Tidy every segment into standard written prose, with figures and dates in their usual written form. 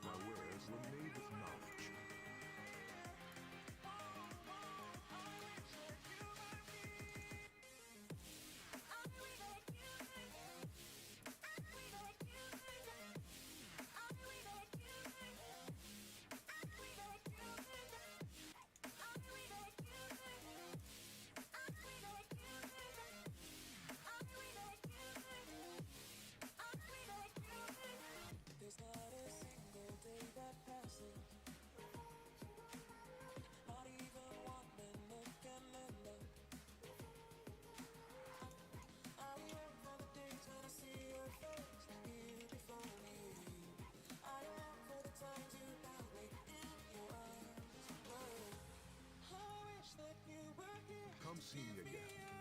My wares were made with knowledge. Come see me again.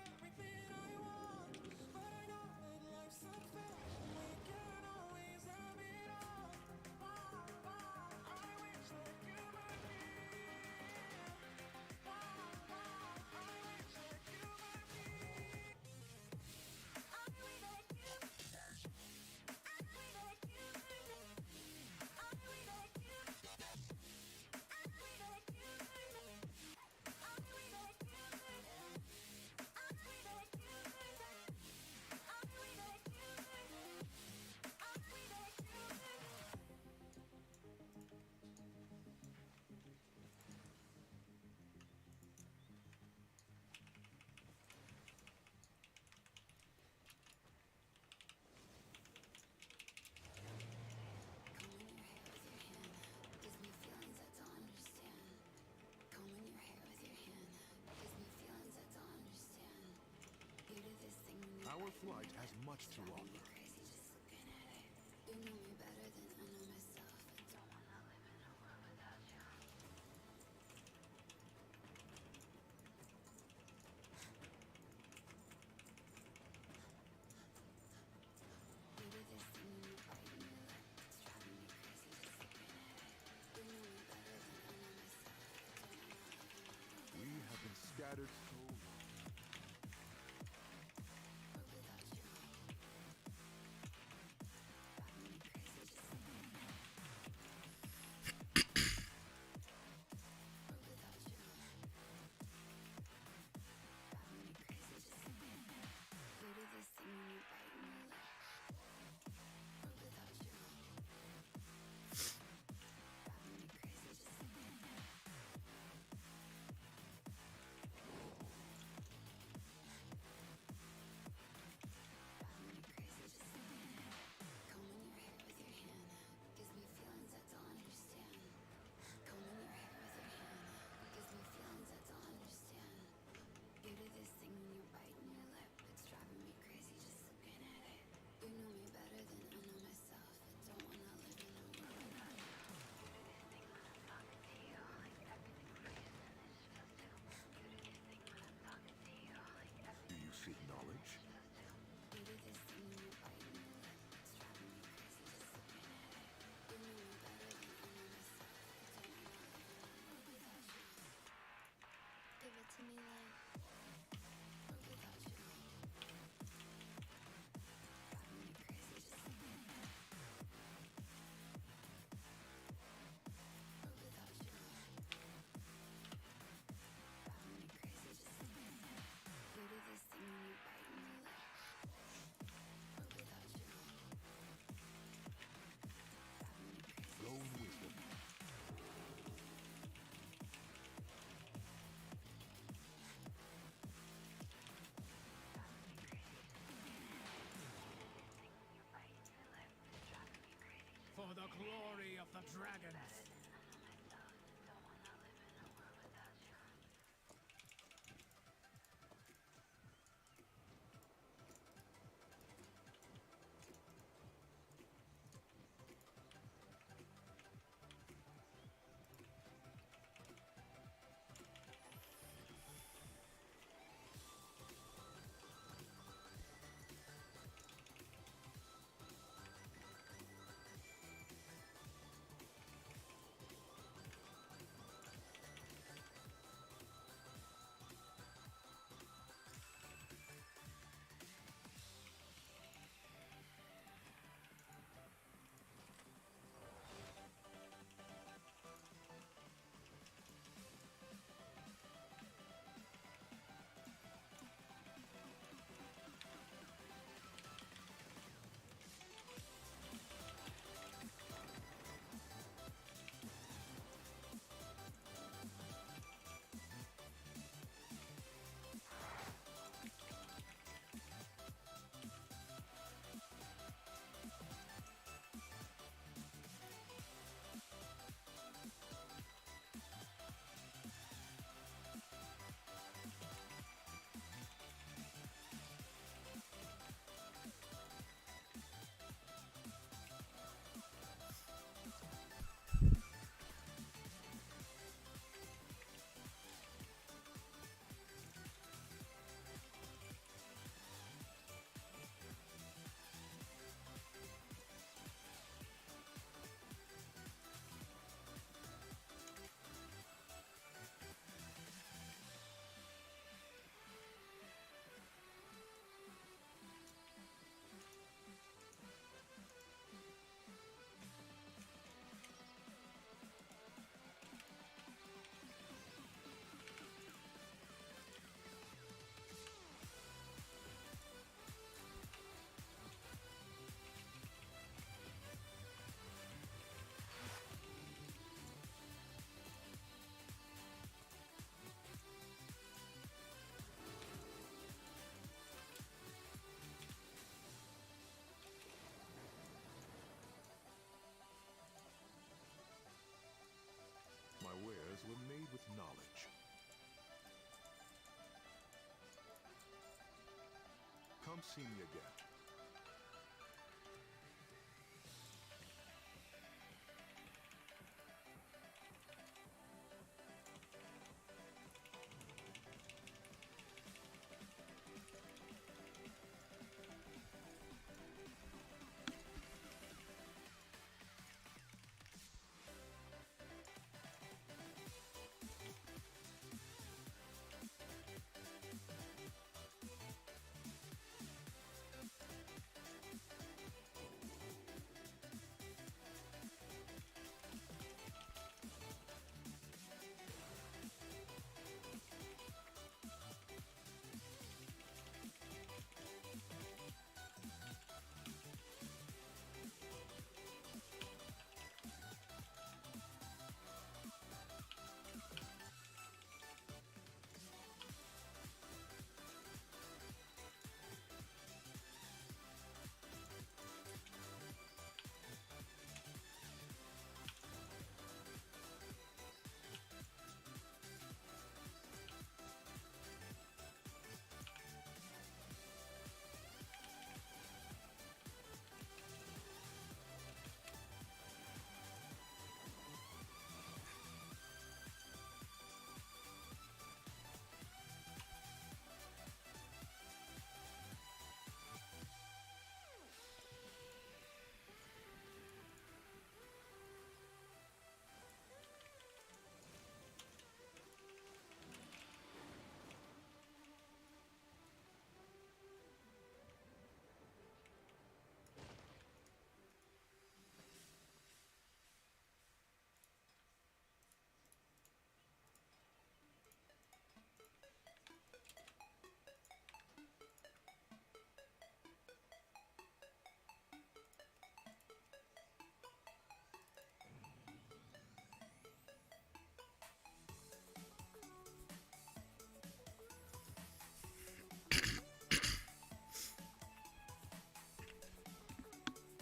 Our flight has much to offer. You know me better than I know myself. I don't wanna live in a world without you. You do this thing when you bite me lip. It's driving me crazy just looking at it. You know me better than I know myself. I don't wanna live in a world We have been scattered so long. without you. Driving me crazy just looking at it. Without you. Driving me crazy just looking at it. You do this thing when you bite me lip. Without you. Driving me crazy just looking at it. Driving me crazy just looking at it. Combing your hair with your hand gives me feelings I don't understand. Combing your hair with your hand gives me feelings I don't understand. You do this thing when you're biting your lip. It's driving me crazy just looking at it. You know me better than I know myself. I don't wanna live in a world without you. You do this thing when I'm talking to you, like everything freezes and it just feels too. You do this thing when I'm talking to you, like Do everything you seek knowledge? you do this thing when you're biting your lip. It's driving me crazy just looking at it. You know me better than I know myself. I don't wanna live in a world without you. Give it to me like without you. Driving me crazy just looking at it. Without you. Driving me crazy just looking at it. You do this thing when you're biting your lip. Without you. Driving me crazy. Flow in wisdom. For the glory of the dragons. Come see me again.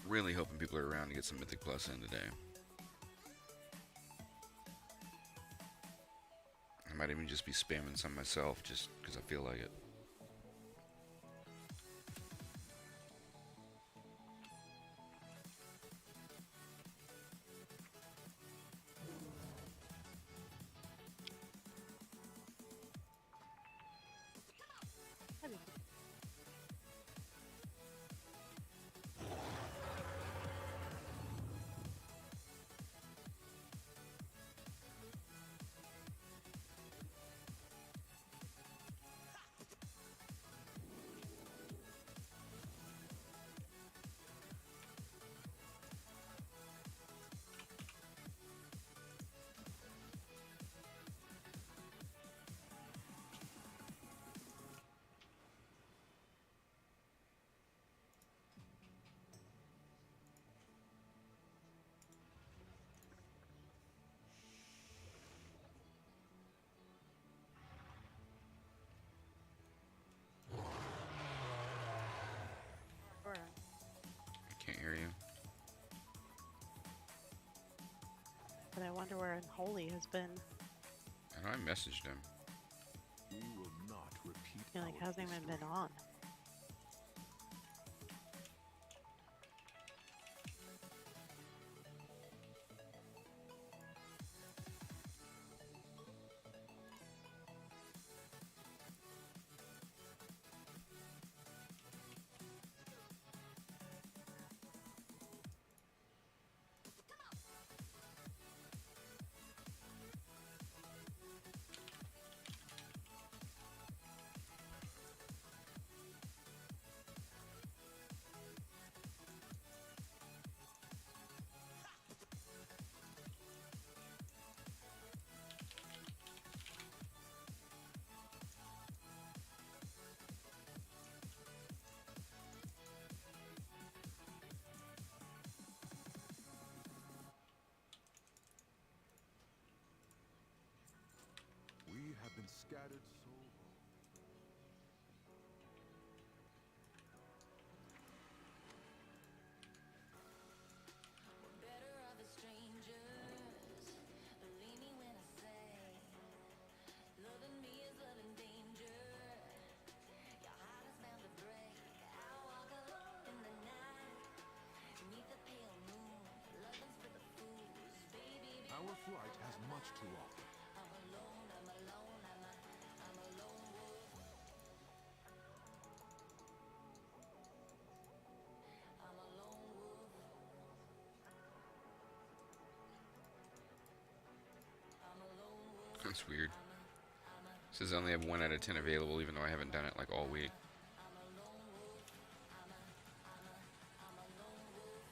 Really hoping people are around to get some Mythic Plus in today. I might even just be spamming some myself just because I feel like it. I can't hear you. But I wonder where Unholy has been. I know I messaged him. We will not repeat. You know, like, our hasn't even history. been on. We have been scattered so long. Better are the strangers. Believe me when I say, loving me is loving danger. Your heart is bound to break. much to offer. That's weird. It says I only have 1 out of 10 available, even though I haven't done it like all week.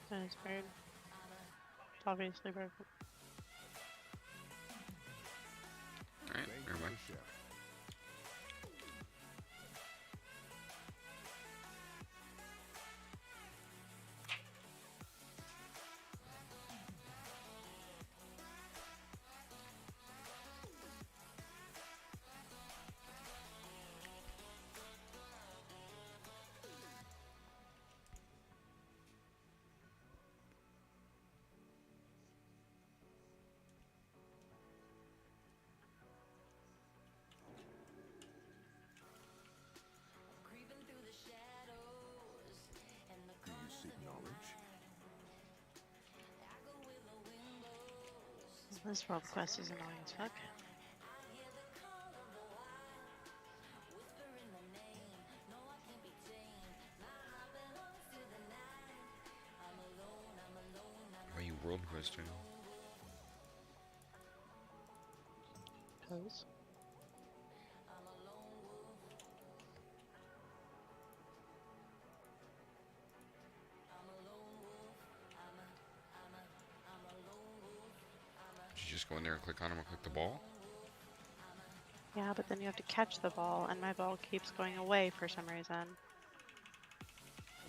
That is weird. It's obviously broken. Alright, Thank never you mind. for sharing. Do you seek knowledge? This world quest is annoying as fuck. Why are you world questing? Pose. Did you just go in there and click on him and click the ball? Yeah, but then you have to catch the ball, and my ball keeps going away for some reason.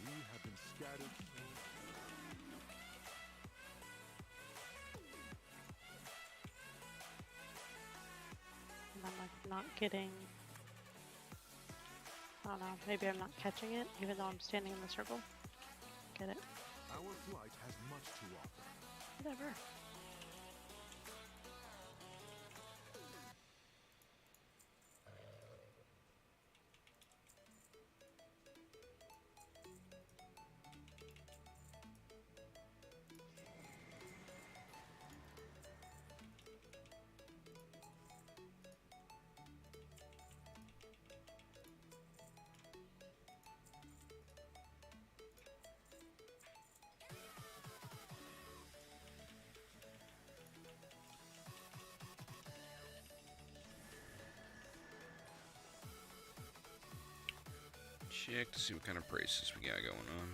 We have been scattered so And I'm like not getting. I don't know. Maybe I'm not catching it, even though I'm standing in the circle. Get it? our flight has much to offer. Whatever. Check to see what kind of prices we got going on.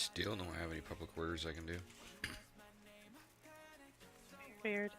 Still don't have any public orders I can do. Weird.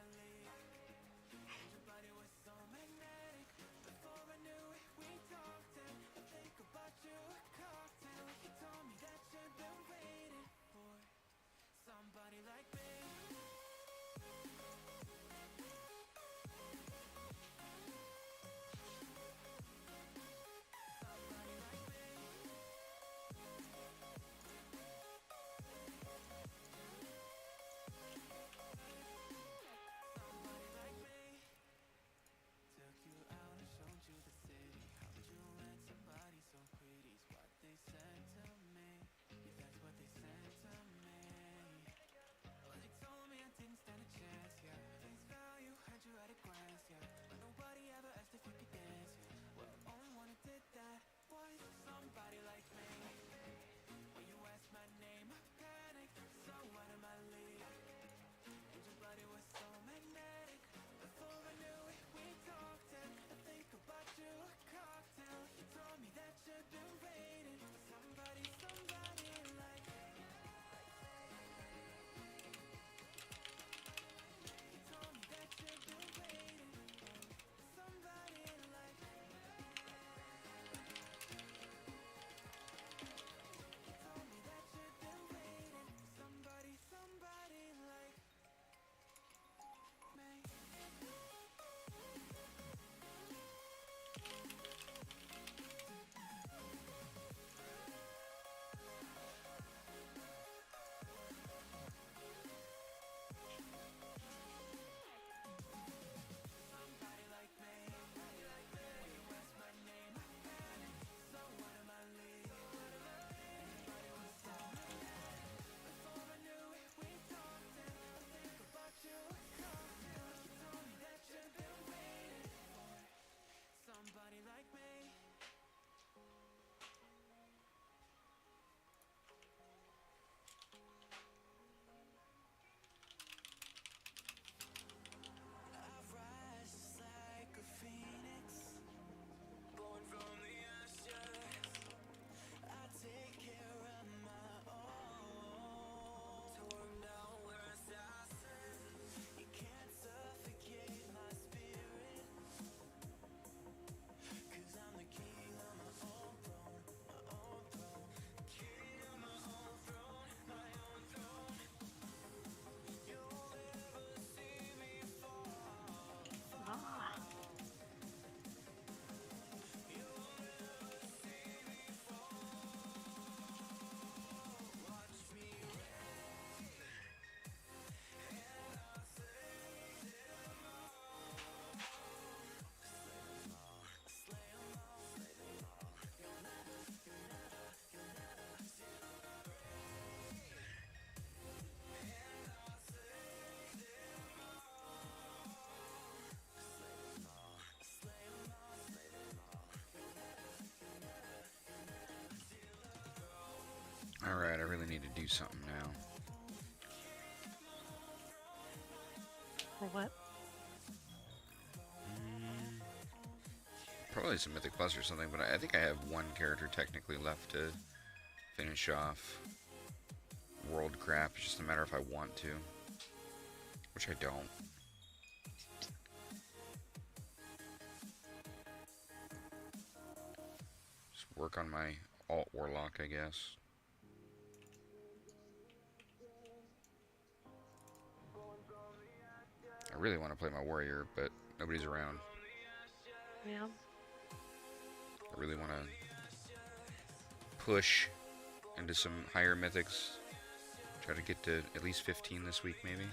Ah. Alright, I really need to do something now. Like what? Probably some Mythic Plus or something, but I think I have one character technically left to finish off World Crap. It's just a matter if I want to, which I don't. Just work on my Alt Warlock, I guess. I really want to play my Warrior, but nobody's around. Yeah. I really want to push into some higher Mythics. Try to get to at least 15 this week, maybe.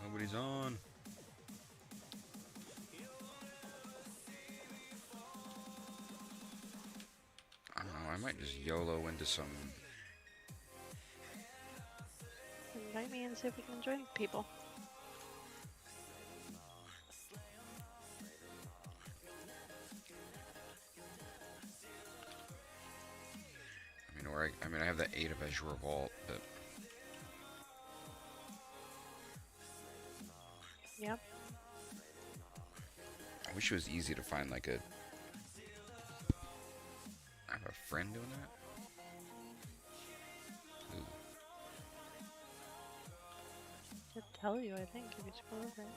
Nobody's on. I don't know, I might just YOLO into some... Invite me and see if we can join people. I mean, I have the 8 of Azure Vault, but Yep. I wish it was easy to find like a. I have a friend doing that. Ooh. Should tell you, I think, if you scroll over it.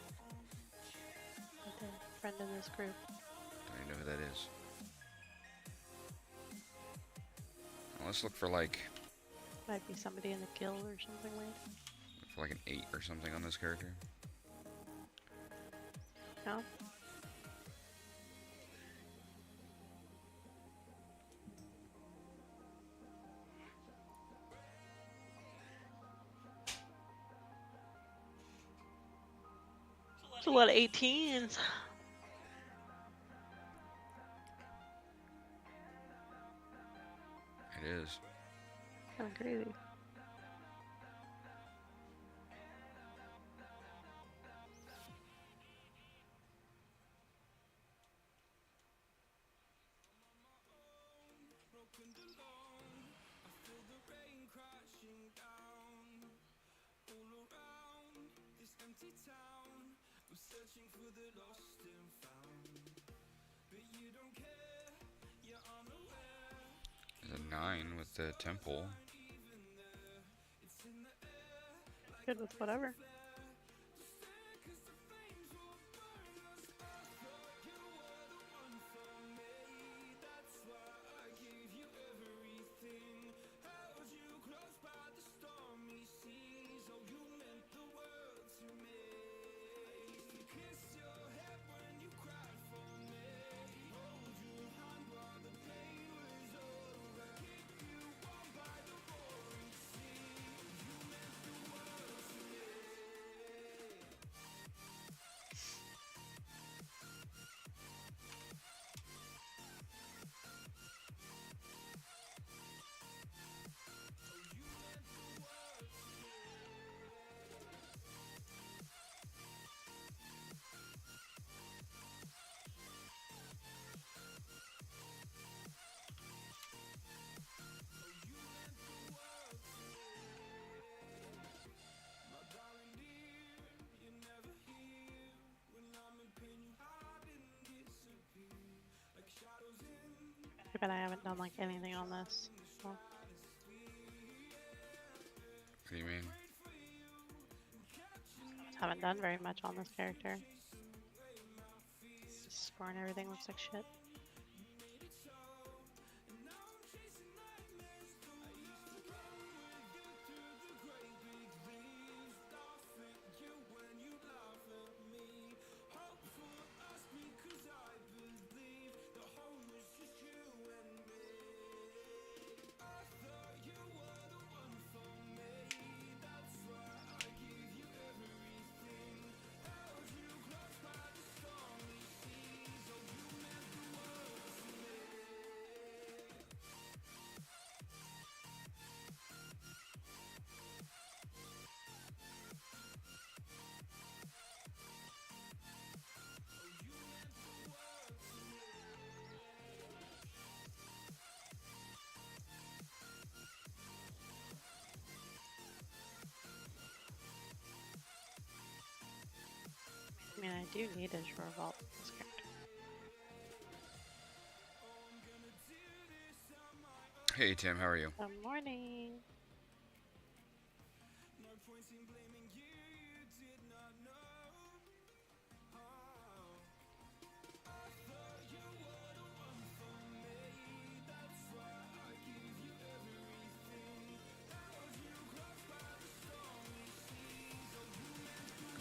Right there. Friend in this group. Don't even know who that is. Well, let's look for like Might be somebody in the guild or something weird. an 8 or something on this character. No? It's a lot of 18s. It is. Kind of crazy. There's a 9 with the temple. Good with whatever. But I haven't done like anything on this. So. What do you mean? Haven't done very much on this character. Score and everything looks like shit. I mean, I do need a Shore Vault with this character. Hey Tim, how are you? Good morning.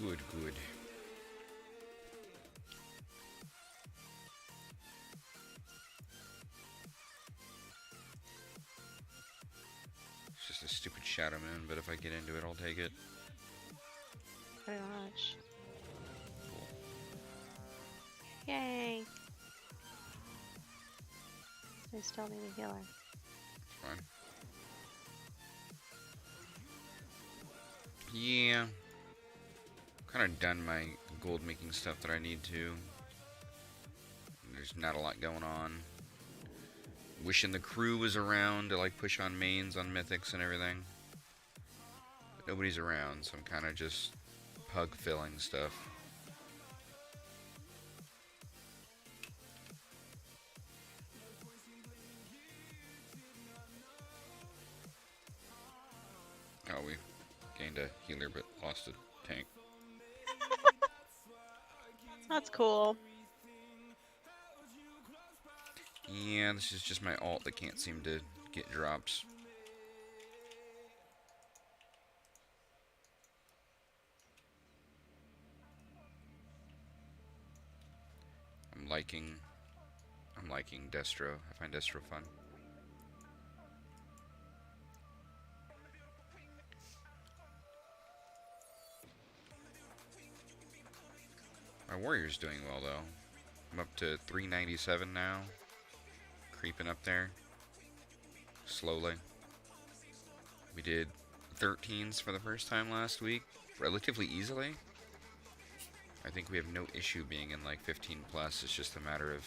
Good, good. It's just a stupid Shadow Moon, but if I get into it, I'll take it. Pretty much. Yay! I still need a healer. Fine. Yeah. Kind of done my gold making stuff that I need to. There's not a lot going on. Wishing the crew was around to like push on mains on Mythics and everything. But nobody's around, so I'm kind of just pug filling stuff. Oh, we gained a healer but lost a tank. That's cool. Yeah, this is just my ult that can't seem to get drops. I'm liking Destro. I find Destro fun. My warrior's doing well though. I'm up to 397 now. Creeping up there. Slowly. We did 13s for the first time last week. Relatively easily. I think we have no issue being in like 15 plus. It's just a matter of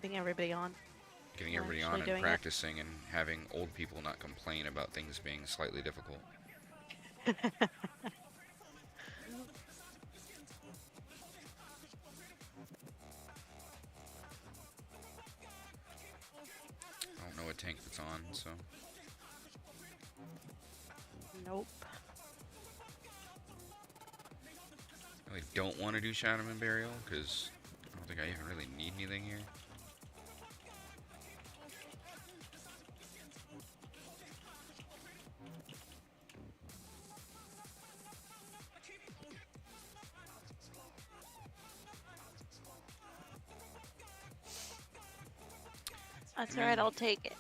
Getting everybody on. getting everybody on and practicing and having old people not complain about things being slightly difficult. I don't know what tank that's on, so. Nope. I really don't want to do Shadowman Burial because I don't think I even really need anything here. That's alright, I'll take it.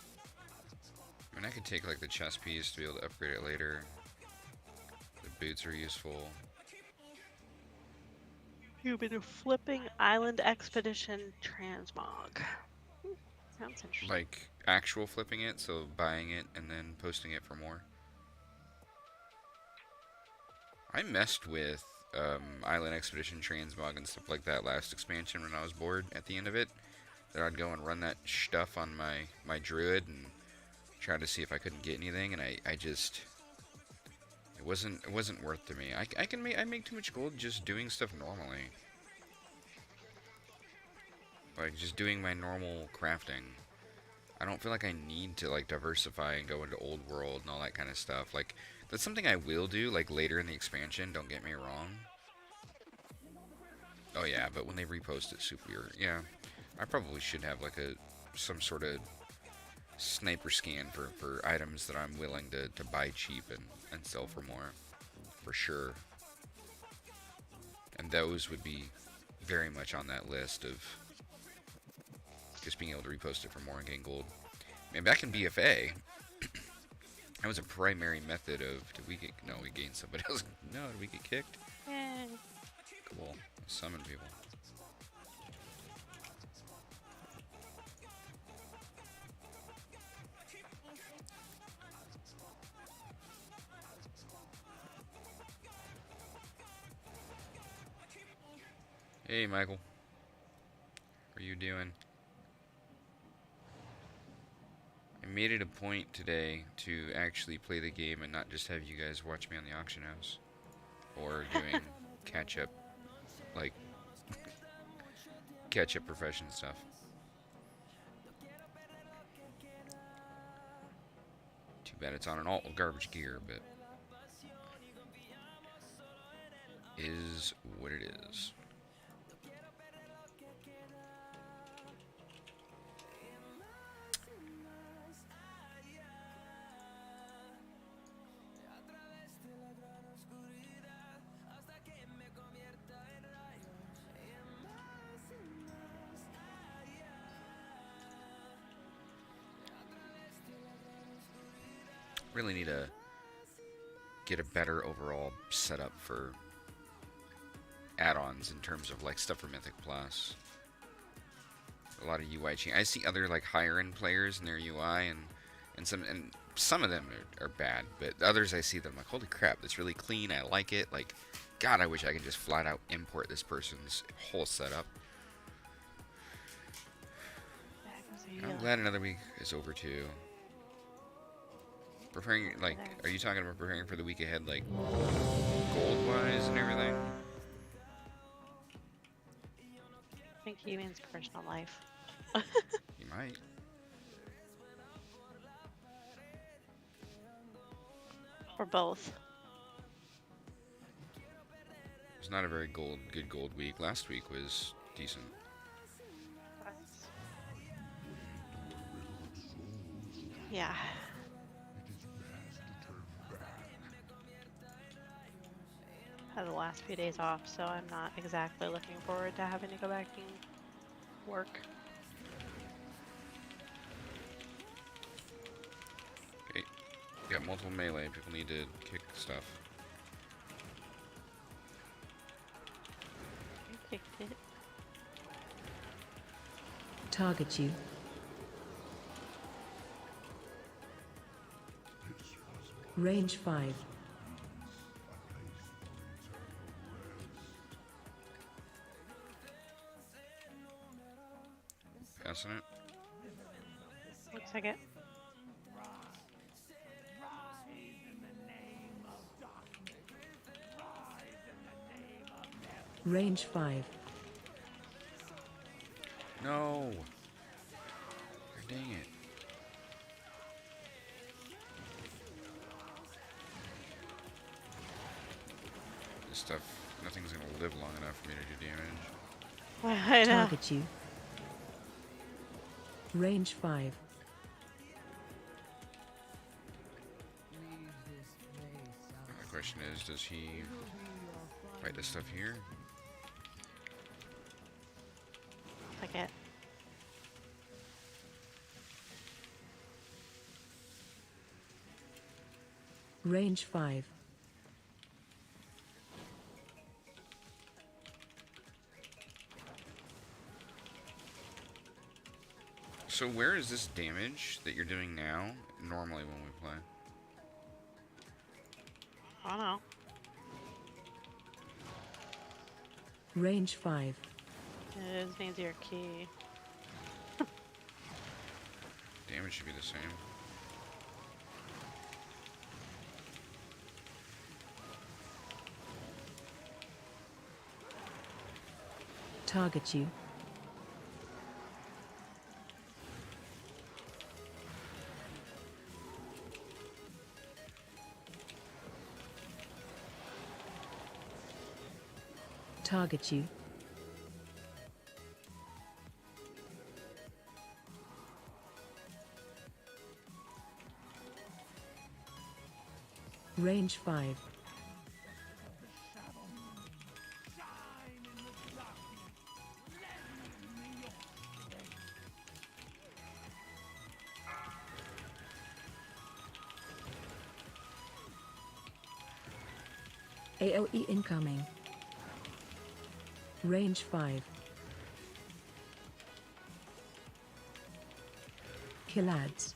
I mean, I could take like the chest piece to be able to upgrade it later. The boots are useful. You've been flipping Island Expedition Transmog. Sounds interesting. Like actual flipping it, so buying it and then posting it for more. I messed with Island Expedition Transmog and stuff like that last expansion when I was bored at the end of it. That I'd go and run that stuff on my druid and try to see if I couldn't get anything, and I just it wasn't worth to me. I make too much gold just doing stuff normally. Like just doing my normal crafting. I don't feel like I need to like diversify and go into old world and all that kind of stuff. Like that's something I will do like later in the expansion, don't get me wrong. Oh yeah, but when they repost it super, yeah. I probably should have like some sort of sniper scan for items that I'm willing to buy cheap and sell for more, for sure. And those would be very much on that list of just being able to repost it for more and getting gold. Man, back in BFA, that was a primary method of, did we get, no, we gained somebody else. No, did we get kicked? Yay. Cool, summon people. Hey, Michael. How are you doing? I made it a point today to actually play the game and not just have you guys watch me on the auction house. Or doing catch-up, like, catch-up profession stuff. Too bad it's on an alt with garbage gear, but is what it is. Really need to get a better overall setup for add-ons in terms of like stuff for Mythic Plus. A lot of UI change. I see other like higher end players in their UI and some of them are bad, but others I see them like, holy crap, that's really clean. I like it. Like, God, I wish I could just flat out import this person's whole setup. I'm Glad another week is over too. Preparing, like, are you talking about preparing for the week ahead, like, gold-wise and everything? I think he means personal life. You might. Or both. It's not a very good gold week. Last week was decent. Yeah. Had the last few days off, so I'm not exactly looking forward to having to go back and work. Okay. You got multiple melee. People need to kick stuff. You kicked it. Target you. Range 5. Passing it. Looks like it. Range 5. No. Dang it. This stuff, nothing's gonna live long enough for me to do damage. I know. Target you. Range 5. The question is, does he fight this stuff here? Looks like it. Range 5. So where is this damage that you're doing now normally when we play? I don't know. Range 5. It just needs your key. Damage should be the same. Target you. Target you. Range 5. AOE incoming. Range 5. Kill ads.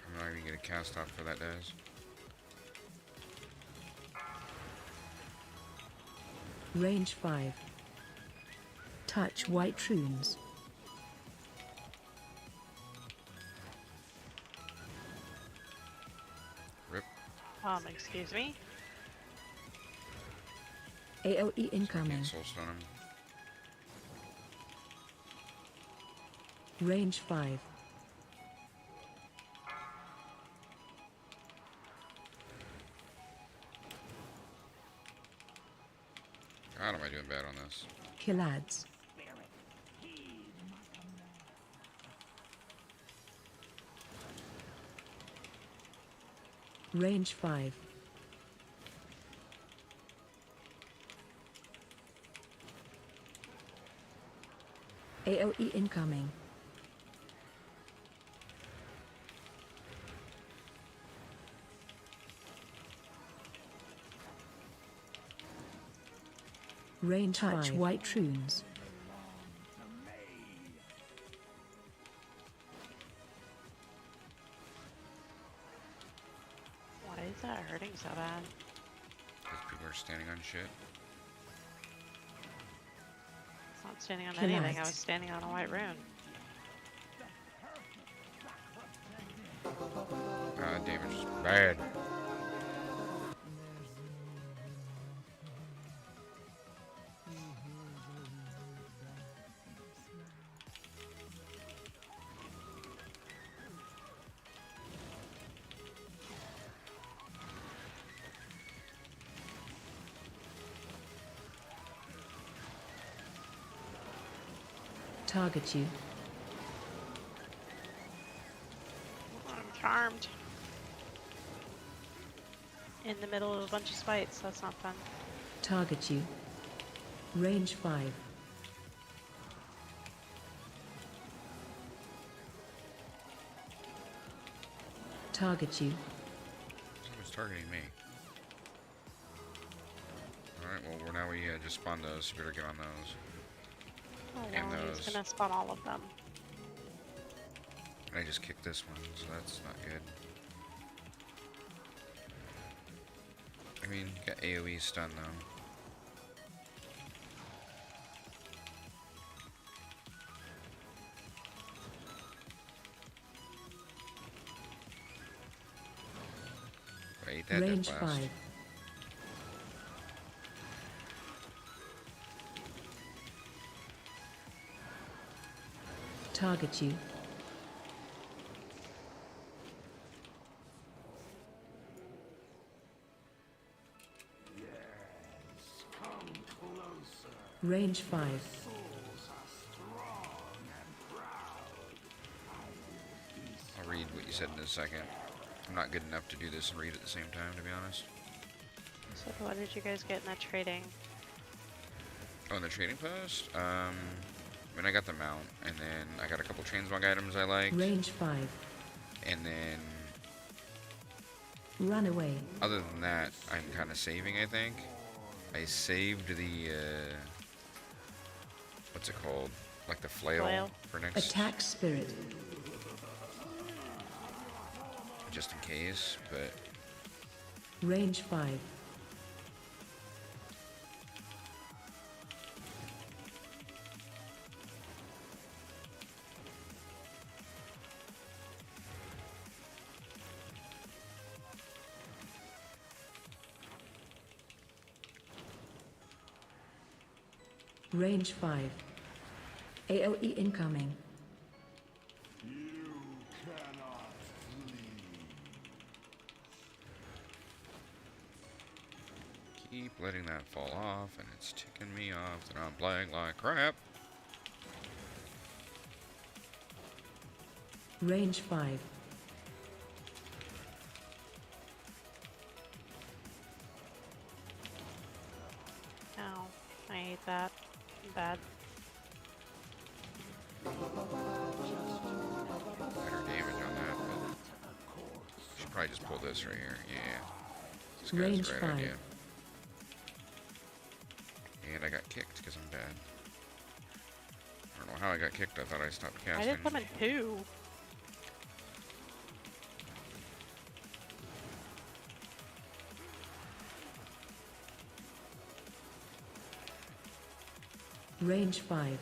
I'm not even gonna cast off for that, guys. Range 5. Touch white runes. Rip. Excuse me? AOE incoming. Soul stone him. Range 5. God, am I doing bad on this? Kill ads. Range 5. AOE incoming. Range touch 5. White runes. Why is that hurting so bad? Because people are standing on shit. wasn't standing on anything. I was Collapse. standing on a white rune. Damage is bad. Target you. I'm charmed. In the middle of a bunch of spites. That's not fun. Target you. Range 5. Target you. Someone's targeting me. Alright, well, now we just spawn those, so we better get on those. Oh, And well, he's those. gonna spawn all of them. I just kicked this one, so that's not good. I mean, got AoE stun though. I ate that Range death blast. 5. Target you. Range 5. I'll read what you said in a second. I'm not good enough to do this and read at the same time, to be honest. So what did you guys get in that trading? Oh, in the trading post? I mean, I got the mount, and then I got a couple transmog items I liked, Range 5. and then Run away. other than that, I'm kind of saving, I think. I saved the, what's it called? Like the flail, Flail? for next, Attack spirit. just in case, but Range 5. Range 5. AoE incoming. keep letting that fall off, and it's ticking me off that I'm playing like crap. Range 5. Ow. I hate that. Bad. Better damage on that, but should probably just pull this right here. Yeah. This guy's Range the right 5. idea. And I got kicked because I'm bad. I don't know how I got kicked. I thought I stopped I casting. did summon 2. Range 5.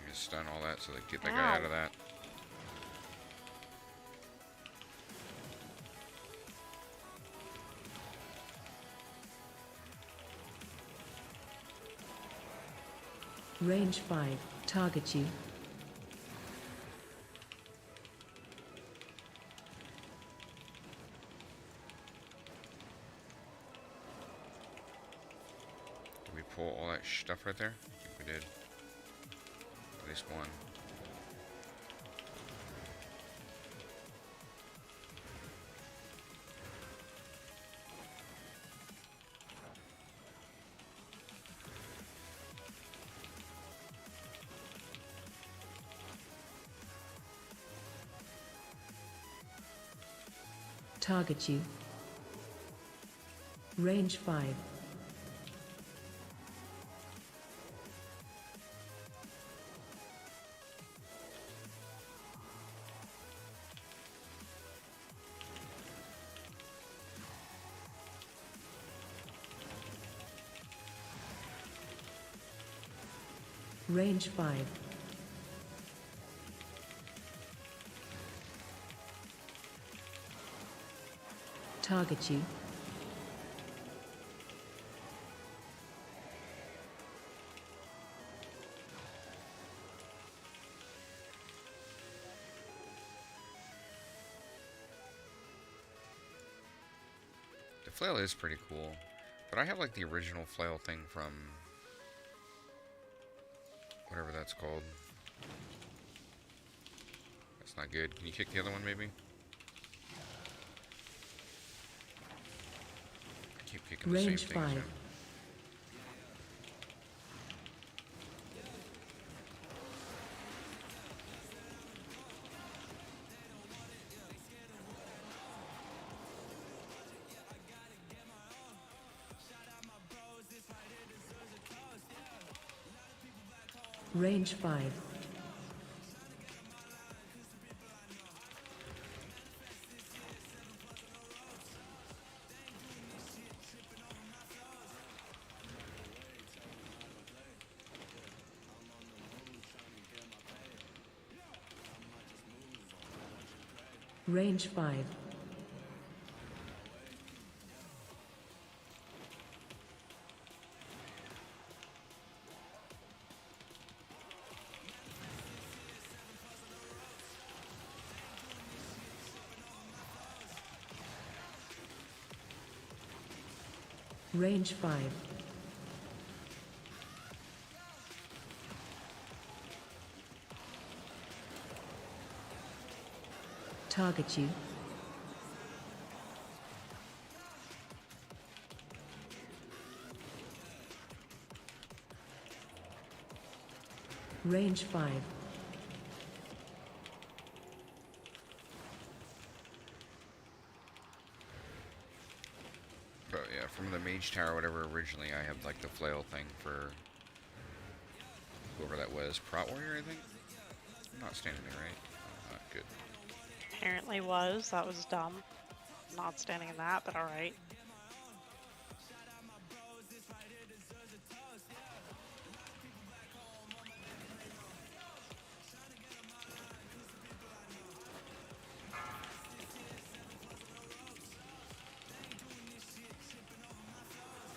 Just stun all that so they get the guy out of that. Range 5. Target you. Did we pull all that stuff right there? I think we did. At least one. Target you. Range 5. Range 5. Target you. The flail is pretty cool, but I have like the original flail thing from whatever that's called. That's not good. Can you kick the other one maybe? I keep kicking the same Range things. 5. Yeah. Range 5. Range 5. Range 5. Target you. Range 5. But yeah, from the mage tower, whatever. Originally, I had like the flail thing for whoever that was. Prot warrior, I think. I'm not standing there, right? Oh, not good. Apparently was. That was dumb. Not standing in that, but alright.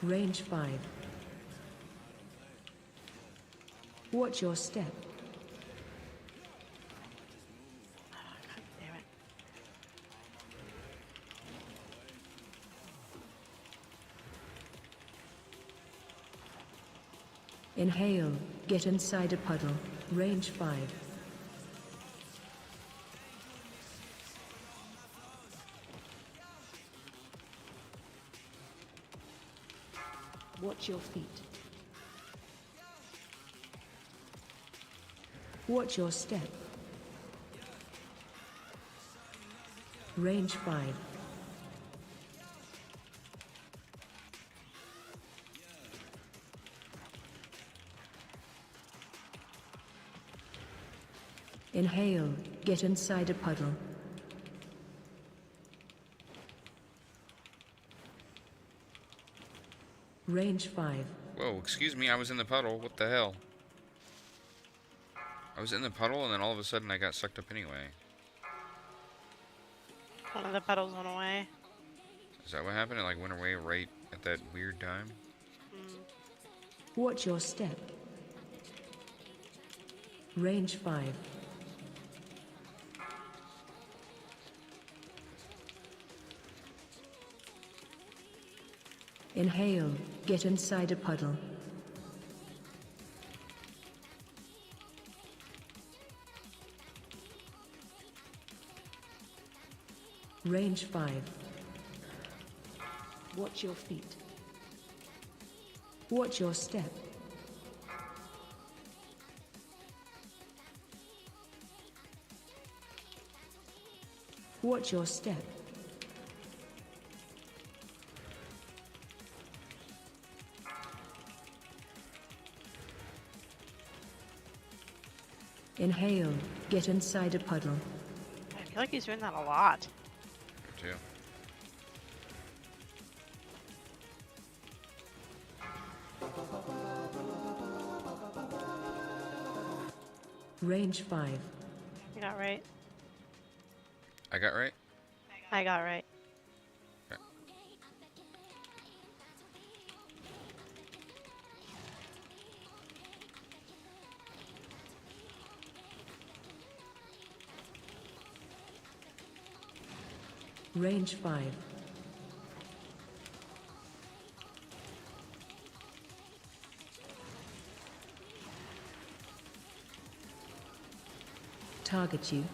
Range 5. Watch your step. God damn it. Inhale. Get inside a puddle. Range 5. Watch your feet. Watch your step. Range 5. Inhale. Get inside a puddle. Range 5. Whoa, excuse me, I was in the puddle. What the hell? I was in the puddle and then all of a sudden I got sucked up anyway. One of the petals went away. Is that what happened? It like went away right at that weird time? Watch your step. Range 5. Inhale. Get inside a puddle. Range 5. Watch your feet. Watch your step. Watch your step. Inhale. Get inside a puddle. I feel like he's doing that a lot. Me too. Range 5. You got right. I got right? I got right. Okay. Range 5. Target you.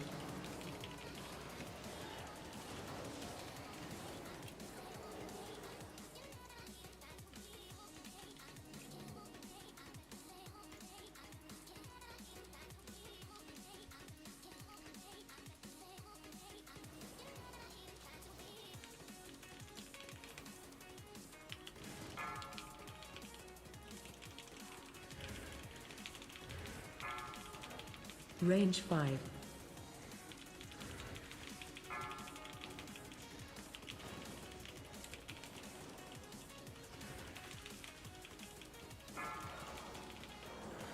Range 5.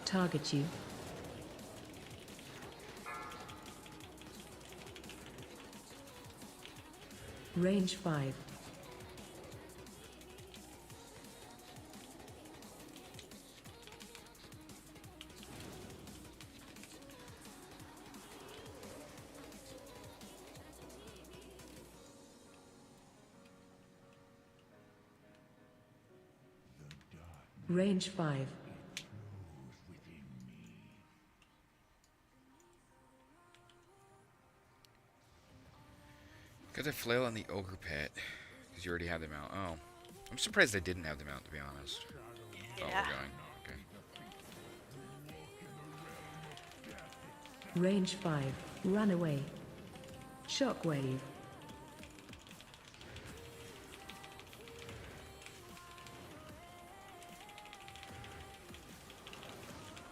Target you. Range 5. Range 5. Got the flail and the ogre pet. Because you already had them out. Oh. I'm surprised they didn't have them out, to be honest. Oh, Yeah. we're going. Okay. Range 5. Run away. Shockwave.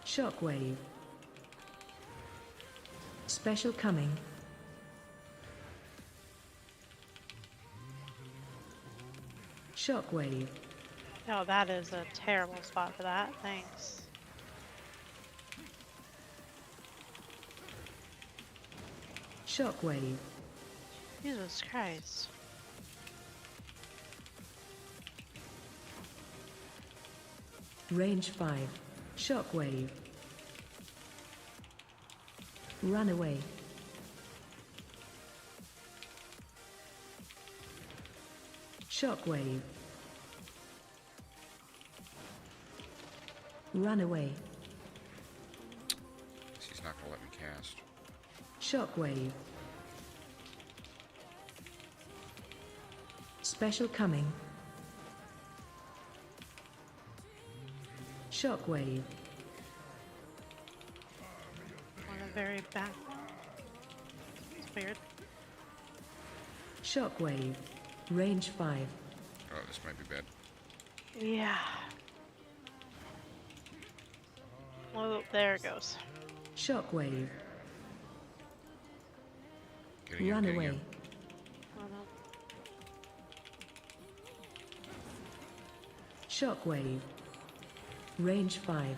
Shockwave. Special coming. Shockwave. Oh, that is a terrible spot for that. Thanks. Shockwave. Jesus Christ. Range 5. Shockwave. Run away. Shockwave. Run away. She's not gonna let me cast. Shockwave. Special coming. Shockwave. On the very back. It's weird. Shockwave. Range 5. Oh, this might be bad. Yeah. Oh, there it goes. Shockwave. Getting Run getting away. Oh no. Shockwave. Range 5.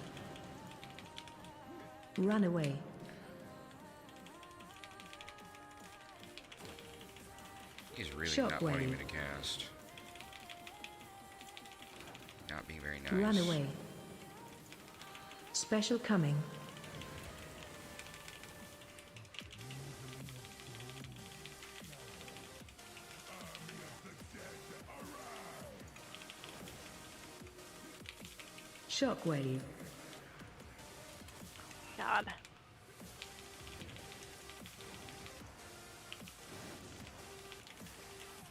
Run away. He's really not wanting me Shockwave. to cast. Not being very nice. Run away. Special coming. Shockwave. God.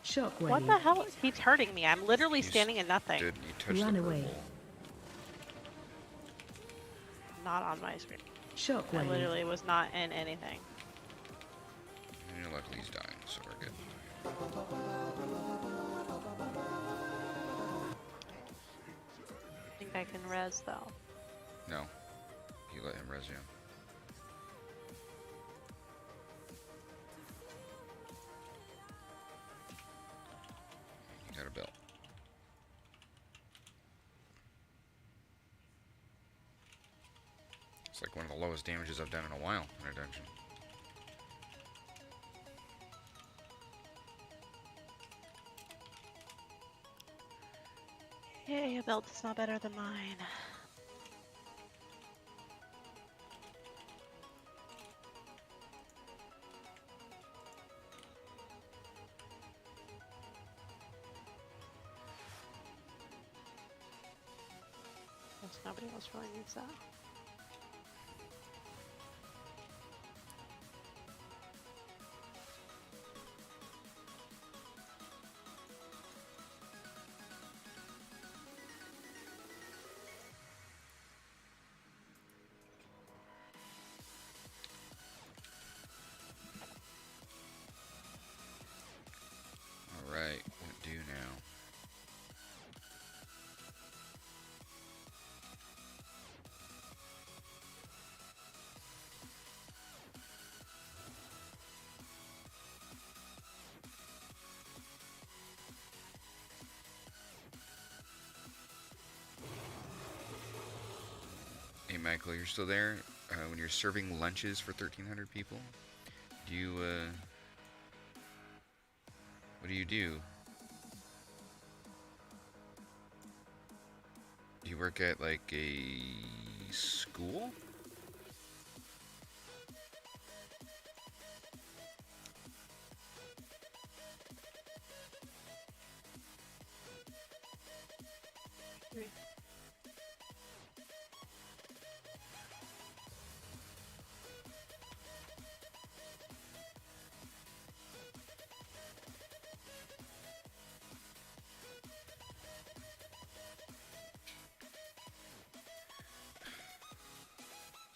Shockwave. What the hell? He's hurting me. I'm literally He's standing in nothing. Did you touch Run the away. purple? Not on my screen. I Shockwave. literally was not in anything. And luckily he's dying, so we're good. I think I can res though. No. You let him res you. You got a belt. like one of the lowest damages I've done in a while in a dungeon. Yeah, your build is not better than mine. Guess nobody else really needs that. Alright, what do now? Hey Michael, you're still there? When you're serving lunches for 1,300 people, do you, what do you do? Do you work at, like, a school?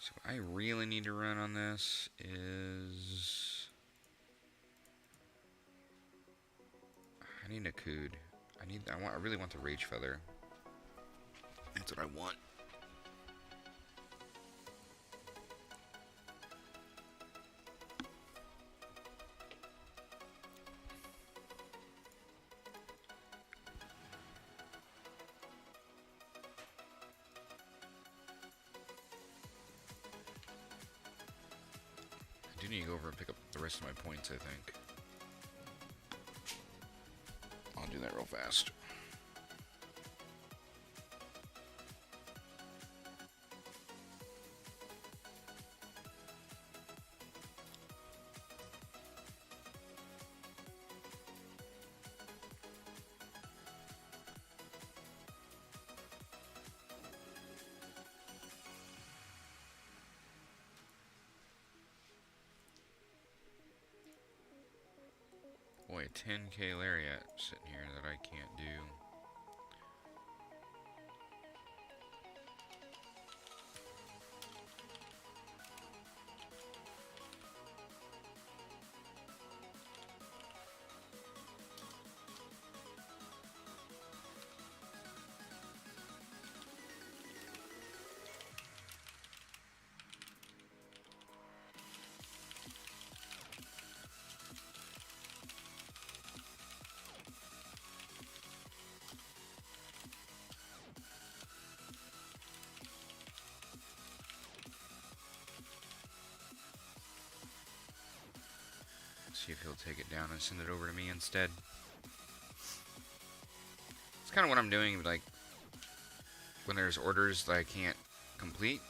So what I really need to run on this is... I need a Cood. I really want the Rage Feather. That's what I want. I do need to go over and pick up the rest of my points, I think. I'll do that real fast. Boy, a 10k lariat sitting here that I can't do. See if he'll take it down and send it over to me instead. It's kind of what I'm doing, like, when there's orders that I can't complete.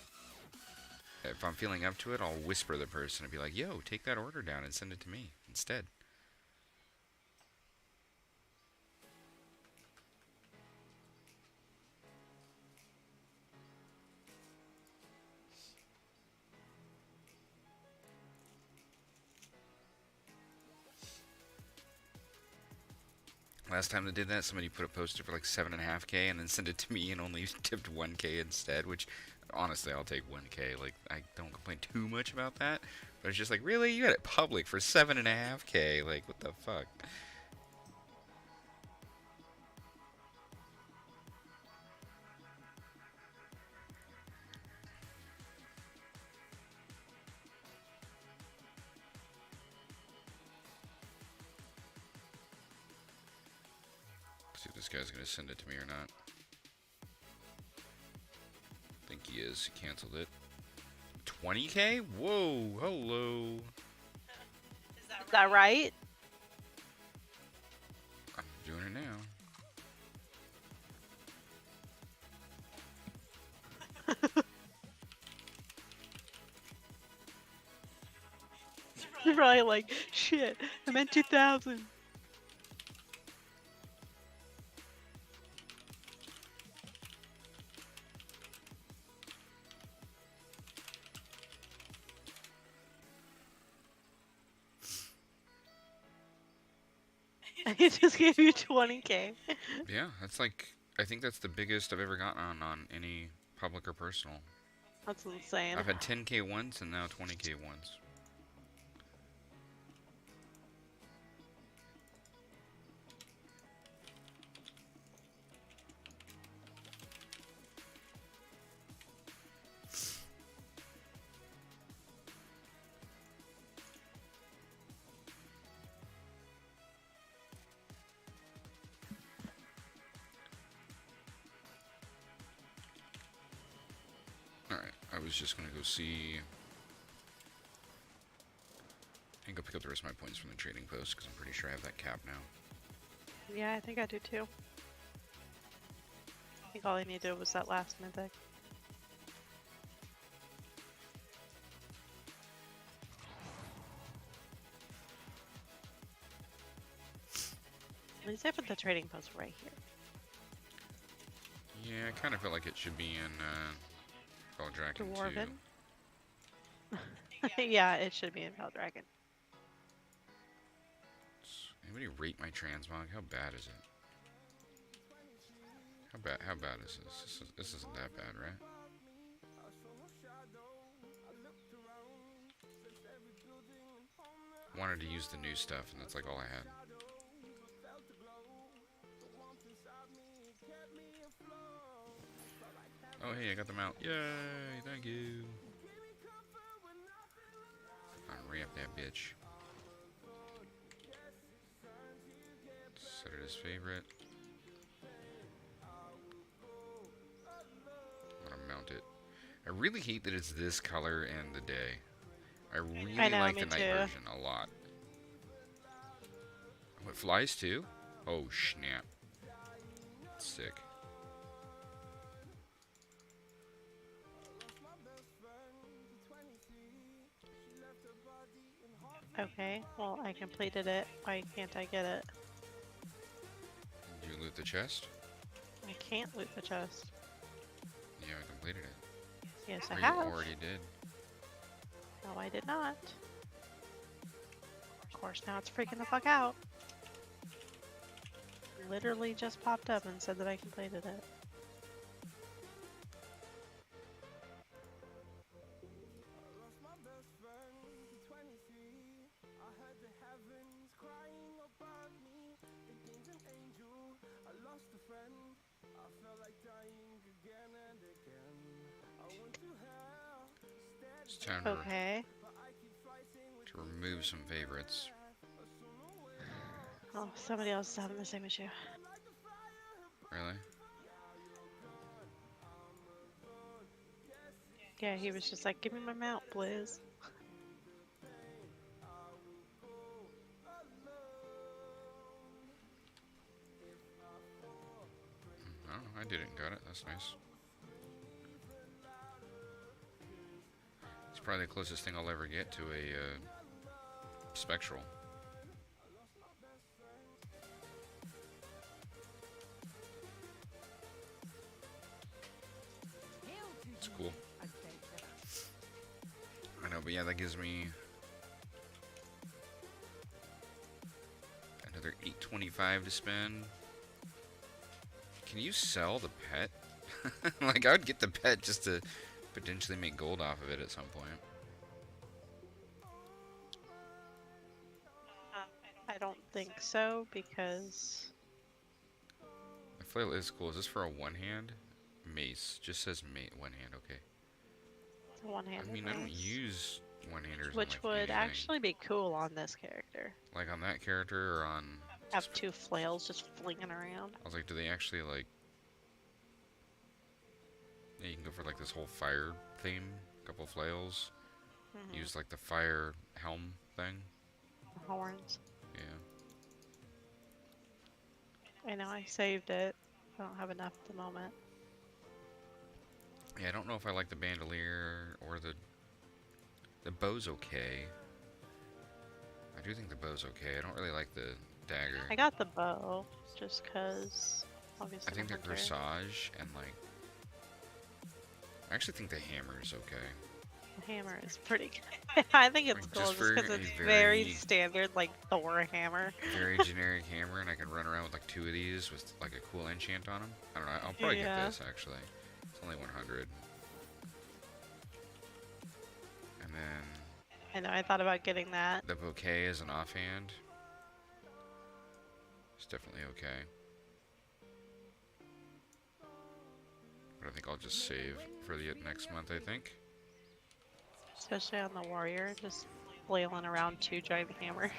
If I'm feeling up to it, I'll whisper the person and be like, yo, take that order down and send it to me instead. Last time they did that, somebody put a poster for like 7.5k and then sent it to me and only tipped 1k instead, which honestly I'll take 1k. Like, I don't complain too much about that, but it's just like, really? You had it public for 7.5k? Like, what the fuck? See if this guy's gonna send it to me or not. I think he is. He canceled it. 20k? Whoa, hello. Is that right? I'm doing it now. You're probably like, shit, I meant 2,000. He just gave you 20k. Yeah, that's like, I think that's the biggest I've ever gotten on any public or personal. That's insane. I've had 10k once and now 20k once. Alright, I was just gonna go see and go pick up the rest of my points from the trading post because I'm pretty sure I have that cap now. Yeah, I think I do too. I think all I needed was that last mythic. At least I put the trading post right here. Yeah, I kind of feel like it should be in Dragon Dwarven? 2. Yeah, it should be in Dragon. Anybody rate my transmog? How bad is it? How bad is this? This isn't that bad, right? Wanted to use the new stuff, and that's like all I had. Oh, hey, I got them out. Yay, thank you. I'll re-up that bitch. Set it as favorite. I'm gonna mount it. I really hate that it's this color and the day. I really like the night version a lot. Oh, it flies too? Oh, snap. Sick. Okay, well, I completed it. Why can't I get it? Did you loot the chest? I can't loot the chest. Yeah, I completed it. Yes, Or I you have. already did. No, I did not. Of course, now it's freaking the fuck out. Literally just popped up and said that I completed it. It's time to remove some favorites. Oh, somebody else is having the same issue. Really? Yeah, he was just like, give me my mount, please. Oh, I didn't got it. That's nice. It's probably the closest thing I'll ever get to a spectral. It's cool. I know, but yeah, that gives me another 825 to spend. Can you sell the pet? Like, I would get the pet just to potentially make gold off of it at some point. I don't think so, because... The flail is cool. Is this for a one-hand? Mace. Just says one hand, okay. It's a one-handed I mean, I don't mace. use one-handers Which on, like, would anything. actually be cool on this character. Like, on that character or on... Have two flails just flinging around. I was like, do they actually, like... Yeah, you can go for, like, this whole fire theme couple flails. Mhm. Use like the fire helm thing. Horns. Yeah. I know I saved it. I don't have enough at the moment. Yeah, I don't know if I like the bandolier or the bow's okay. I do think the bow's okay. I don't really like the dagger. I got the bow just because obviously I think I'm the a hunter. corsage and like I actually think the hammer is okay. The hammer is pretty good. I think it's Like, cool just just for because a it's very- very standard, like Thor hammer. Very generic hammer, and I can run around with like 2 of these with like a cool enchant on them. I don't know. I'll probably get Yeah. this actually. It's only 100. And then I know I thought about getting that. the bouquet is an offhand. It's definitely okay. But I think I'll just save for the next month, I think. Especially on the warrior, just flailing around 2 giant hammers.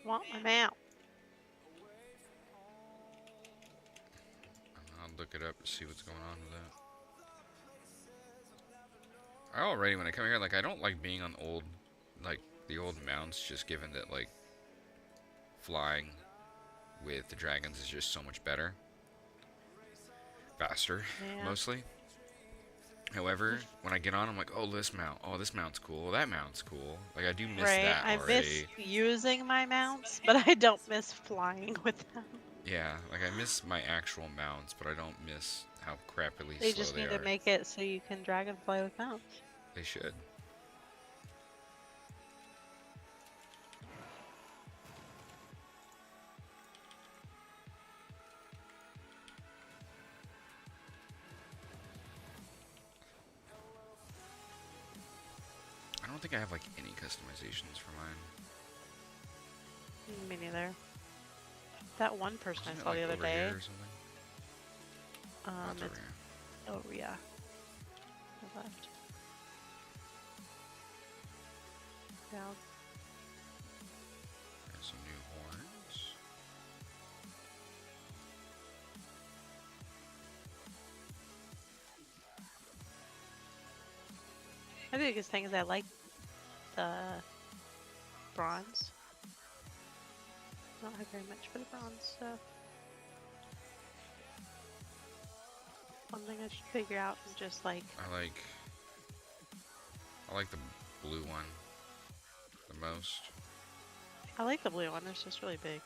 I want my mount. I'll look it up to see what's going on with that. I already, when I come here, like, I don't like being on old, like, the old mounts, just given that, like, flying with the dragons is just so much better. Faster, Yeah. mostly. However, when I get on, I'm like, oh, this mount's cool, that mount's cool. Like, I do miss Right, that I already. miss using my mounts, but I don't miss flying with them. Yeah, like, I miss my actual mounts, but I don't miss how crappily They slow just they need are. to make it so you can dragonfly with mounts. They should. I don't think I have, like, any customizations for mine. Me neither. That one person Isn't I it, saw like, the other over day, here or something? Oh, it's over it's, here. oh yeah, the left. Down. Got some new horns. The biggest thing is I like the bronze. I don't have very much for the bronze stuff. One thing I should figure out is just like, I like the blue one the most. I like the blue one, it's just really big.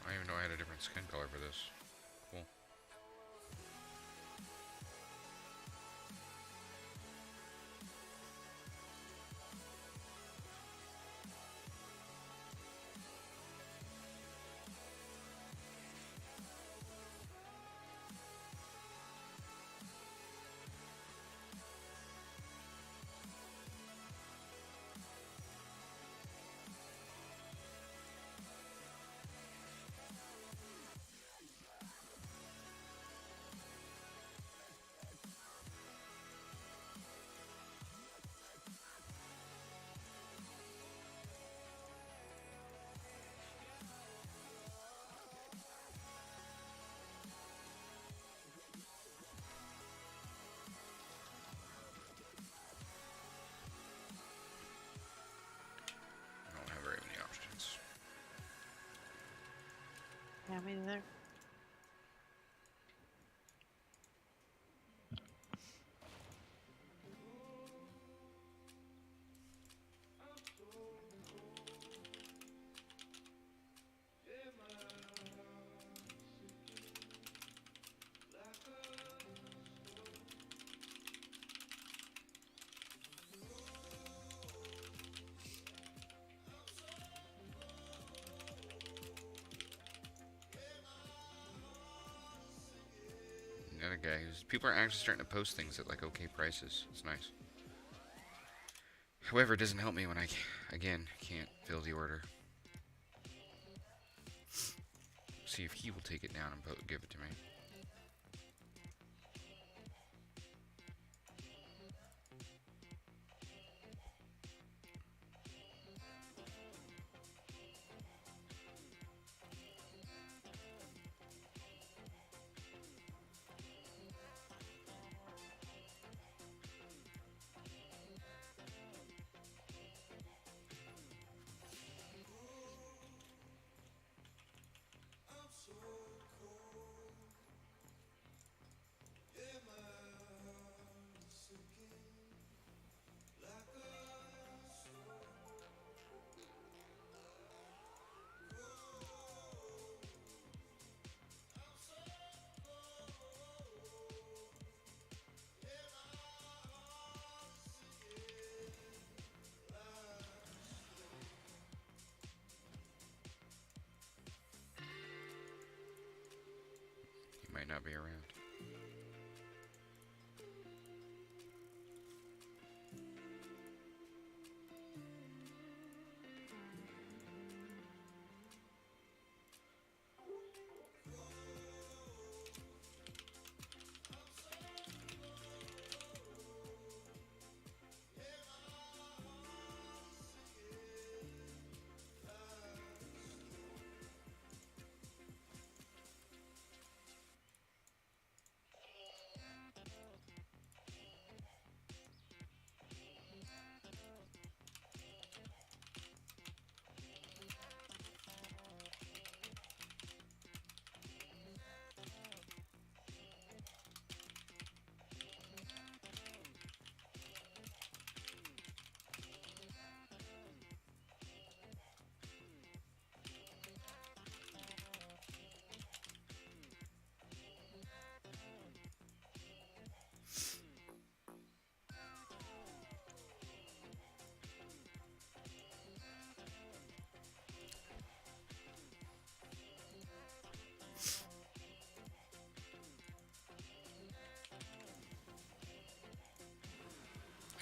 I didn't even know I had a different skin color for this. Cool. me neither. Another guy who's people are actually starting to post things at like okay prices. It's nice. However, it doesn't help me when I again can't fill the order. See if he will take it down and give it to me. He might not be around.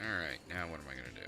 Alright, now what am I going to do?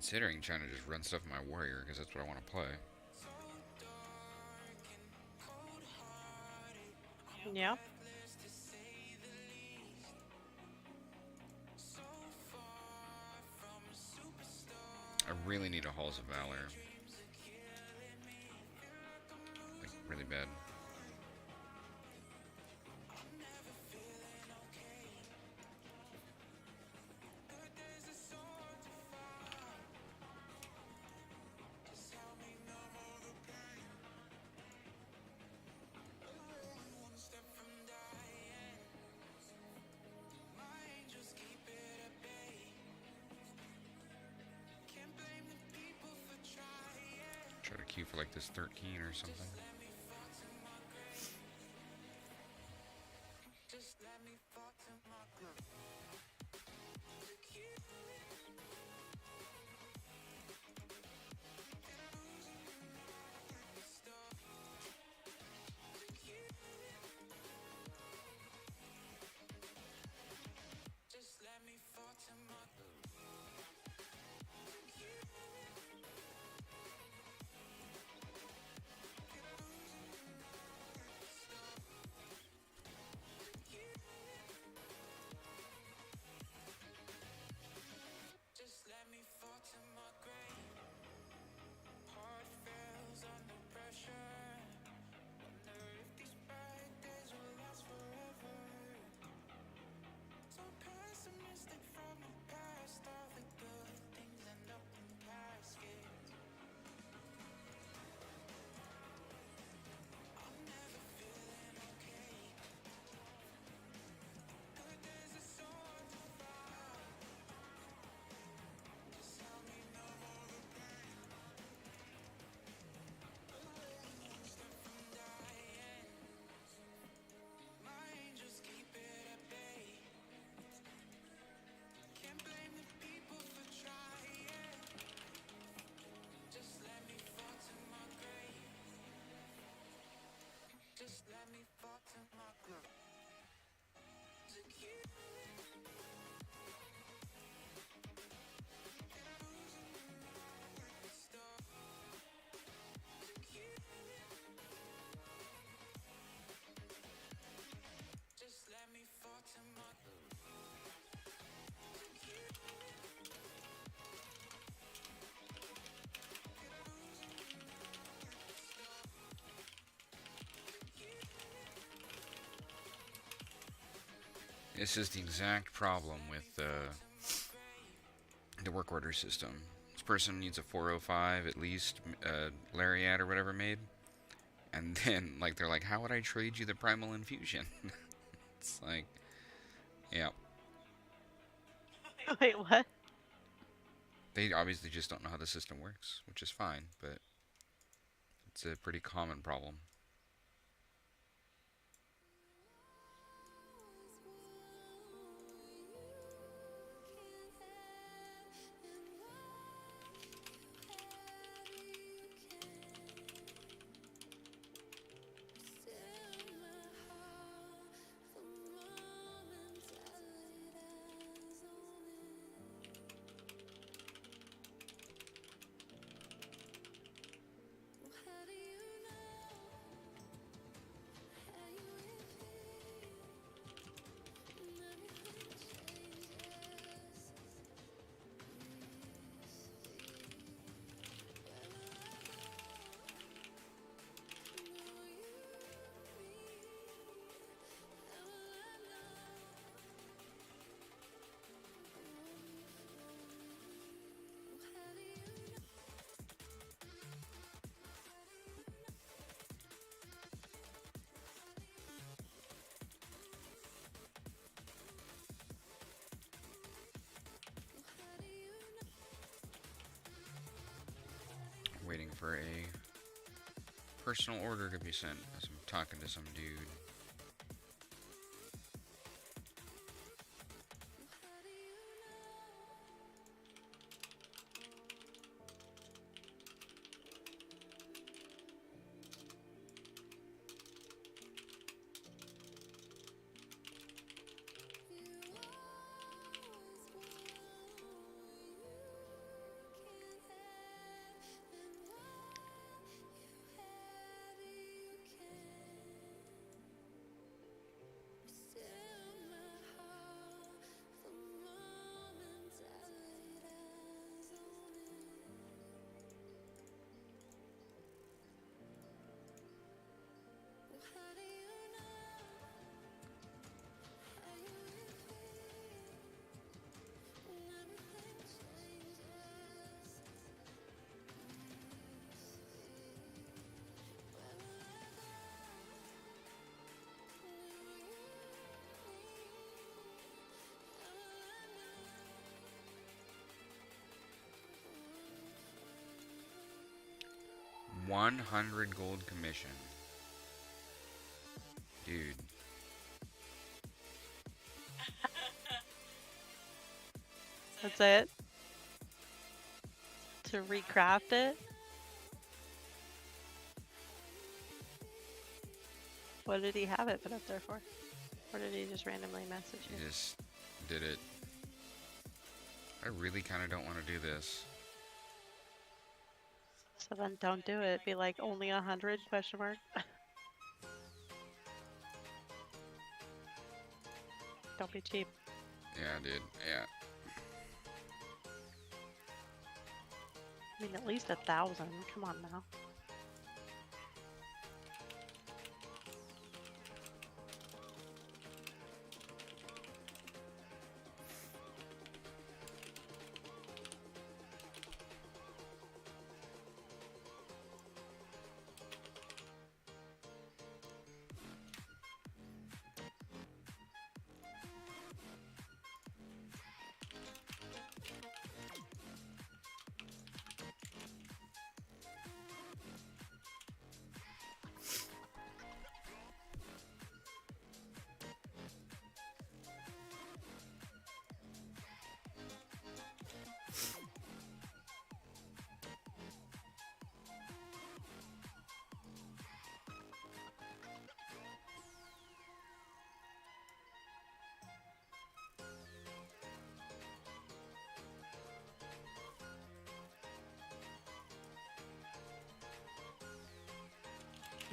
Considering trying to just run stuff in my warrior, because that's what I want to play. Yeah. I really need a Halls of Valor. Like, really bad. Try to queue for like this 13 or something. This is the exact problem with the work order system. This person needs a 405 at least, lariat or whatever made. And then, like, they're like, how would I trade you the primal infusion? It's like, yeah. Wait, what? They obviously just don't know how the system works, which is fine, but it's a pretty common problem. Waiting for a personal order to be sent as I'm talking to some dude. $100 gold commission. Dude. That's it? To recraft it? What did he have it put up there for? Or did he just randomly message you? He just did it. I really kind of don't want to do this. So then don't do it. Be like, only 100, question mark? Don't be cheap. Yeah, dude. Yeah. I mean, at least 1,000. Come on now.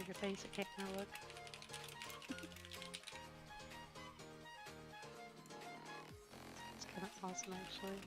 Your basic cake now look. It's kind of awesome actually.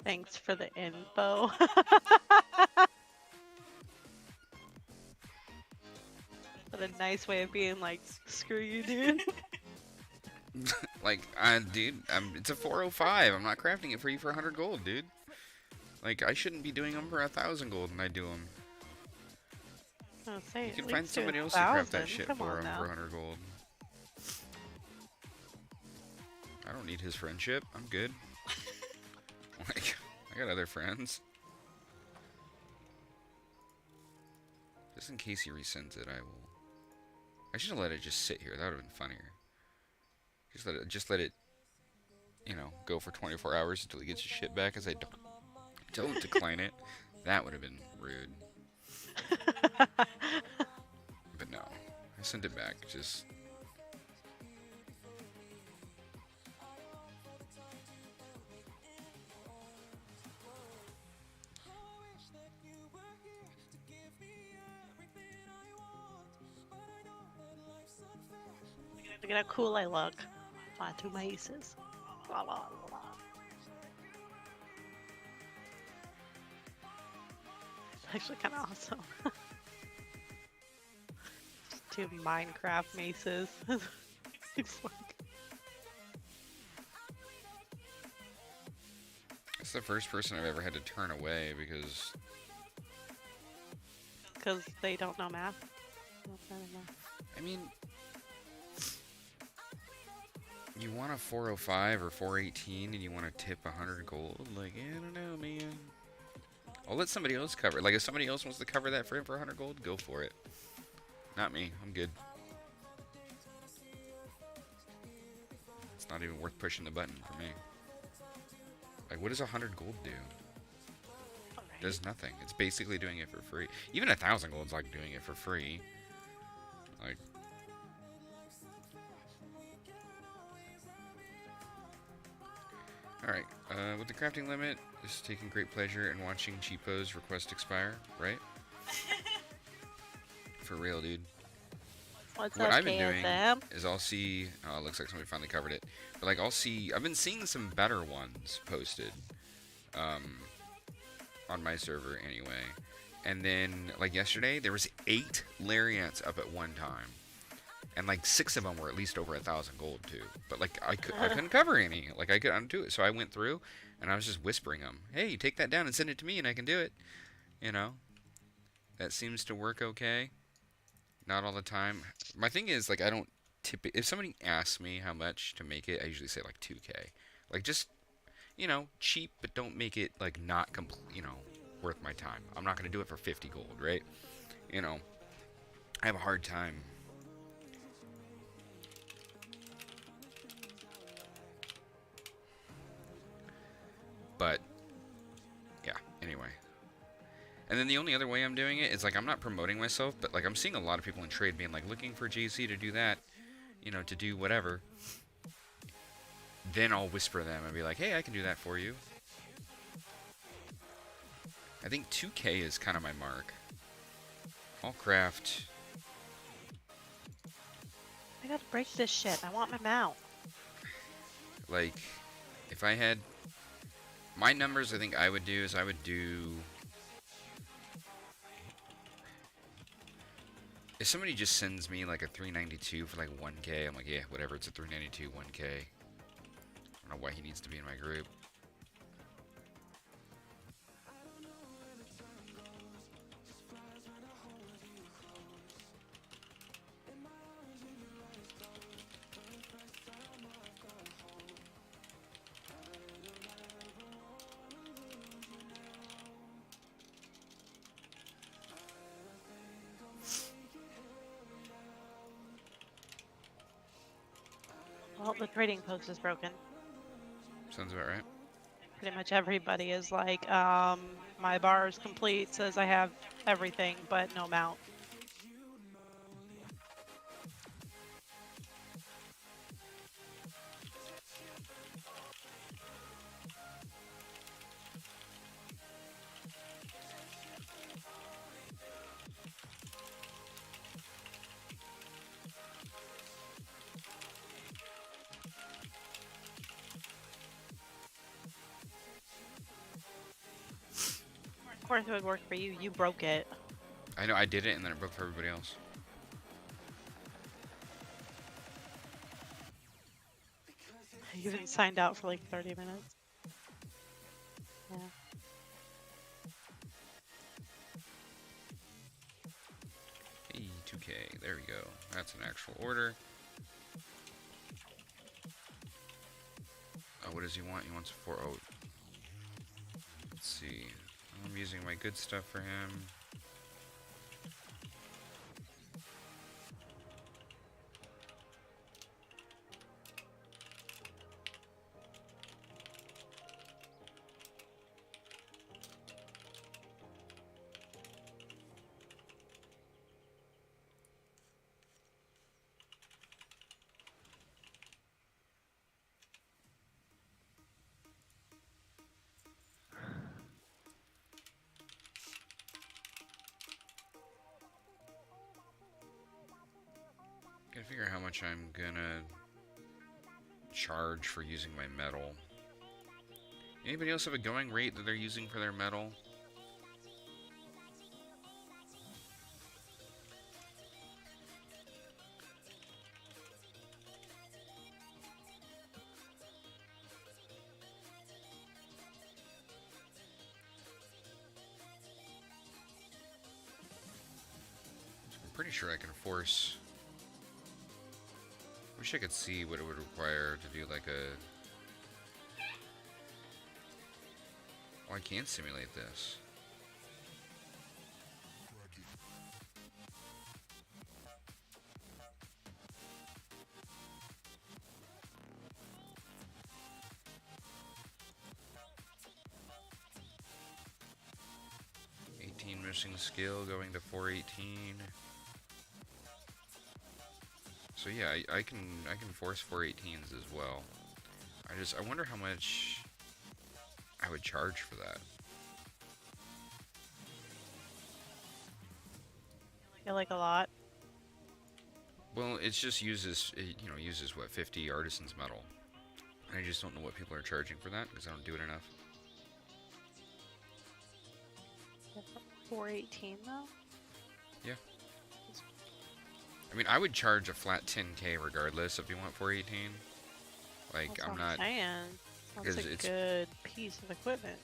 Thanks for the info. What a nice way of being like, screw you, dude. Like, dude, it's a 405. I'm not crafting it for you for 100 gold, dude. Like, I shouldn't be doing them for 1,000 gold, and I do them. I was saying, You can at find least do somebody else to craft that 1,000. shit Come for on him now. for 100 gold. I don't need his friendship. I'm good. Like, I got other friends. Just in case he resends it, I will. I should have let it just sit here. That would have been funnier. Just let it, you know, go for 24 hours until he gets his shit back, as I don't decline it. That would have been rude. But no, I sent it back. Just. Look at how cool I look. My two maces. La, la, la. It's actually kind of awesome. Just two Minecraft maces. It's like, It's the first person I've ever had to turn away because. because they don't know math. Don't know math. I mean, you want a 405 or 418 and you want to tip 100 gold? Like, I don't know, man. I'll let somebody else cover it. Like, if somebody else wants to cover that for him for 100 gold, go for it. Not me. I'm good. It's not even worth pushing the button for me. Like, what does 100 gold do? Does nothing. It's basically doing it for free. Even 1,000 gold's like doing it for free. Like, alright, with the crafting limit, is taking great pleasure in watching cheapos request expire, right? For real, dude. What's What up, I've been doing KSM? is I'll see, oh, it looks like somebody finally covered it, but like I've been seeing some better ones posted, on my server anyway, and then like yesterday, there was 8 Lariats up at one time. And like 6 of them were at least over 1,000 gold too. But like I couldn't cover any. Like I couldn't do it. So I went through and I was just whispering them, "Hey, take that down and send it to me, and I can do it." You know, that seems to work okay. Not all the time. My thing is like I don't tip it. If somebody asks me how much to make it, I usually say like 2K. Like just, you know, cheap, but don't make it like not worth my time. I'm not gonna do it for 50 gold, right? You know, I have a hard time. But, yeah, anyway. And then the only other way I'm doing it is, like, I'm not promoting myself, but, like, I'm seeing a lot of people in trade being, like, looking for JC to do that, you know, to do whatever. Then I'll whisper them and be like, hey, I can do that for you. I think 2K is kind of my mark. I'll craft. I gotta break this shit. I want my mount. Like, if I had. My numbers, I think I would do is I would do. If somebody just sends me like a 392 for like 1K, I'm like, yeah, whatever, it's a 392, 1K. I don't know why he needs to be in my group. Well, the trading post is broken. Sounds about right. Pretty much everybody is like, my bar is complete, says I have everything, but no mount. course it would work for you. You broke it. I know I did it, and then it broke for everybody else. You've been signed out for like 30 minutes. Yeah. Hey, 2K. There we go. That's an actual order. Oh, what does he want? He wants 4. Oh. Let's see. I'm using my good stuff for him. Gotta figure out how much I'm gonna charge for using my metal. Anybody else have a going rate that they're using for their metal? I'm pretty sure I can force. Wish I could see what it would require to do like a. Oh, I can simulate this. Missing skill going to 418. So yeah, I can force 418s as well. I wonder how much I would charge for that. I feel like a lot. Well, it just uses uses what, 50 artisan's metal. I just don't know what people are charging for that because I don't do it enough. 418 though? Yeah. I mean, I would charge a flat 10k regardless if you want 418. Like, That's I'm what not. Saying. That's a good piece of equipment.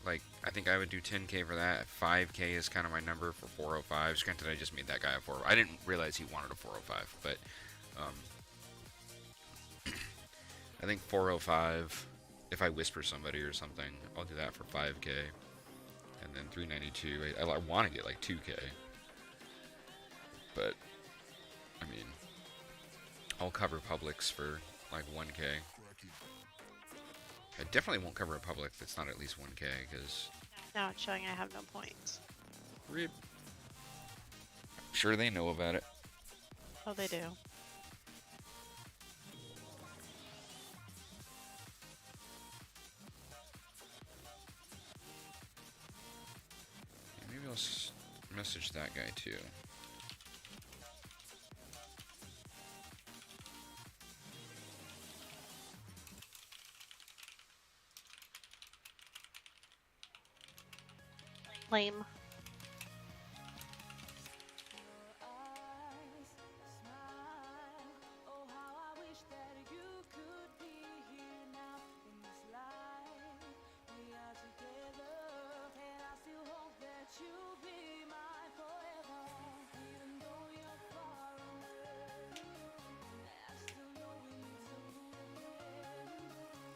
Like, I think I would do 10k for that. 5k is kind of my number for 405s. Granted, I just made that guy a 405. I didn't realize he wanted a 405, but I think 405. If I whisper somebody or something, I'll do that for 5k. And then 392, I want to get like 2k. But, I mean, I'll cover Publix for like 1k. I definitely won't cover a Public that's not at least 1k, because... Now it's showing I have no points. RIP. I'm sure they know about it. Oh, they do. Maybe I'll message that guy too. Lame.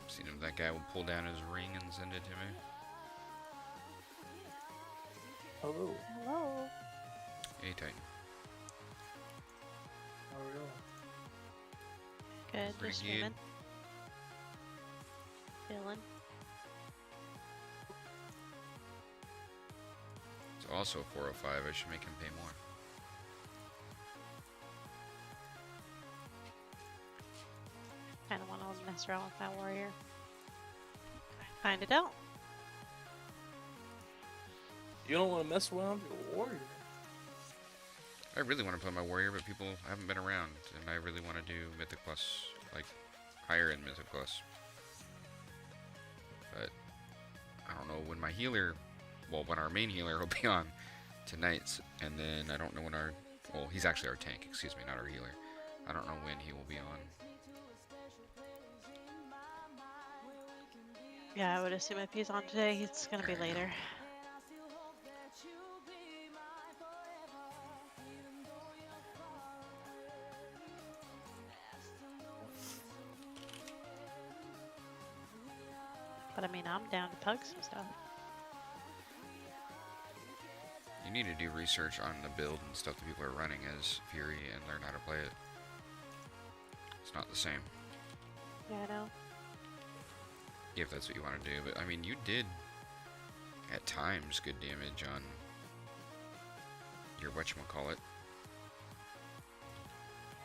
Seen if that guy will pull down his ring and send it to me. Hello. Hello. Hey, Titan. How are you? Good. Pretty Just good. streaming. Chilling. It's also a 405. I should make him pay more. Kind of want to mess around with that warrior. Kinda don't. You don't want to mess around with your warrior. I really want to play my warrior, but people haven't been around, and I really want to do Mythic Plus, like higher end Mythic Plus. But I don't know when my healer well, when our main healer will be on tonight, and then I don't know when our, well, he's actually our tank, excuse me, not our healer. I don't know when he will be on. Yeah, I would assume if he's on today, he's gonna be There you go. later. But I mean, I'm down to pug some stuff. You need to do research on the build and stuff that people are running as Fury and learn how to play it. It's not the same. Yeah, I know. If that's what you want to do, but I mean, you did at times good damage on your whatchamacallit.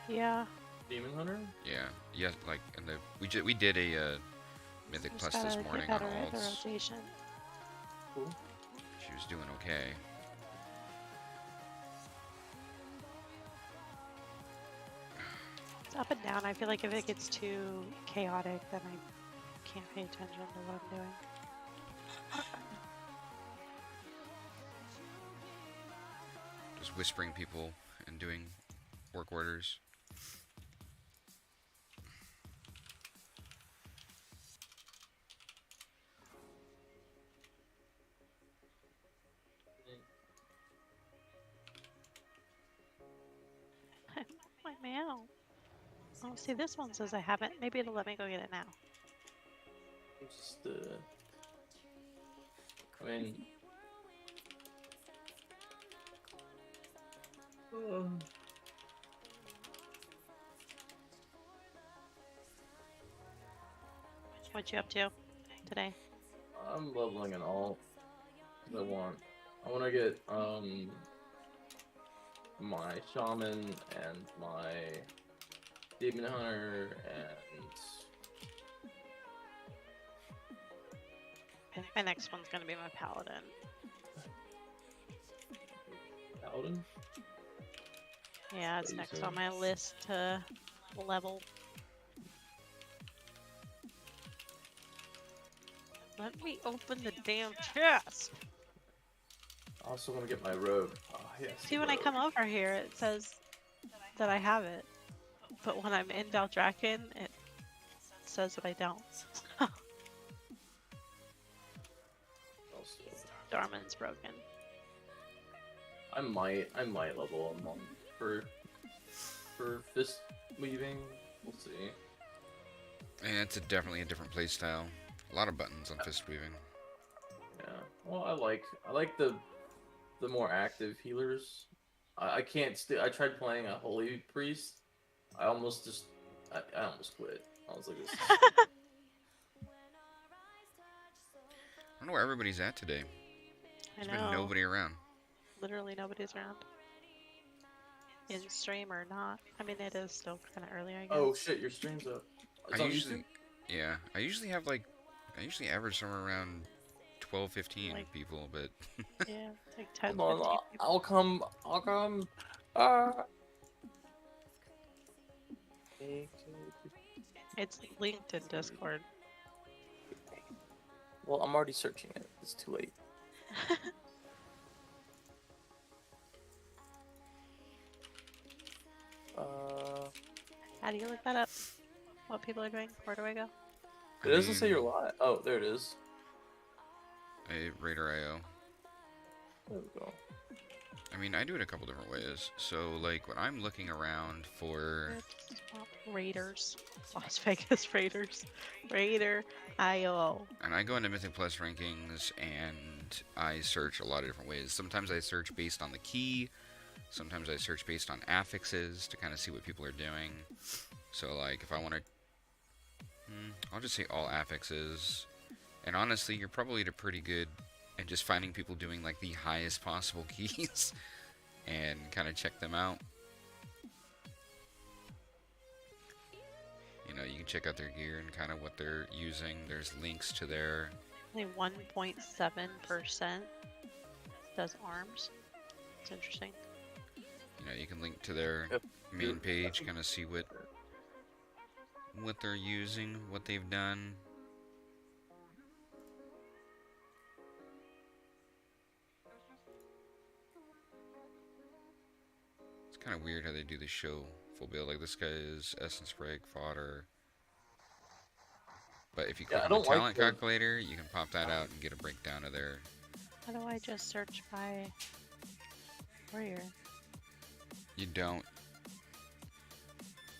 Yeah. Demon Hunter? Yeah, like in the we did a Mythic Just Plus this gotta morning get on better at the alts. rotation. Cool. She was doing okay. It's up and down. I feel like if it gets too chaotic, then I can't pay attention to what I'm doing. Just whispering people and doing work orders. My mail. Oh, see, this one says I haven't. Maybe it'll let me go get it now. Just, I mean... What you up to today? I'm leveling an alt. I want to get, my Shaman and my Demon Hunter and... I think my next one's gonna be my Paladin. Paladin? Yeah, it's What you next said? on my list to level. Let me open the damn chest. I also want to get my rogue. Oh, yes. See, when I come over here, it says that I have it. But when I'm in Daldraken, it says that I don't. Darman's broken. I might level him on for fist weaving. We'll see. And it's definitely a different play style. A lot of buttons on fist weaving. Yeah. Well, I like the more active healers. I can't I tried playing a holy priest. I almost quit. I was like, this is... I don't know where everybody's at today. I There's know. been nobody around. Literally nobody's around. In stream or not. I mean, it is still kind of early, I guess. Oh shit, your stream's up. It's I on usually, YouTube? yeah, I usually average somewhere around 12, 15 Like- people, but Yeah, it's like 10, Hold on, 15 people. I'll come. It's linked in Discord. Well, I'm already searching it. It's too late. How do you look that up? What people are doing? Where do I go? It doesn't say your lot. Oh, there it is. a Raider.io. There we go. I mean, I do it a couple different ways. So, like, when I'm looking around for... Let's swap Raiders. Las Vegas Raiders. Raider IO. And I go into Mythic Plus rankings, and I search a lot of different ways. Sometimes I search based on the key. Sometimes I search based on affixes to kind of see what people are doing. So, like, if I want to... I'll just say all affixes. And honestly, you're probably pretty good at just finding people doing, like, the highest possible keys. And kind of check them out. You know, you can check out their gear and kind of what they're using. There's links to their... Only 1.7% does arms. It's interesting. You know, you can link to their Yep. main page, kind of see what they're using, what they've done. kind of weird how they do the show full build. Like this guy is Essence Break, Fodder. But if you click Yeah, I on the don't like talent the- calculator, you can pop that out and get a breakdown of their. How do I just search by warrior? You don't.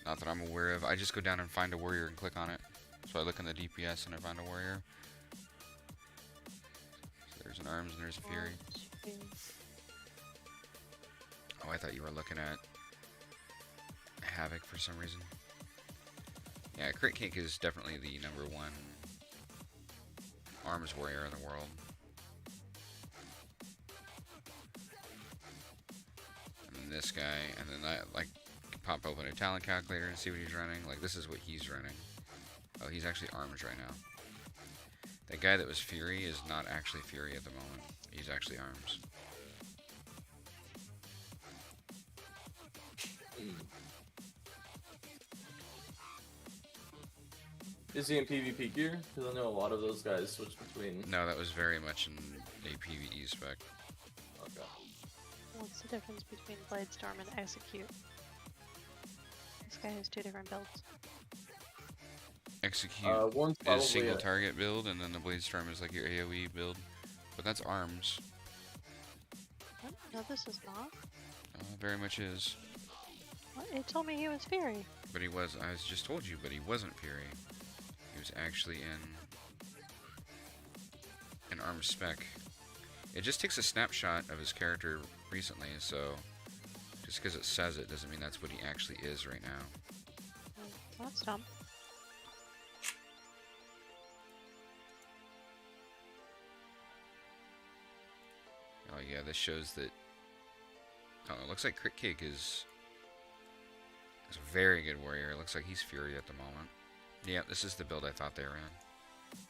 Not that I'm aware of. I just go down and find a warrior and click on it. So I look in the DPS and I find a warrior. So there's an arms and there's a fury. 1, 2. Oh, I thought you were looking at Havoc for some reason. Yeah, Crit Cake is definitely the #1 arms warrior in the world. And then this guy, and then that, like, pop open a talent calculator and see what he's running. Like, this is what he's running. Oh, he's actually arms right now. That guy that was Fury is not actually Fury at the moment. He's actually arms. Is he in PvP gear? Because I know a lot of those guys switch between. No, that was very much in a PvE spec. Okay. What's the difference between Bladestorm and Execute? This guy has 2 different builds. Execute One's is probably single a- target build, and then the Bladestorm is like your AoE build. But that's arms. What? No, this is not. Very much is. What? It told me he was Fury. But he was, I just told you, but he wasn't Fury. He was actually in an arms spec. It just takes a snapshot of his character recently, so just because it says it doesn't mean that's what he actually is right now. Well, that's dumb. Oh yeah, this shows that. Oh, it looks like Crit Cake is a very good warrior. It looks like he's Fury at the moment. Yeah, this is the build I thought they were in.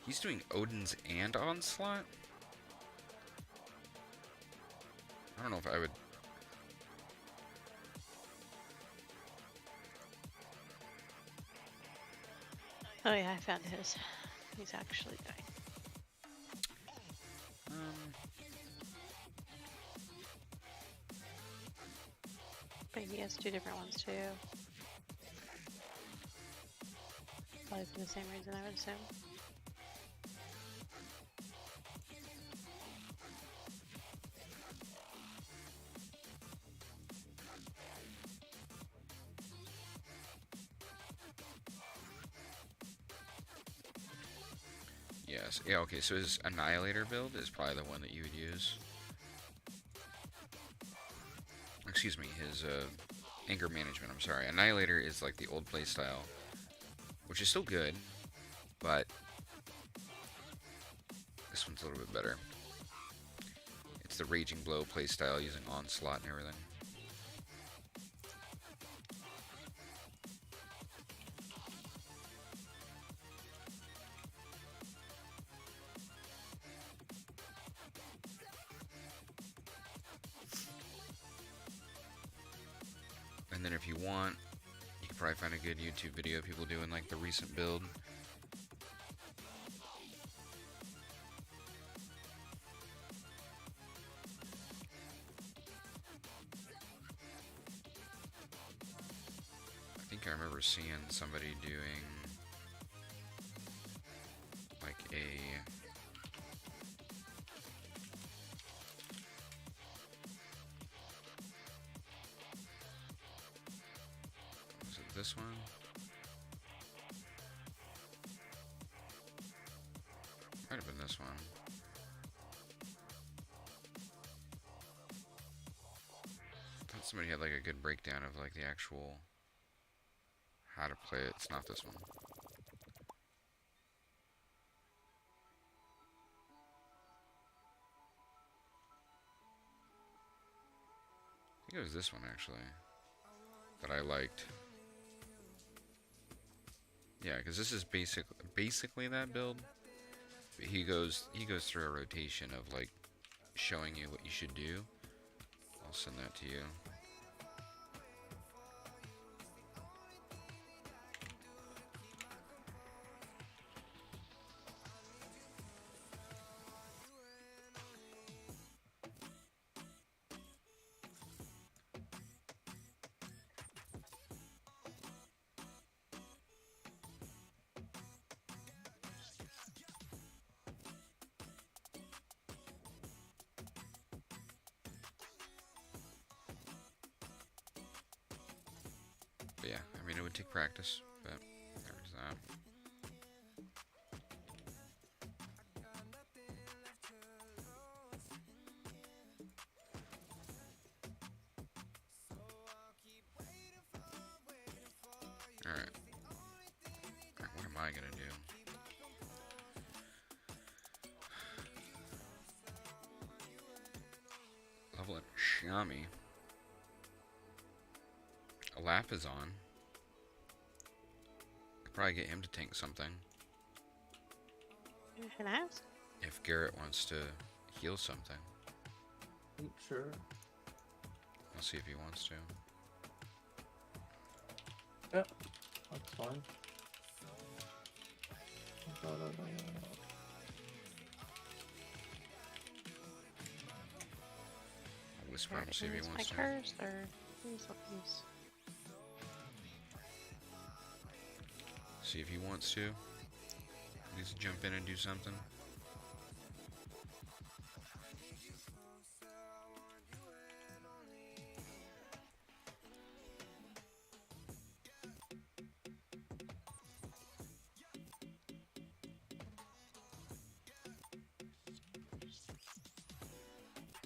He's doing Odin's and Onslaught? I don't know if I would... Oh yeah, I found his. He's actually dying. But he has 2 different ones too. Probably for the same reason, I would assume. Yes. Yeah, okay, so his Annihilator build is probably the one that you would use. Excuse me, his anger management, I'm sorry. Annihilator is like the old playstyle, which is still good, but this one's a little bit better. It's the Raging Blow playstyle using Onslaught and everything. And then if you want, you can probably find a good YouTube video of people doing like the recent build. I think I remember seeing somebody doing like a this one. Might have been this one. I thought somebody had like a good breakdown of like the actual how to play it. It's not this one. I think it was this one actually that I liked. Yeah, because this is basically that build. But he goes through a rotation of like showing you what you should do. I'll send that to you. Yeah, I mean, it would take practice, but there's that. Alright. Alright, what am I gonna do? Level up Shami. Lap is on. Could probably get him to tank something. You can ask. If Garrett wants to heal something. Sure. I'll see if he wants to. Yep. That's fine. I'll whisper him, see if he Use wants to. my curse or use these. See if he wants to. He needs to jump in and do something.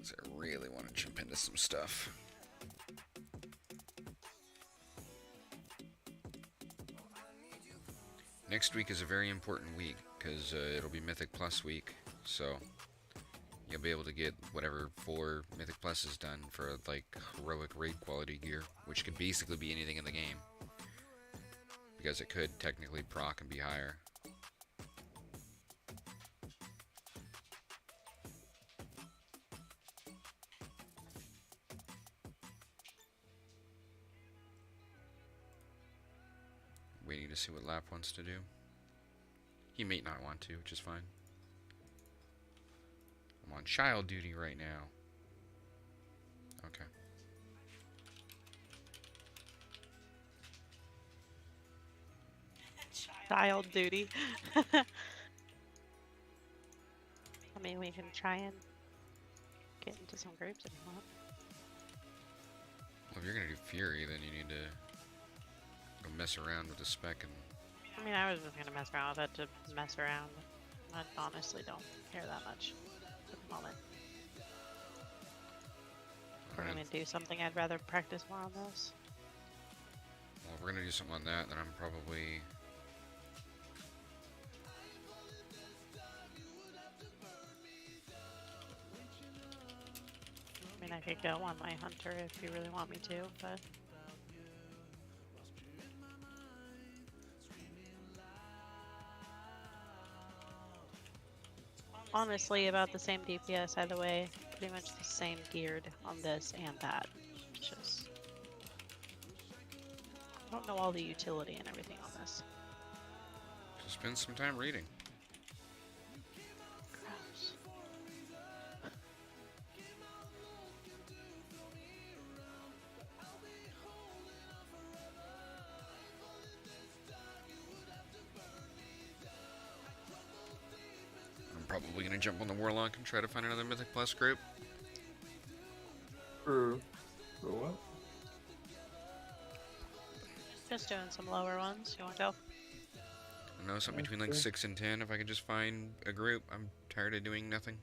I really want to jump into some stuff. Next week is a very important week because it'll be Mythic Plus week, so you'll be able to get whatever 4 Mythic Plus is done for like heroic raid quality gear, which could basically be anything in the game because it could technically proc and be higher. Waiting to see what Lap wants to do. He may not want to, which is fine. I'm on child duty right now. Okay. Child duty. I mean, we can try and get into some groups if you want. Well, if you're gonna do Fury, then you need to go mess around with the spec and... I mean, I was just gonna mess around with it to mess around. I honestly don't care that much at the moment. If we're gonna do something, I'd rather practice more on this. Well, if we're gonna do something on that, then I'm probably... I mean, I could go on my hunter if you really want me to, but... Honestly, about the same DPS either way. Pretty much the same geared on this and that. It's just... I don't know all the utility and everything on this. Just spend some time reading. Gross. I'm probably gonna jump on the Warlock and try to find another Mythic Plus group. For what? Just doing some lower ones. You want to go? I don't know, something between like Okay. 6 and 10 if I could just find a group. I'm tired of doing nothing.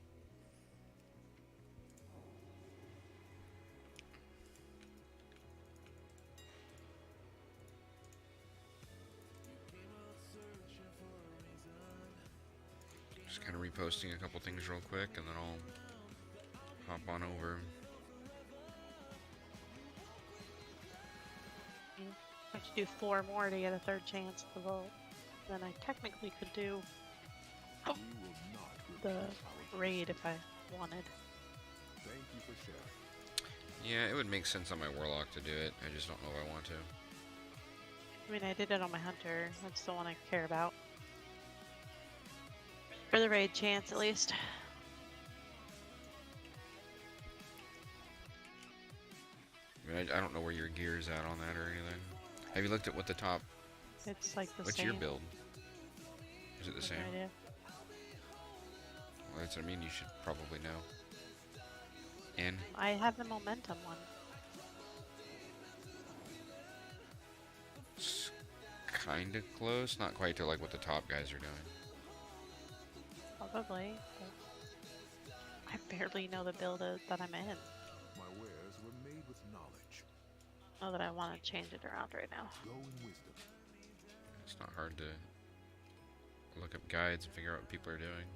Just kind of reposting a couple things real quick and then I'll hop on over. I have to do 4 more to get a 3rd chance at the vote. Then I technically could do You will not the regret how it raid if I wanted. Thank you for sharing. Yeah, it would make sense on my Warlock to do it. I just don't know if I want to. I mean, I did it on my hunter. That's the one I care about. For the raid chance, at least. I mean, I don't know where your gear is at on that or anything. Have you looked at what the top... It's like the What's same. your build? Is it the I have same? no idea. Well, that's what I mean. You should probably know. In. I have the momentum one. kind of close. Not quite to like what the top guys are doing. Probably. But I barely know the build that I'm in. My wares were made with knowledge. Know that I want to change it around right now. Grow in wisdom. It's not hard to look up guides and figure out what people are doing.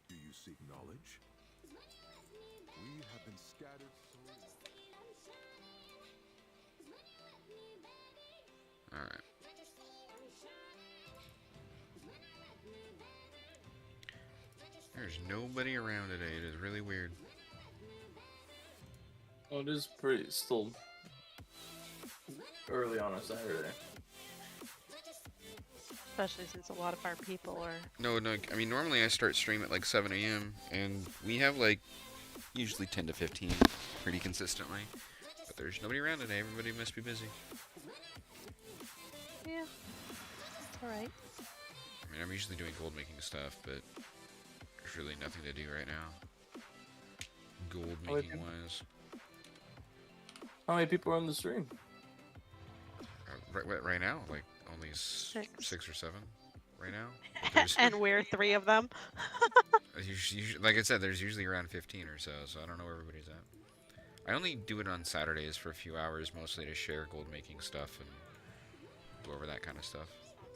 Do you seek knowledge? We have been scattered so long. Alright. There's nobody around today. It is really weird. Oh, it is pretty still early on a Saturday. Especially since a lot of our people are. No, I mean, normally I start stream at like 7 a.m. and we have like usually 10 to 15 pretty consistently. But there's nobody around today. Everybody must be busy. Yeah. It's alright. I mean, I'm usually doing gold making stuff, but there's really nothing to do right now. Gold making wise. How many people are on the stream? Right now, like only six or seven right now. And we're 3 of them. Like I said, there's usually around 15 or so I don't know where everybody's at. I only do it on Saturdays for a few hours, mostly to share gold making stuff and go over that kind of stuff.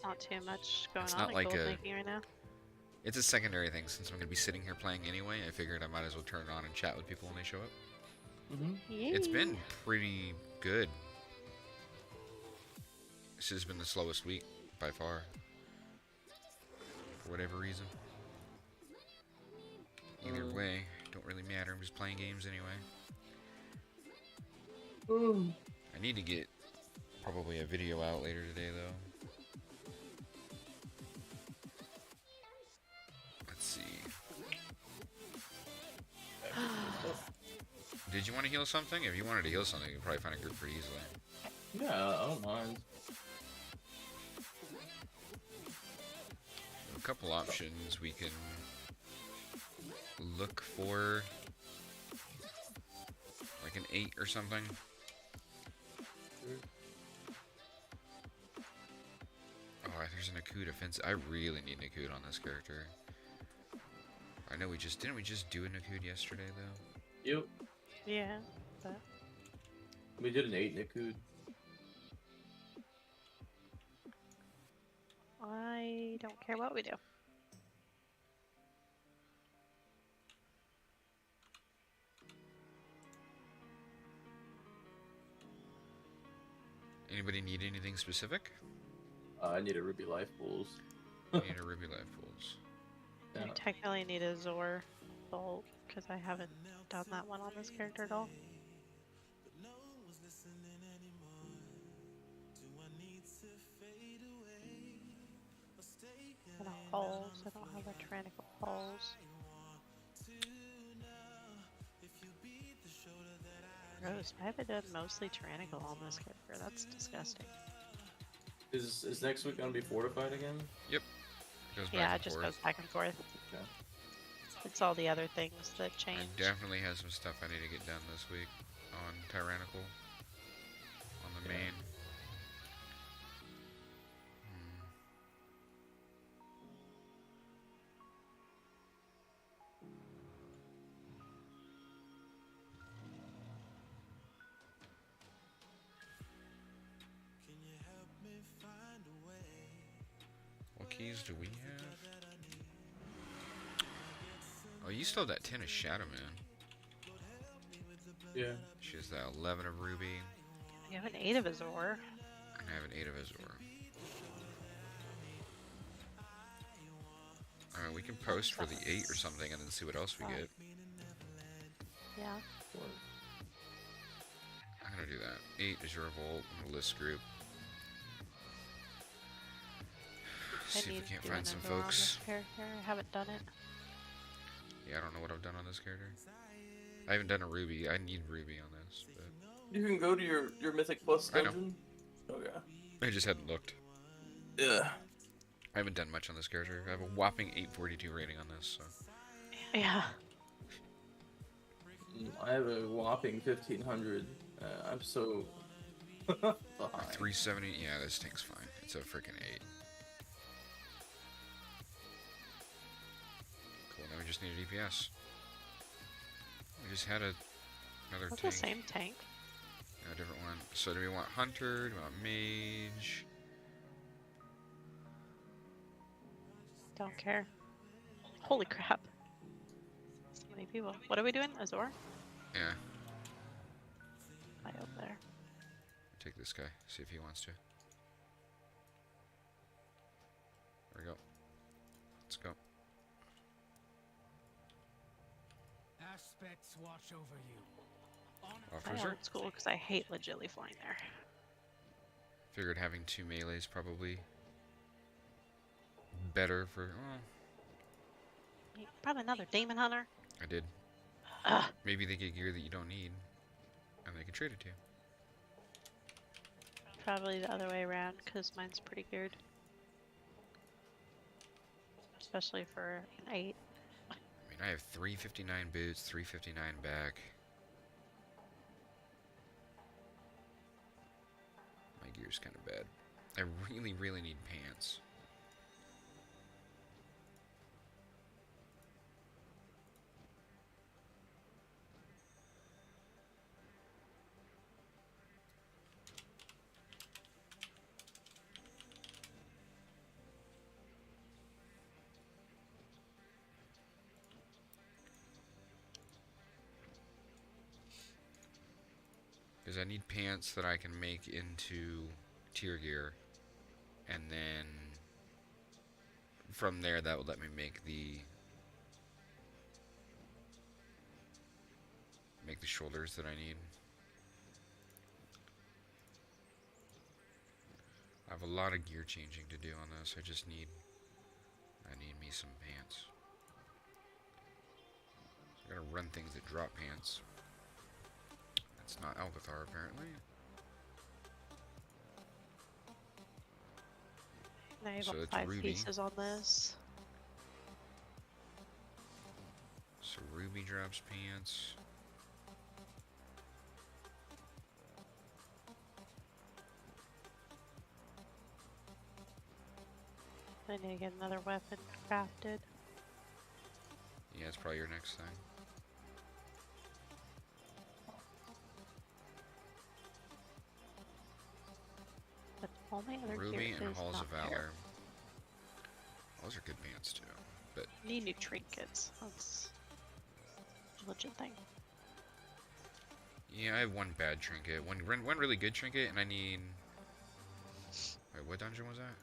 Not too much going It's on not in like gold a- making right now. It's a secondary thing since I'm going to be sitting here playing anyway. I figured I might as well turn it on and chat with people when they show up. It's been pretty good. This has been the slowest week by far. For whatever reason. Either way, don't really matter. I'm just playing games anyway. I need to get probably a video out later today though. Let's see. Did you want to heal something? If you wanted to heal something, you could probably find a group pretty easily. Yeah, I don't mind. A couple options we can look for, like an 8 or something. Oh, there's an Akut offense. I really need an Akut on this character. I know didn't we just do an Akut yesterday though? Yep. Yeah. But We did an 8 Nikud. I don't care what we do. Anybody need anything specific? I need a Ruby Life Pools. I need a Ruby Life Pools. Yeah. I technically need a Zor bolt because I haven't done that one on this character at all. And a Halls. I don't have a Tyrannical Halls. Gross. I haven't done mostly Tyrannical on this character. That's disgusting. Is next week gonna be fortified again? Yep. Goes back Yeah, and it just forth. goes back and forth. Okay. It's all the other things that I change. definitely have some stuff I need to get done this week on Tyrannical. On the Yeah. main. What keys do we have? Oh, you still have that 10 of Shadow Man. Yeah. She has that 11 of Ruby, You have an 8 of Azor. and I have an 8 of Azor. Alright, we can post for the 8 or something and then see what else we get. Yeah. I'm gonna do that. 8 is your revolt. I'm gonna list group. See if we need to can't do find some another on folks. this character. I haven't done it. Yeah, I don't know what I've done on this character. I haven't done a Ruby. I need Ruby on this, but You can go to your Mythic Plus I know. dungeon. Oh yeah. I just hadn't looked. Yeah. I haven't done much on this character. I have a whopping 842 rating on this, so. Yeah. I have a whopping 1500. I'm so behind. 370. Yeah, this tank's fine. It's a freaking 8. Cool. Now we just need a DPS. We just had another That's tank. the same tank. A different one. So do we want Hunter? Do we want Mage? Don't care. Holy crap. So many people. What are we doing? Azor? Yeah. I up there. Take this guy. See if he wants to. There we go. Let's go. Aspects watch over you. Off I know reserve. it's cool because I hate legitly flying there. Figured having 2 melees probably better for. Oh, Probably another Demon Hunter. I did. Ugh. Maybe they get gear that you don't need, and they can trade it to you. Probably the other way around because mine's pretty geared. Especially for an 8. I mean, I have 359 boots, 359 back. My gear's kind of bad. I really, really need pants. Because I need pants that I can make into tier gear, and then from there that will let me make the shoulders that I need. I have a lot of gear changing to do on this. I need me some pants. So I gotta run things that drop pants. That's not Alcathar, apparently. Now you So got it's 5 Ruby. pieces on this. So Ruby drops pants. I need to get another weapon crafted. Yeah, it's probably your next thing. But all my other Ruby gear and is Halls not of there. Valor. Those are good pants too. But Need new trinkets. That's a legit thing. yeah, I have one bad trinket, one really good trinket, and I need. Wait, what dungeon was that?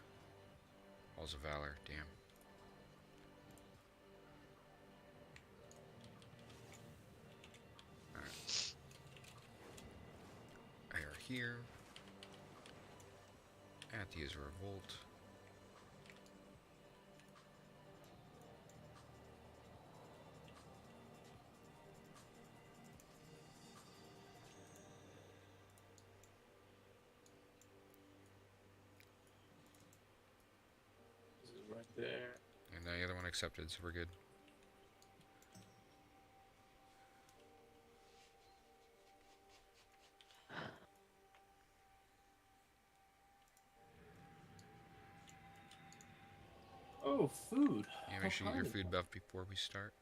Halls of Valor. Damn. All right. I are here at the Azure Vault. This is right there. And the other one accepted, so we're good. Oh, food. Yeah, make sure you get your How food buff before we start.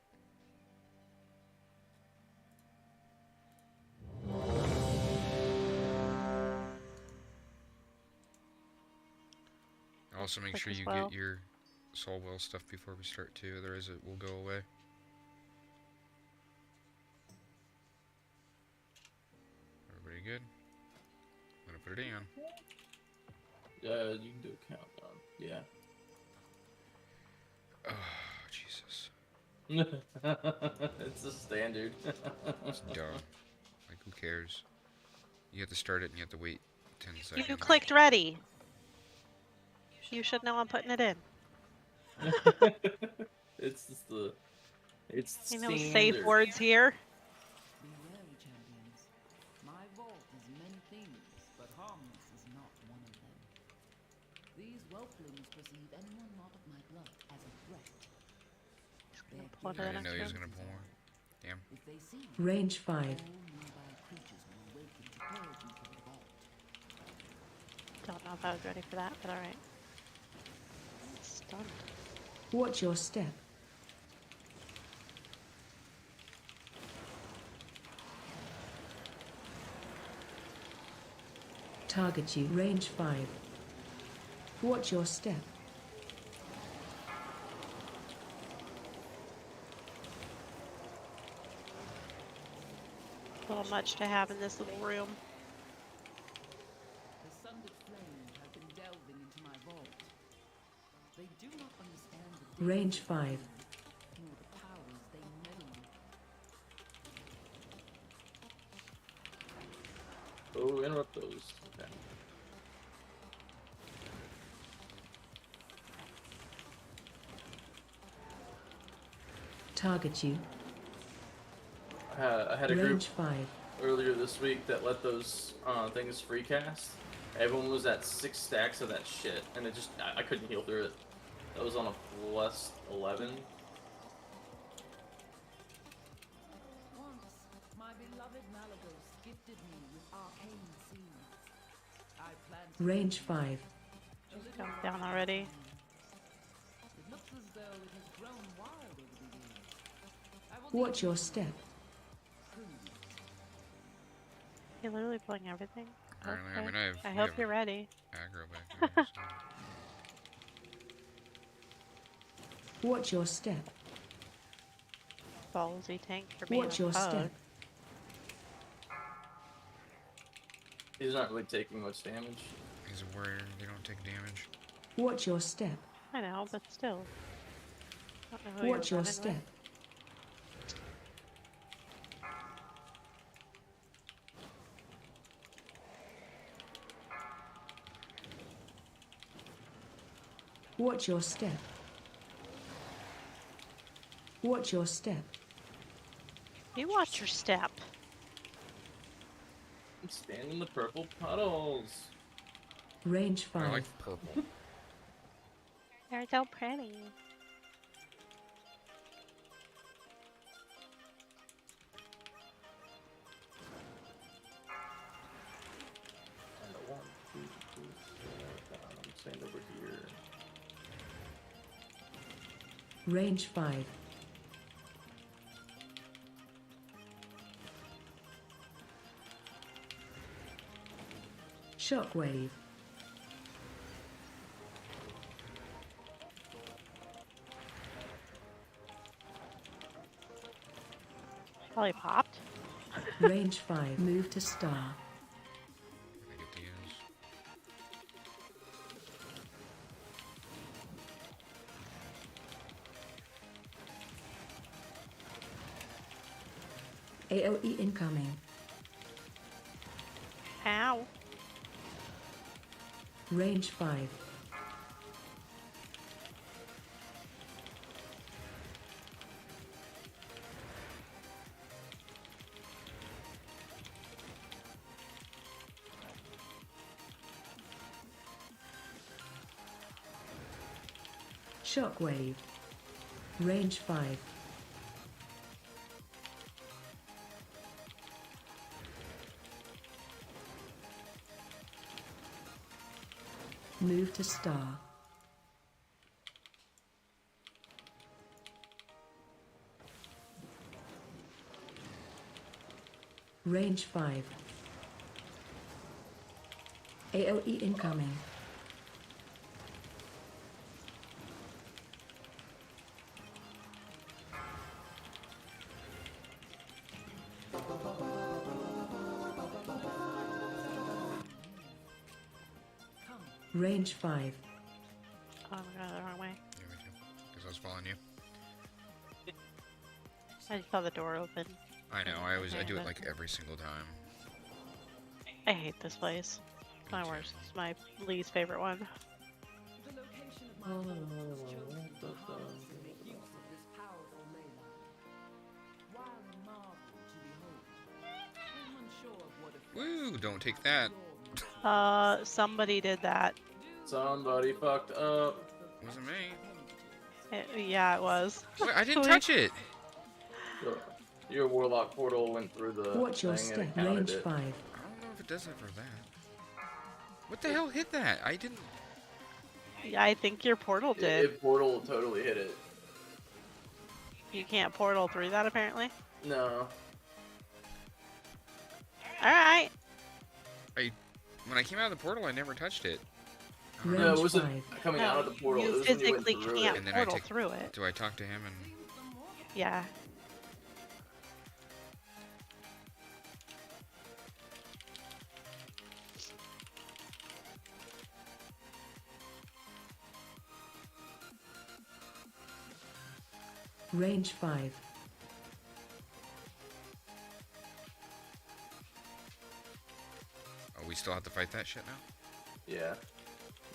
Also, make Quick sure as you well. get your soul well stuff before we start too, otherwise it will go away. Everybody good? I'm gonna put it in. Yeah, you can do a countdown. Yeah. Oh, Jesus. It's a standard. It's dumb. Like, who cares? You have to start it and you have to wait 10 seconds. You clicked ready. You should know I'm putting it in. It's just the. It's You know standard. safe words here. Be wary, champions. My vault is many things, but harmless is not one of them. These whelplings perceive anyone not of my blood as a threat. Their Plug I it didn't know he was in. gonna pull more. Damn. If they see you, Range 5. all nearby creatures will awaken to purge you from the vault. Don't know if I was ready for that, but alright. Stunned. Watch your step. Target you. Range 5. Watch your step. A little much to have in this little room. The sundered flame have been delving into my vault. They do not understand the Range depths of the 5. flame, nor the powers they meddle with. Oh, interrupt those. Okay. Target you. I had a group Range 5. earlier this week that let those things free cast. Everyone was at 6 stacks of that shit, and it just I couldn't heal through it. That was on a plus 11. Once, my beloved Malagos gifted me with arcane seeds. I planted Range 5. Come down already. It looks as though it has grown wild over the years. I will Watch your step. You're literally pulling everything. Apparently, I Okay. mean, I we hope have you're ready. aggro back there. So. Watch your step. Ballsy tank for being Watch a your pug. step. He's not really taking much damage. He's a warrior. They don't take damage. Watch your step. I know, but still. Don't know who Watch you're your running step. with. Watch your step. Watch your step. You watch your step. Stand in the purple puddles. Range 5. I like purple. They're so pretty. And a 1, 2, 3, 4, I'm stand over here. Range 5. Shockwave. Probably popped. Range 5. Move to star. I get to use. AOE incoming. Ow. Range 5. Shockwave. Range 5. Move to star. Range 5. AOE incoming. Range 5. Oh, I'm going the wrong way. Yeah, me too. Because I was following you. I just saw the door open. I know. I do it like every single time. I hate this place. It's my Me too. worst. It's my least favorite one. The location of my vault was chosen to harness and make use of this powerful ley line. While a marvel to behold, I'm unsure of what effect Woo! Don't take that. Somebody did that. Somebody fucked up. Wasn't me. Yeah, it was. Wait, I didn't We- touch it. Ugh. Your warlock portal went through the Watch your thing and it step. counted Range it. 5. I don't know if it does it for that. What the hell hit that? I didn't. Yeah, I think your portal did. It portal totally hit it. You can't portal through that apparently. No. Alright. When I came out of the portal, I never touched it. Range No, it wasn't 5. coming out of the portal. It You was when you went physically through can't it. And then I portal take- through it. Do I talk to him and? Yeah. Range 5. Oh, we still have to fight that shit now. Yeah.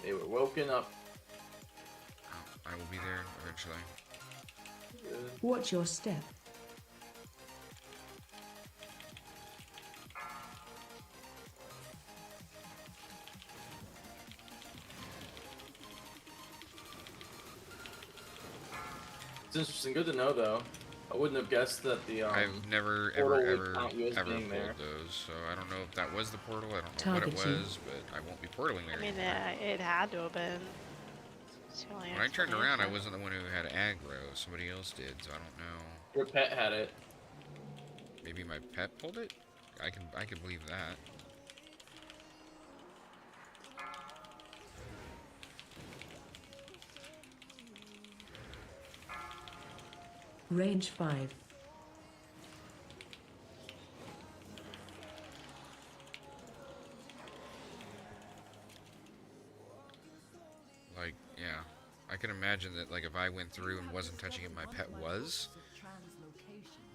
They were woken up. Oh, I will be there eventually. Good. Watch your step. It's interesting. Good to know, though. I wouldn't have guessed that the I've never portal ever would count you as ever being there. pulled those, so I don't know if that was the portal. I don't know what it Target you. was, but I won't be portaling there. I mean, anymore. it had to have been. It's the only When I turned around, I explanation. wasn't the one who had aggro. Somebody else did, so I don't know. Your pet had it. Maybe my pet pulled it. I can believe that. Range 5. Like, yeah, I can imagine that. Like, if I went through and wasn't touching it, my pet was.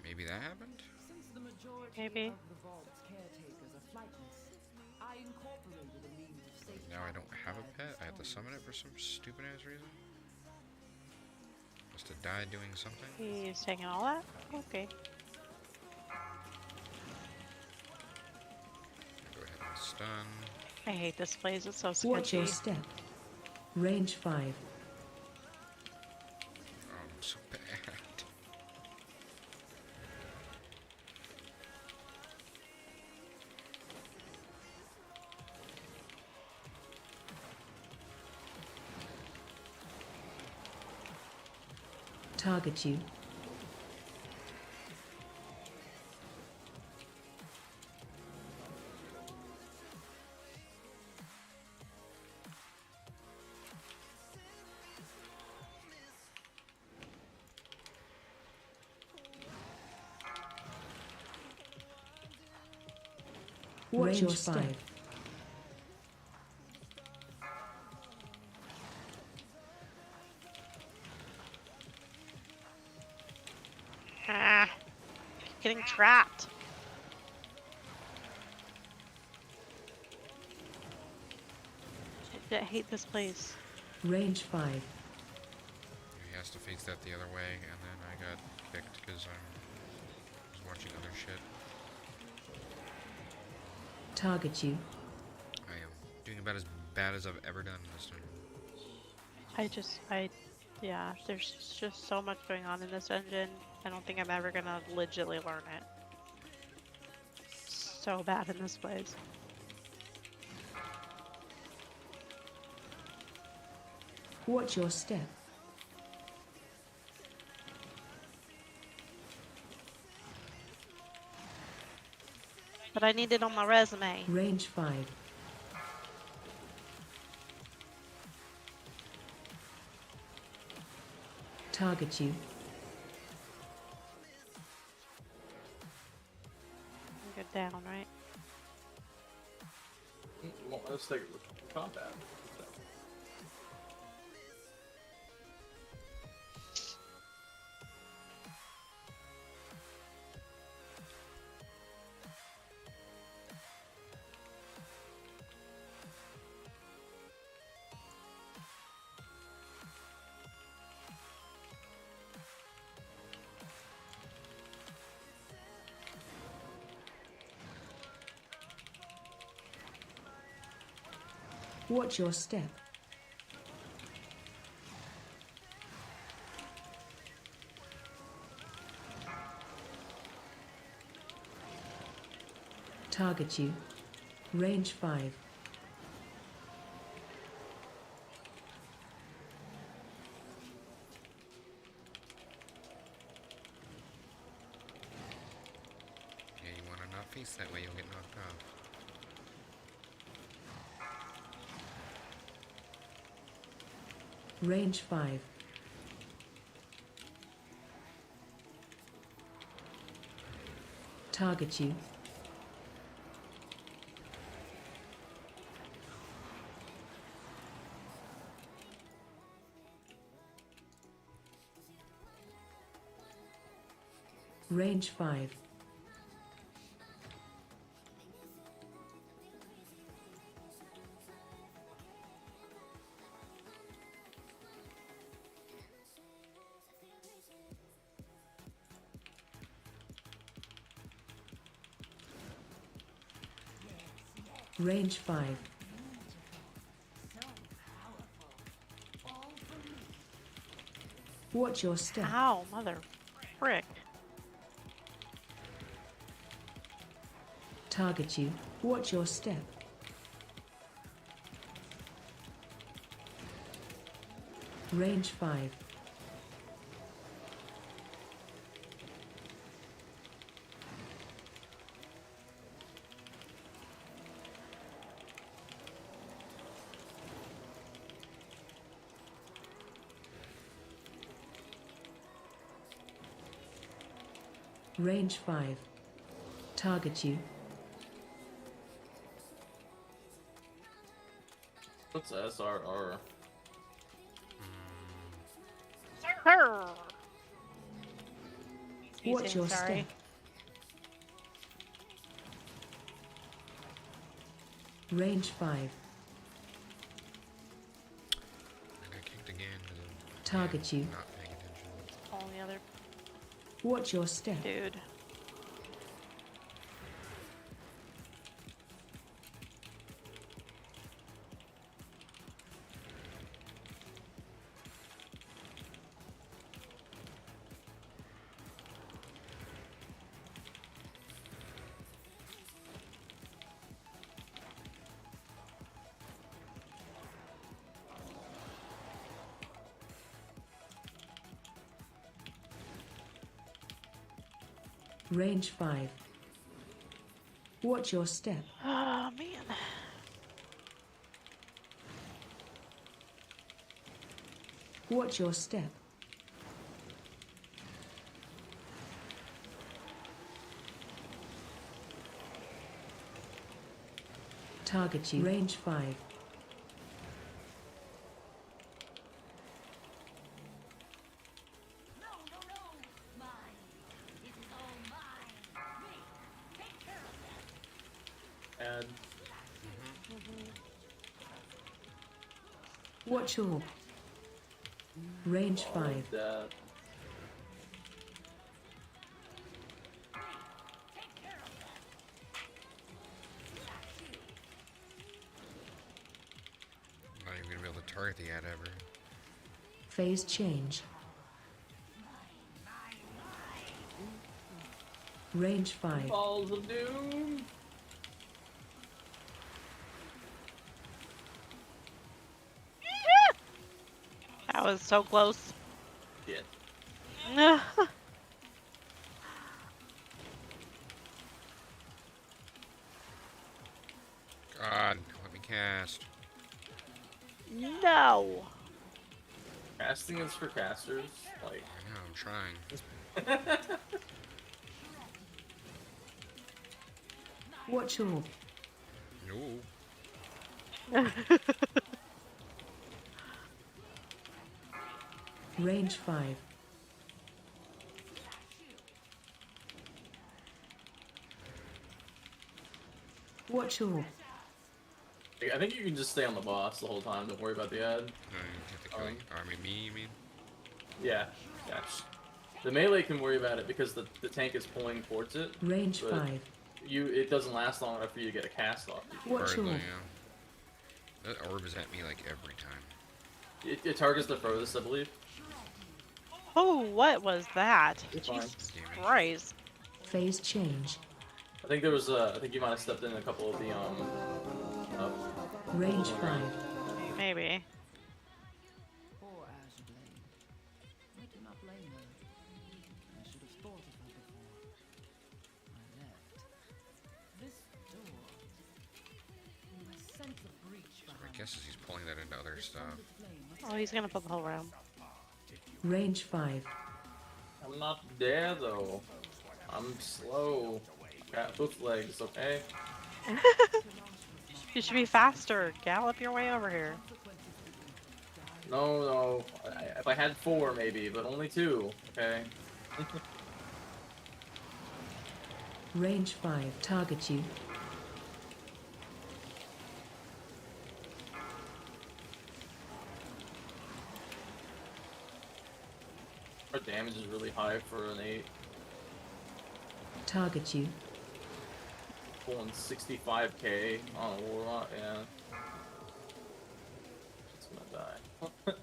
Maybe that happened. Since the majority Maybe. of the vault's caretakers are flightless, I incorporated a means of safe Now I don't have a travel pet. I have to summon it for some stupid ass reason. Must have died doing something. He's taking all that? Okay. Go ahead and stun. I hate this place. It's so Watch sketchy. your step. Range 5. Oh, I'm so bad. Target you. Watch your step. Ah, getting trapped. I hate this place. Range 5. He has to face that the other way, and then I got kicked because I was watching other shit. Target you. I am doing about as bad as I've ever done this time. Yeah, there's just so much going on in this engine. I don't think I'm ever gonna legitly learn it. So bad in this place. Watch your step. But I need it on my resume. Range 5. Target you. Go down, right? Well, let's take a look at combat. Watch your step. Target you. Range 5. Yeah, you want to not face that way, you'll get knocked off. Range 5. Target you. Range 5. Range 5. Watch your step. Ow, mother frick. Target you. Watch your step. Range 5. Range 5. Target you. What's SRR? Sir. Watch your Sorry. step. Range 5. I got kicked again. 'Cause of, Target yeah, you. Not paying attention. Only other Watch your step. dude. Range 5. Watch your step. Oh man. Watch your step. Target you. Range 5. And Watch orb. Range 5. that. Not even gonna be able to target the ad ever. Phase change. Range 5. Balls of doom. That was so close. Shit. God, let me cast. No. Casting is for casters. Like, I know, I'm trying. Watch orb. No. Range 5. Watch orb. I think you can just stay on the boss the whole time. Don't worry about the ad. No, you have to kill you. I mean, me, you mean? Yeah. Yeah. The melee can worry about it because the tank is pulling towards it. Range But 5. it doesn't last long enough for you to get a cast off. Watch Hardly, orb. yeah. That orb is at me like every time. It targets the furthest, I believe. Oh, what was that? It's fine. Jesus Damn it. Christ. Phase change. I think there was I think you might have stepped in a couple of the Range 5. Maybe. Poor Ashblade. I do not blame her. I should have thought of her before I left. This door. I sense a breach My behind guess is he's pulling that into other stuff. Oh, he's gonna put the whole room. Range 5. I'm not there though. I'm slow. Got hoof legs, okay? You should be faster. Gallop your way over here. No. If I had 4 maybe, but only 2, okay? Range 5. Target you. Our damage is really high for an 8. Target you. Pulling 65k on a warlock, yeah. It's gonna die.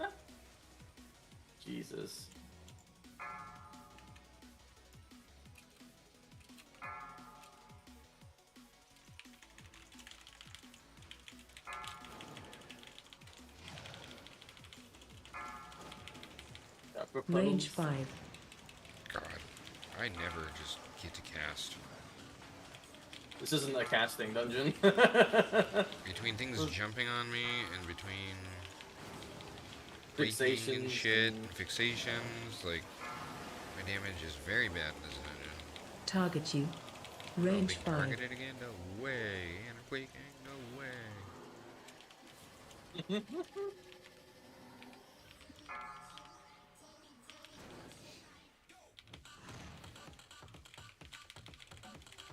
Jesus. Range 5. God, I never just get to cast. This isn't a casting dungeon. Between things jumping on me and between fixations Fixations and shit, and- fixations, like my damage is very bad in this dungeon. Target you. Oh, Range being 5. targeted again? No way. And quaking? No way.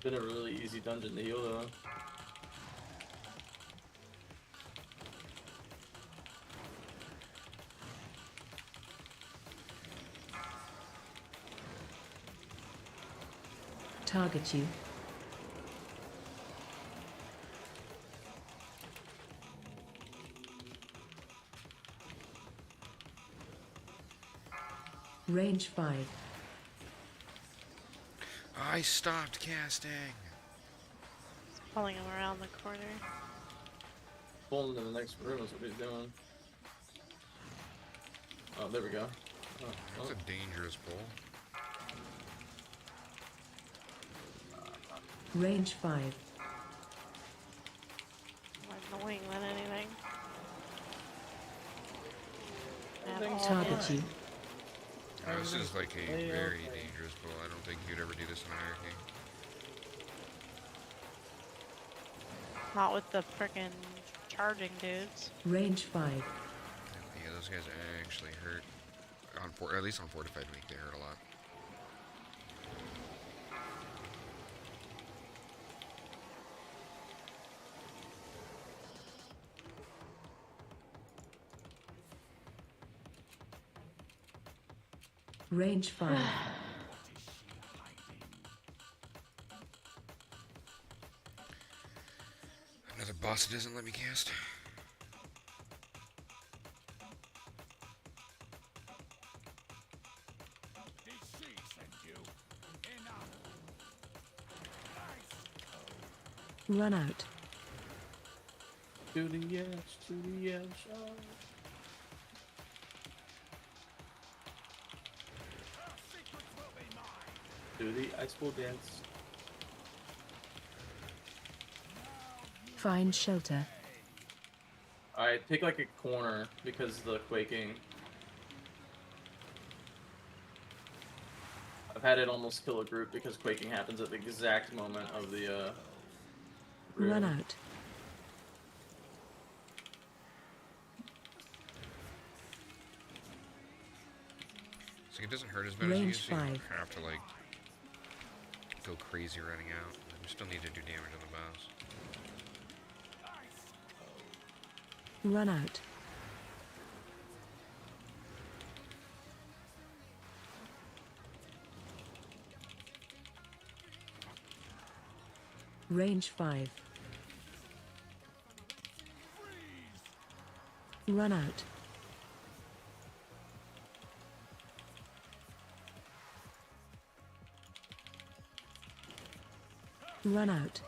Been a really easy dungeon to heal though. Target you. Range 5. I stopped casting. Pulling him around the corner. Pulling to the next room is what he's doing. Oh, there we go. Oh, That's oh. a dangerous pull. Range 5. More annoying than anything. At all. Target you. Oh, this is like a Hey, very okay. dangerous pull. I don't think you'd ever do this in Anarchy. Not with the frickin' charging dudes. Range 5. Yeah, those guys actually hurt. At least on Fortified Week, they hurt a lot. Range 5. Another boss that doesn't let me cast. Did she send you? Enough. Run out. To the edge, to the edge. Oh. Do the ice ball dance. Find shelter. Alright, take like a corner because of the quaking. I've had it almost kill a group because quaking happens at the exact moment of the Run room. out. So it doesn't hurt as bad as it Range used to. You 5. have to like go crazy running out. We still need to do damage on the boss. Run out. Range 5. Run out. Run out.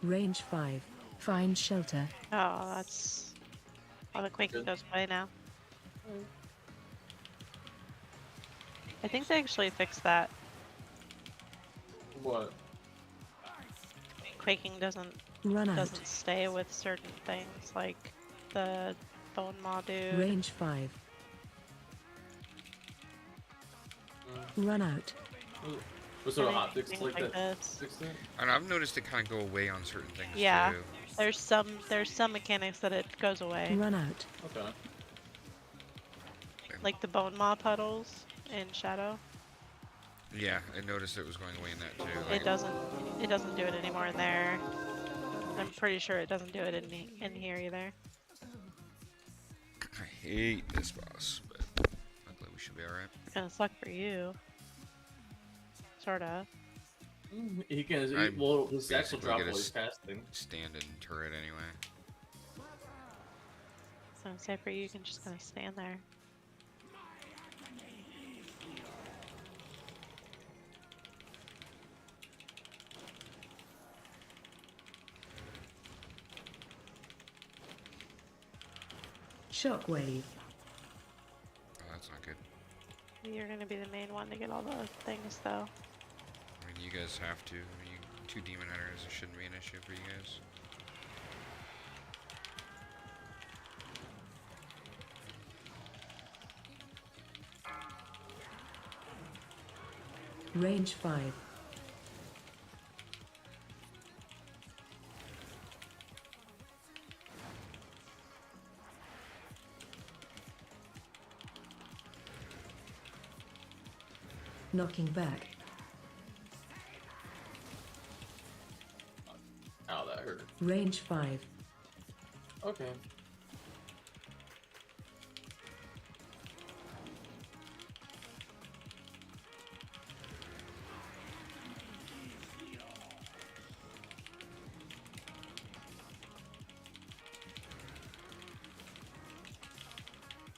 Range 5. Find shelter. Oh, that's... Oh, the quaking Good. goes away now. I think they actually fixed that. What? Quaking doesn't Run out. stay with certain things, like the bone maw dude. Range 5. Run out. What sort of Any- hotfix things like like that? this. Fix that? And I've noticed it kind of go away on certain things Yeah. too. There's some mechanics that it goes away, Run out. Okay. like the bone maw puddles in Shadow. Yeah, I noticed it was going away in that too. It doesn't do it anymore in there. I'm pretty sure it doesn't do it in here either. I hate this boss, but luckily we should be alright. It's gonna suck for you. Sorta. He can. I Well, his axe will basically drop get a while he's casting. Stand in turret anyway. So say for you, you can just kind of stand there. Shockwave. Oh, that's not good. You're gonna be the main one to get all the things, though. I mean, you guys have to. I mean, 2 demon hunters, it shouldn't be an issue for you guys. Range 5. Knocking back. Ow, that hurt. Range 5. Okay.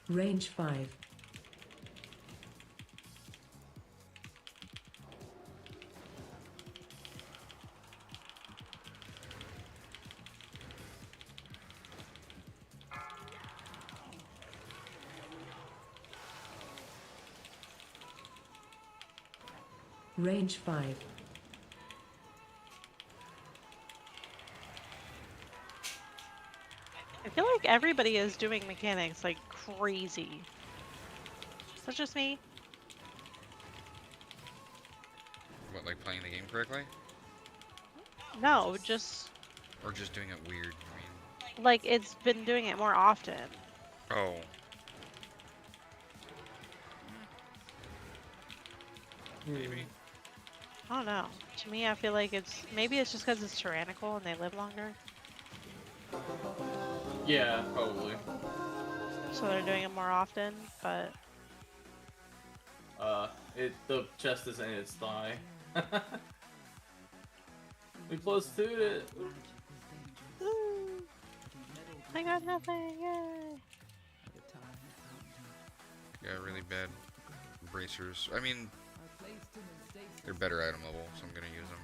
Range 5. Range 5. I feel like everybody is doing mechanics like crazy. Is that just me? What, like playing the game correctly? No, just Or just doing it weird? I like it's been doing it more often. mean, oh. Maybe. I don't know. To me, I feel like maybe it's just because it's tyrannical and they live longer, Yeah, probably. so they're doing it more often. But The chest is in its thigh. We plus 2'd it. Woo! I got nothing. Yay! Yeah, really bad bracers. I mean, they're better item level, so I'm gonna use them.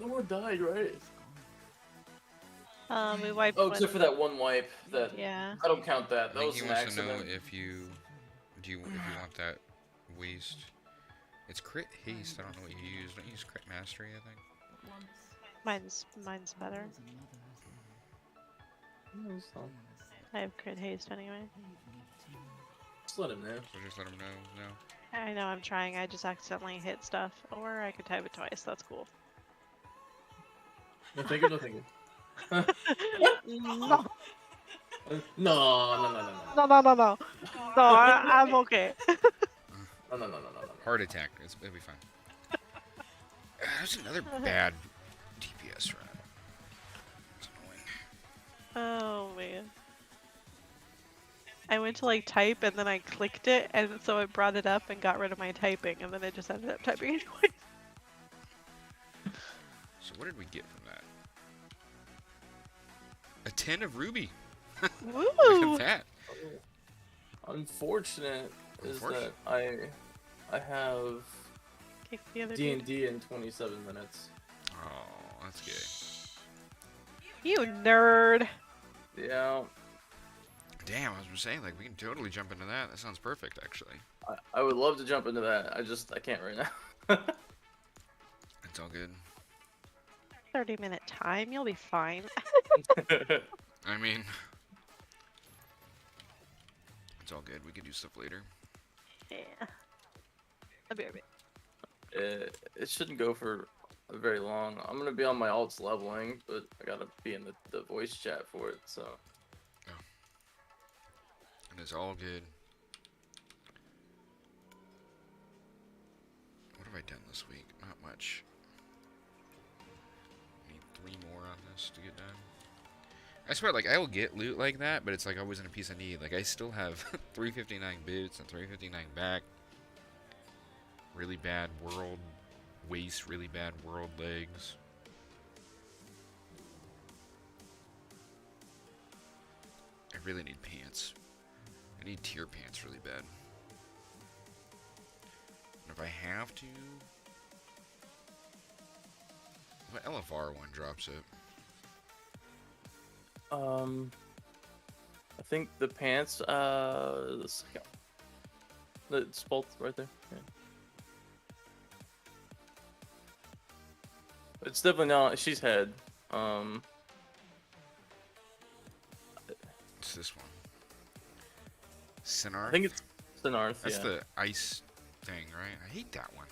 No one died, right? We wiped. Oh, one- except for that one wipe. That Yeah. I don't count that. I That think was he an wants to know accident. if you want that waste. It's crit haste. I don't know what you use. Don't you use crit mastery? I think. Mine's better. I have crit haste anyway. Just let him know. So just let him know. No. I know I'm trying. I just accidentally hit stuff, or I could type it twice. That's cool. No, thank you, no, thank you. No, No. no. I'm okay. No. Heart attack. It'll be fine. There's another bad DPS run. It's annoying. Oh man. I went to like type and then I clicked it, and so it brought it up and got rid of my typing, and then I just ended up typing anyway. So what did we get from that? A 10 of ruby. Woo! Look at that. Unfortunate is that Unfortunate? I have Kick the other D dude. and D in 27 minutes. Oh, that's gay. You nerd. Yeah, Damn, I was saying, like, we can totally jump into that. That sounds perfect, actually. I would love to jump into that. I can't right now. It's all good. 30-minute time. You'll be fine. I mean, it's all good. We could do stuff later. Yeah. I'll be right back. It shouldn't go for very long. I'm gonna be on my alts leveling, but I gotta be in the voice chat for it. So And it's all good. What have I done this week? Not much. Need 3 more on this to get done. I swear, like, I will get loot like that, but it's like always in a piece of need. Like, I still have 359 boots and 359 back. Really bad world waist, really bad world legs. I really need pants. I need tier pants really bad. And if I have to... What LFR one drops it? I think the pants. The second. It's both right there. Yeah. It's definitely not. She's head. It's this one. Sinarth? I think it's Sinarth. That's Yeah. the ice thing, right? I hate that one.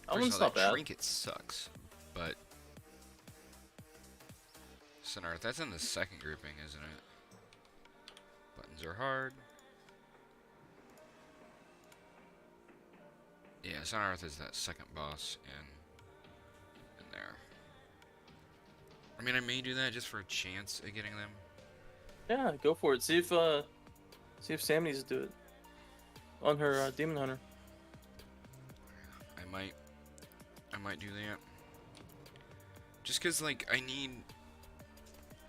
That First one's of all, not that bad. trinket sucks, but Sinarth, that's in the second grouping, isn't it? Buttons are hard. Yeah, Sinarth is that second boss in there. I mean, I may do that just for a chance at getting them. Yeah, go for it. See if Sam needs to do it on her Demon Hunter. I might do that. Just cause like I need.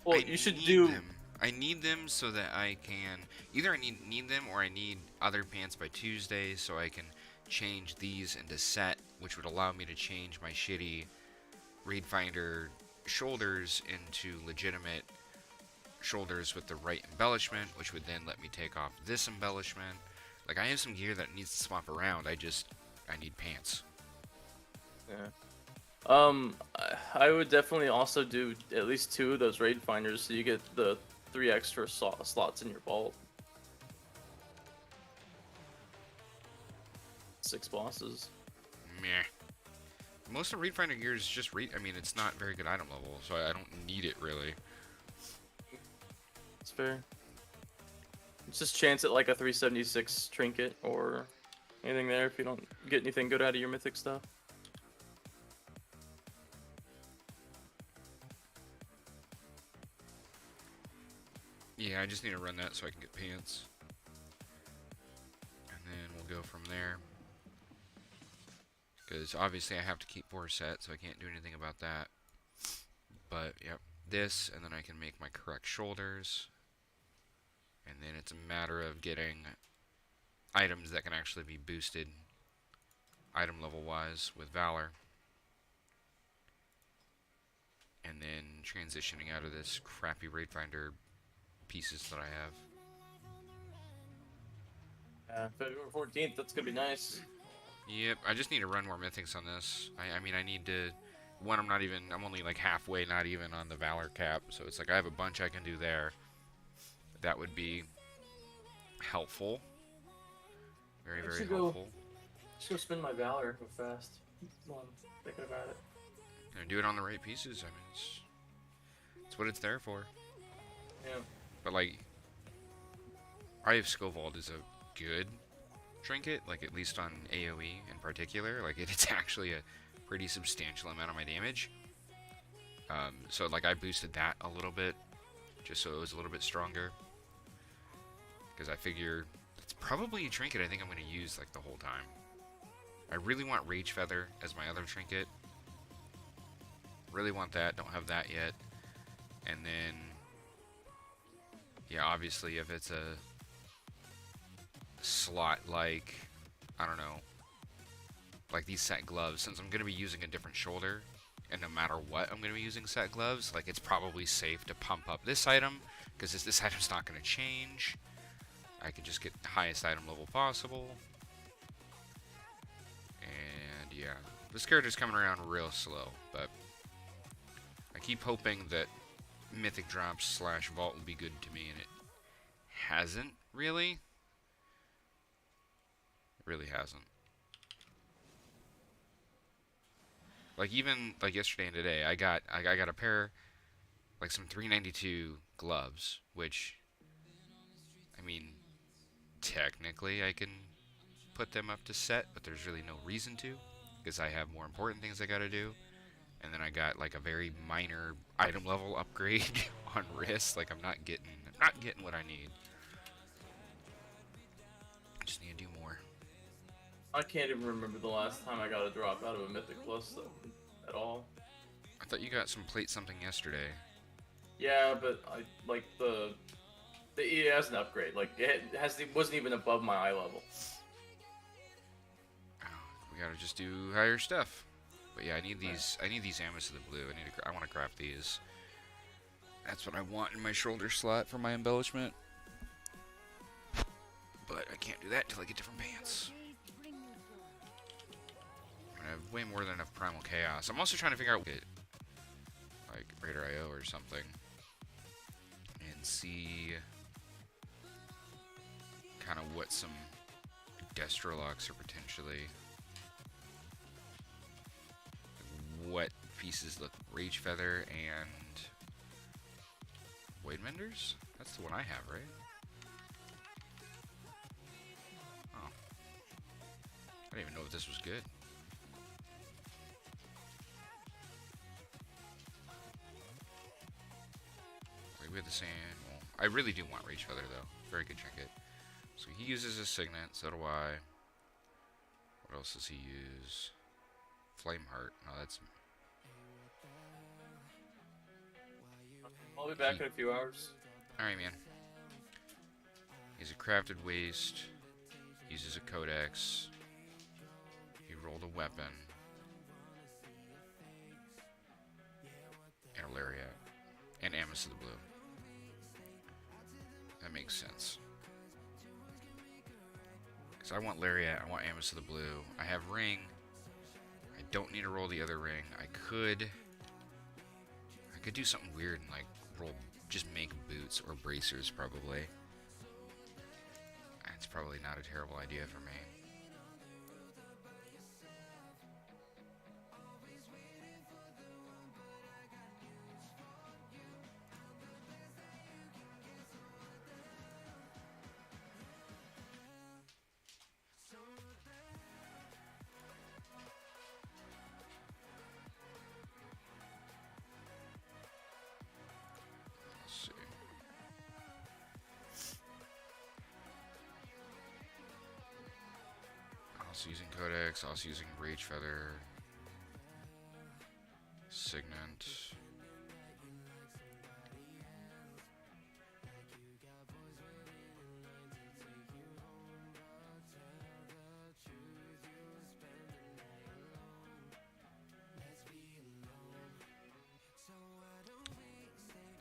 Well, I you should need do. them. I need them so that I can either I need them or I need other pants by Tuesday so I can change these into set, which would allow me to change my shitty Raid Finder shoulders into legitimate shoulders with the right embellishment, which would then let me take off this embellishment. Like I have some gear that needs to swap around. I need pants. Yeah. I would definitely also do at least 2 of those raid finders so you get the 3 extra slots in your vault. 6 bosses. Meh. Most of Raid Finder gear is just I mean, it's not very good item level, so I don't need it really. It's fair. Let's just chance it like a 376 trinket or anything there if you don't get anything good out of your mythic stuff. Yeah, I just need to run that so I can get pants. And then we'll go from there. Because obviously I have to keep 4 set, so I can't do anything about that. But, yep, this, and then I can make my correct shoulders. And then it's a matter of getting items that can actually be boosted item level wise with Valor. And then transitioning out of this crappy Raid Finder pieces that I have. Yeah, February 14th, that's gonna be nice. Yep, I just need to run more mythics on this. I mean, I need to... One, I'm only like halfway, not even on the Valor cap. So it's like I have a bunch I can do there. That would be helpful. Very, very helpful. Just go spin my Valor real fast while I'm thinking about it. And do it on the right pieces. I mean, it's what it's there for. Yeah. But like, Eye of Skovald is a good trinket, like at least on AoE in particular. Like it's actually a pretty substantial amount of my damage. So like I boosted that a little bit, just so it was a little bit stronger. Because I figure it's probably a trinket I think I'm going to use like the whole time. I really want Rage Feather as my other trinket. Really want that, don't have that yet. And then, yeah, obviously if it's a slot like, I don't know, like these set gloves, since I'm going to be using a different shoulder, and no matter what I'm going to be using set gloves, like it's probably safe to pump up this item, because this item's not going to change. I can just get the highest item level possible. And yeah, this character's coming around real slow, but I keep hoping that Mythic drops / Vault will be good to me, and it hasn't really. It really hasn't. Like even like yesterday and today, I got a pair, like some 392 gloves, which, I mean, technically I can put them up to set, but there's really no reason to, because I have more important things I gotta do. And then I got like a very minor item level upgrade on wrist. Like I'm not getting what I need. I just need to do more. I can't even remember the last time I got a drop out of a Mythic Plus though, at all. I thought you got some plate something yesterday. Yeah, but I like it has an upgrade. Like it wasn't even above my eye level. Oh, we gotta just do higher stuff. But yeah, I need these. I need these Amethyst of the Blue. I want to craft these. That's what I want in my shoulder slot for my embellishment. But I can't do that until I get different pants. I have way more than enough Primal Chaos. I'm also trying to figure out like Raider IO or something, and see kind of what some Destrolocks are potentially. What pieces look Rage Feather and Void Menders? That's the one I have, right? Oh. I didn't even know if this was good. Wait, we have the same. Well, I really do want Rage Feather, though. Very good trinket. So he uses a Signet, so do I. What else does he use? Flameheart. No, that's... I'll be back in a few hours. Alright, man. He's a crafted waste. Uses a codex. He rolled a weapon. And a lariat. And Amethyst of the Blue. That makes sense. Because I want lariat, I want Amethyst of the Blue. I have ring. I don't need to roll the other ring. I could do something weird and like roll, just make boots or bracers probably. That's probably not a terrible idea for me. Also using Codex, also using Rage Feather, Signet.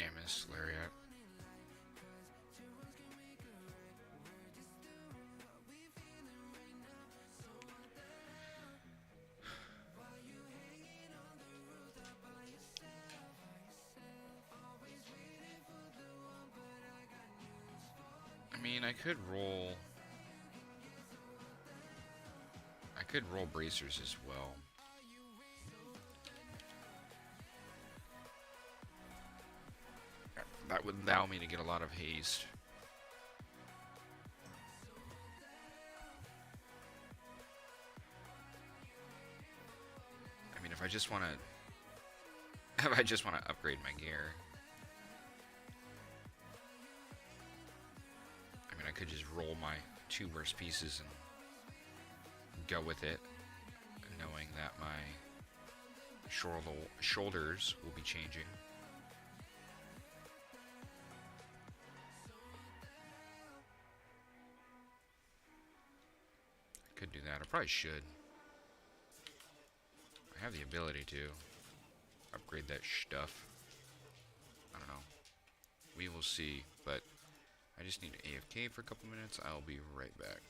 Amis, Lariat. I mean, I could roll bracers as well. That would allow me to get a lot of haste. I mean, if I just want to upgrade my gear, I mean, I could just roll my 2 worst pieces and go with it, knowing that my shoulders will be changing. probably should. I have the ability to upgrade that stuff. I don't know. We will see, but I just need to AFK for a couple minutes. I'll be right back.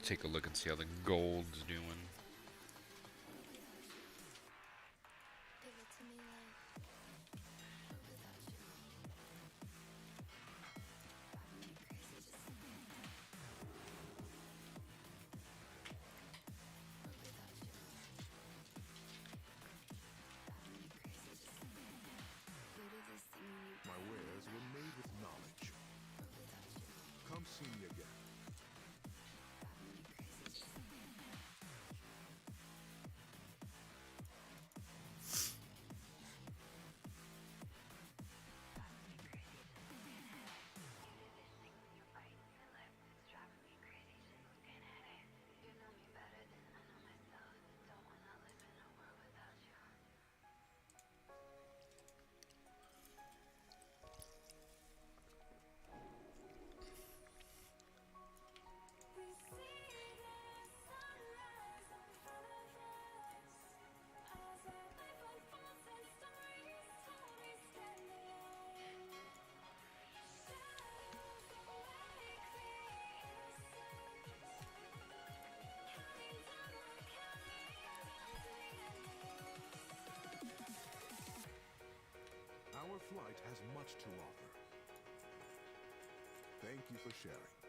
take a look and see how the gold's doing. Give it to me like My wares were made with knowledge. Come see me again. Our flight has much to offer. Thank you for sharing.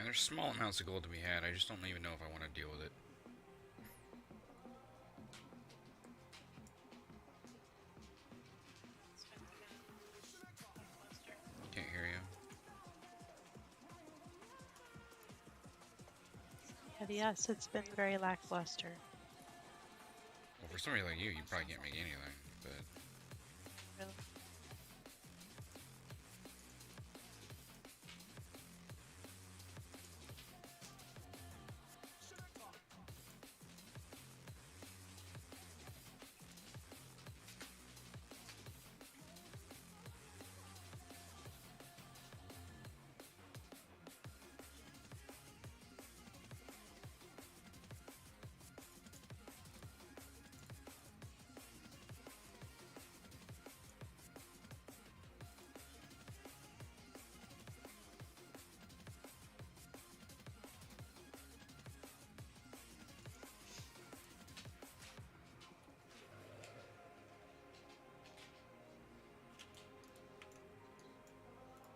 there's small amounts of gold to be had. I just don't even know if I want to deal with it. Can't hear you. Yes, it's been very lackluster. Well, for somebody like you probably can't make anything, but... Really.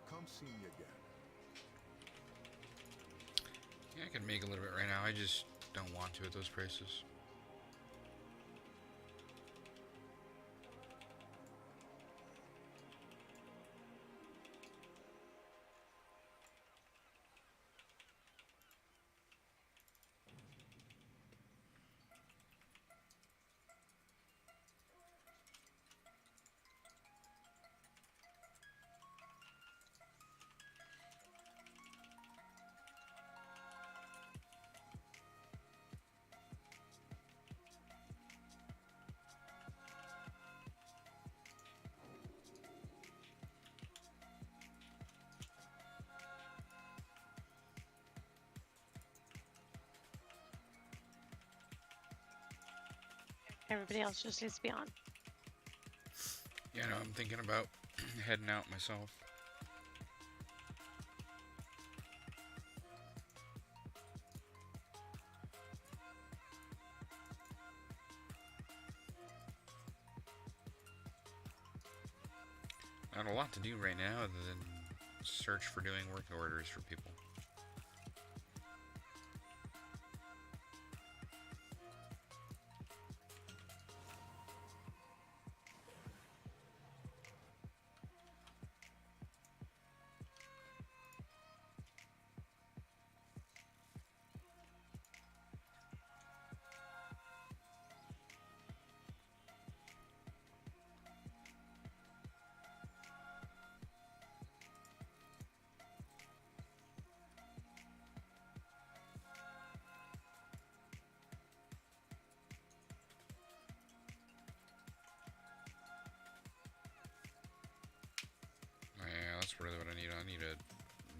Come see me again. Yeah, I can make a little bit right now. I just don't want to at those prices. Everybody else just needs to be on. Yeah, no, I'm thinking about heading out myself. Not a lot to do right now other than search for doing work orders for people. Yeah, that's really what I need. I need a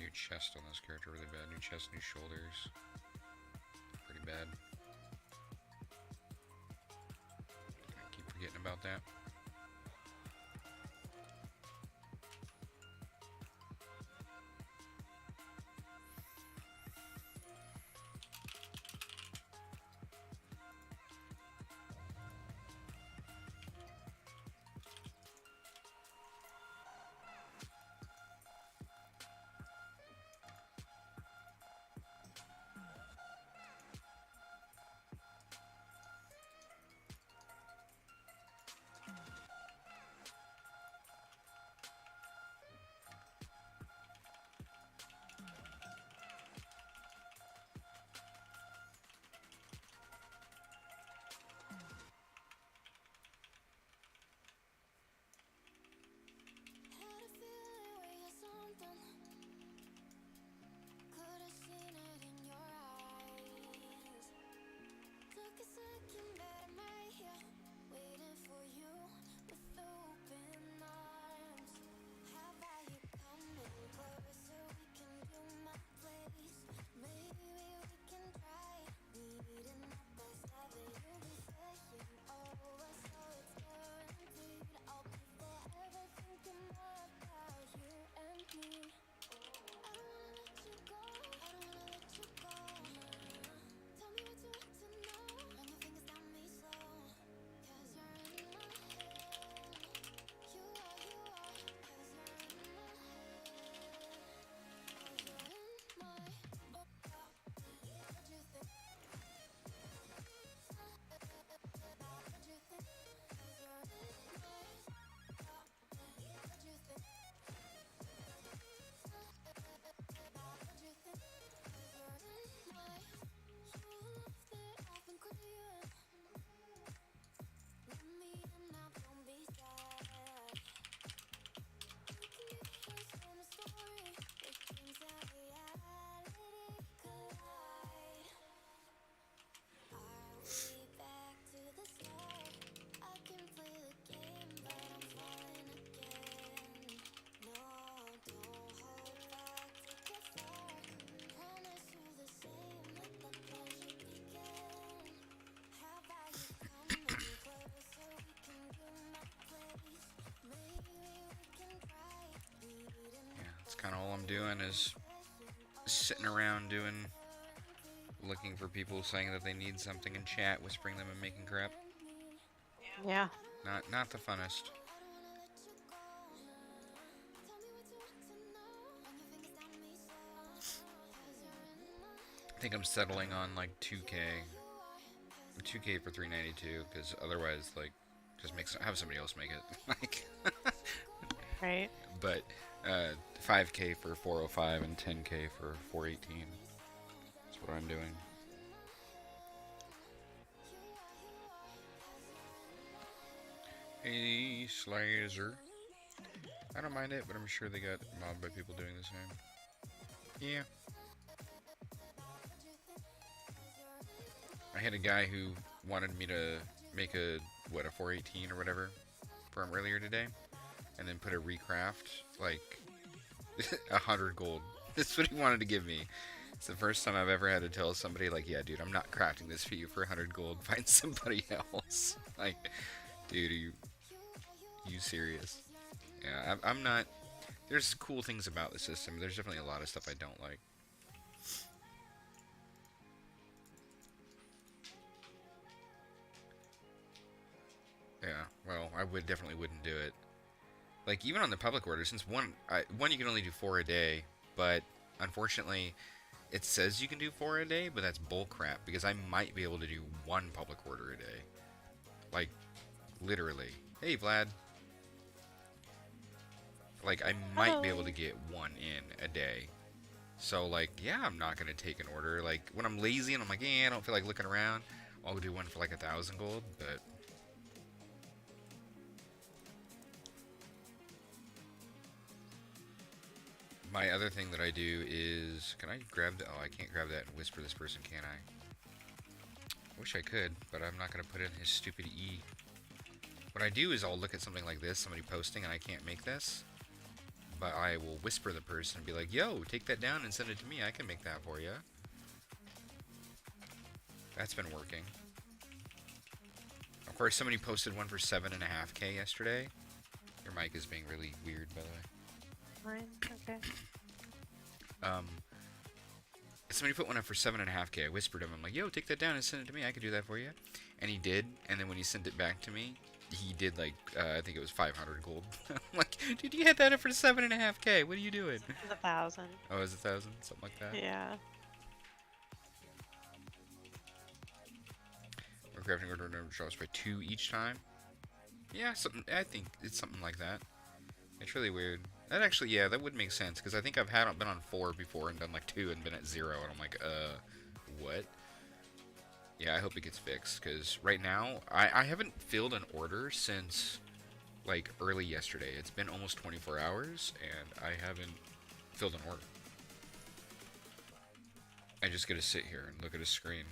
new chest on this character really bad. New chest, new shoulders. Pretty bad. I keep forgetting about that. kind of all I'm doing is sitting around looking for people saying that they need something in chat, whispering them and making crap. Yeah. Not the funnest. I think I'm settling on like 2K. 2K for 392, because otherwise, like, just have somebody else make it. Like, Right. but 5K for 405 and 10K for 418. That's what I'm doing. Hey, Slazer. I don't mind it, but I'm sure they got mobbed by people doing the same. Yeah. I had a guy who wanted me to make a 418 or whatever for him earlier today, and then put a recraft, like, 100 gold. That's what he wanted to give me. It's the first time I've ever had to tell somebody, like, yeah, dude, I'm not crafting this for you for 100 gold. Find somebody else. Like, dude, are you serious? Yeah, I'm not... There's cool things about the system. There's definitely a lot of stuff I don't like. Yeah, well, I definitely wouldn't do it. Like, even on the public order, since one you can only do 4 a day, but unfortunately, it says you can do 4 a day, but that's bullcrap, because I might be able to do 1 public order a day. Like, literally. Hey, Vlad. Like, I might be able to get 1 in a day. So, like, yeah, I'm not going to take an order. Like, when I'm lazy and I'm like, I don't feel like looking around, I'll do one for like 1,000 gold, but... My other thing that I do is... Can I grab the... Oh, I can't grab that and whisper this person, can I? I wish I could, but I'm not going to put in his stupid E. What I do is I'll look at something like this, somebody posting, and I can't make this. But I will whisper the person and be like, yo, take that down and send it to me. I can make that for you. That's been working. Of course, somebody posted one for 7.5K yesterday. Your mic is being really weird, by the way. Mine? Okay. Somebody put one up for 7.5K. I whispered him. I'm like, yo, take that down and send it to me. I can do that for you. And he did. And then when he sent it back to me, he did like, I think it was 500 gold. I'm like, dude, you had that up for 7.5K. What are you doing? It's 1,000. Oh, is it 1,000? Something like that? Yeah. We're crafting order number drops by 2 each time. Yeah, I think it's something like that. It's really weird. That actually, yeah, that would make sense, because I think I've been on 4 before and done like 2 and been at 0, and I'm like, what? Yeah, I hope it gets fixed, because right now, I haven't filled an order since, like, early yesterday. It's been almost 24 hours, and I haven't filled an order. I just gotta sit here and look at a screen.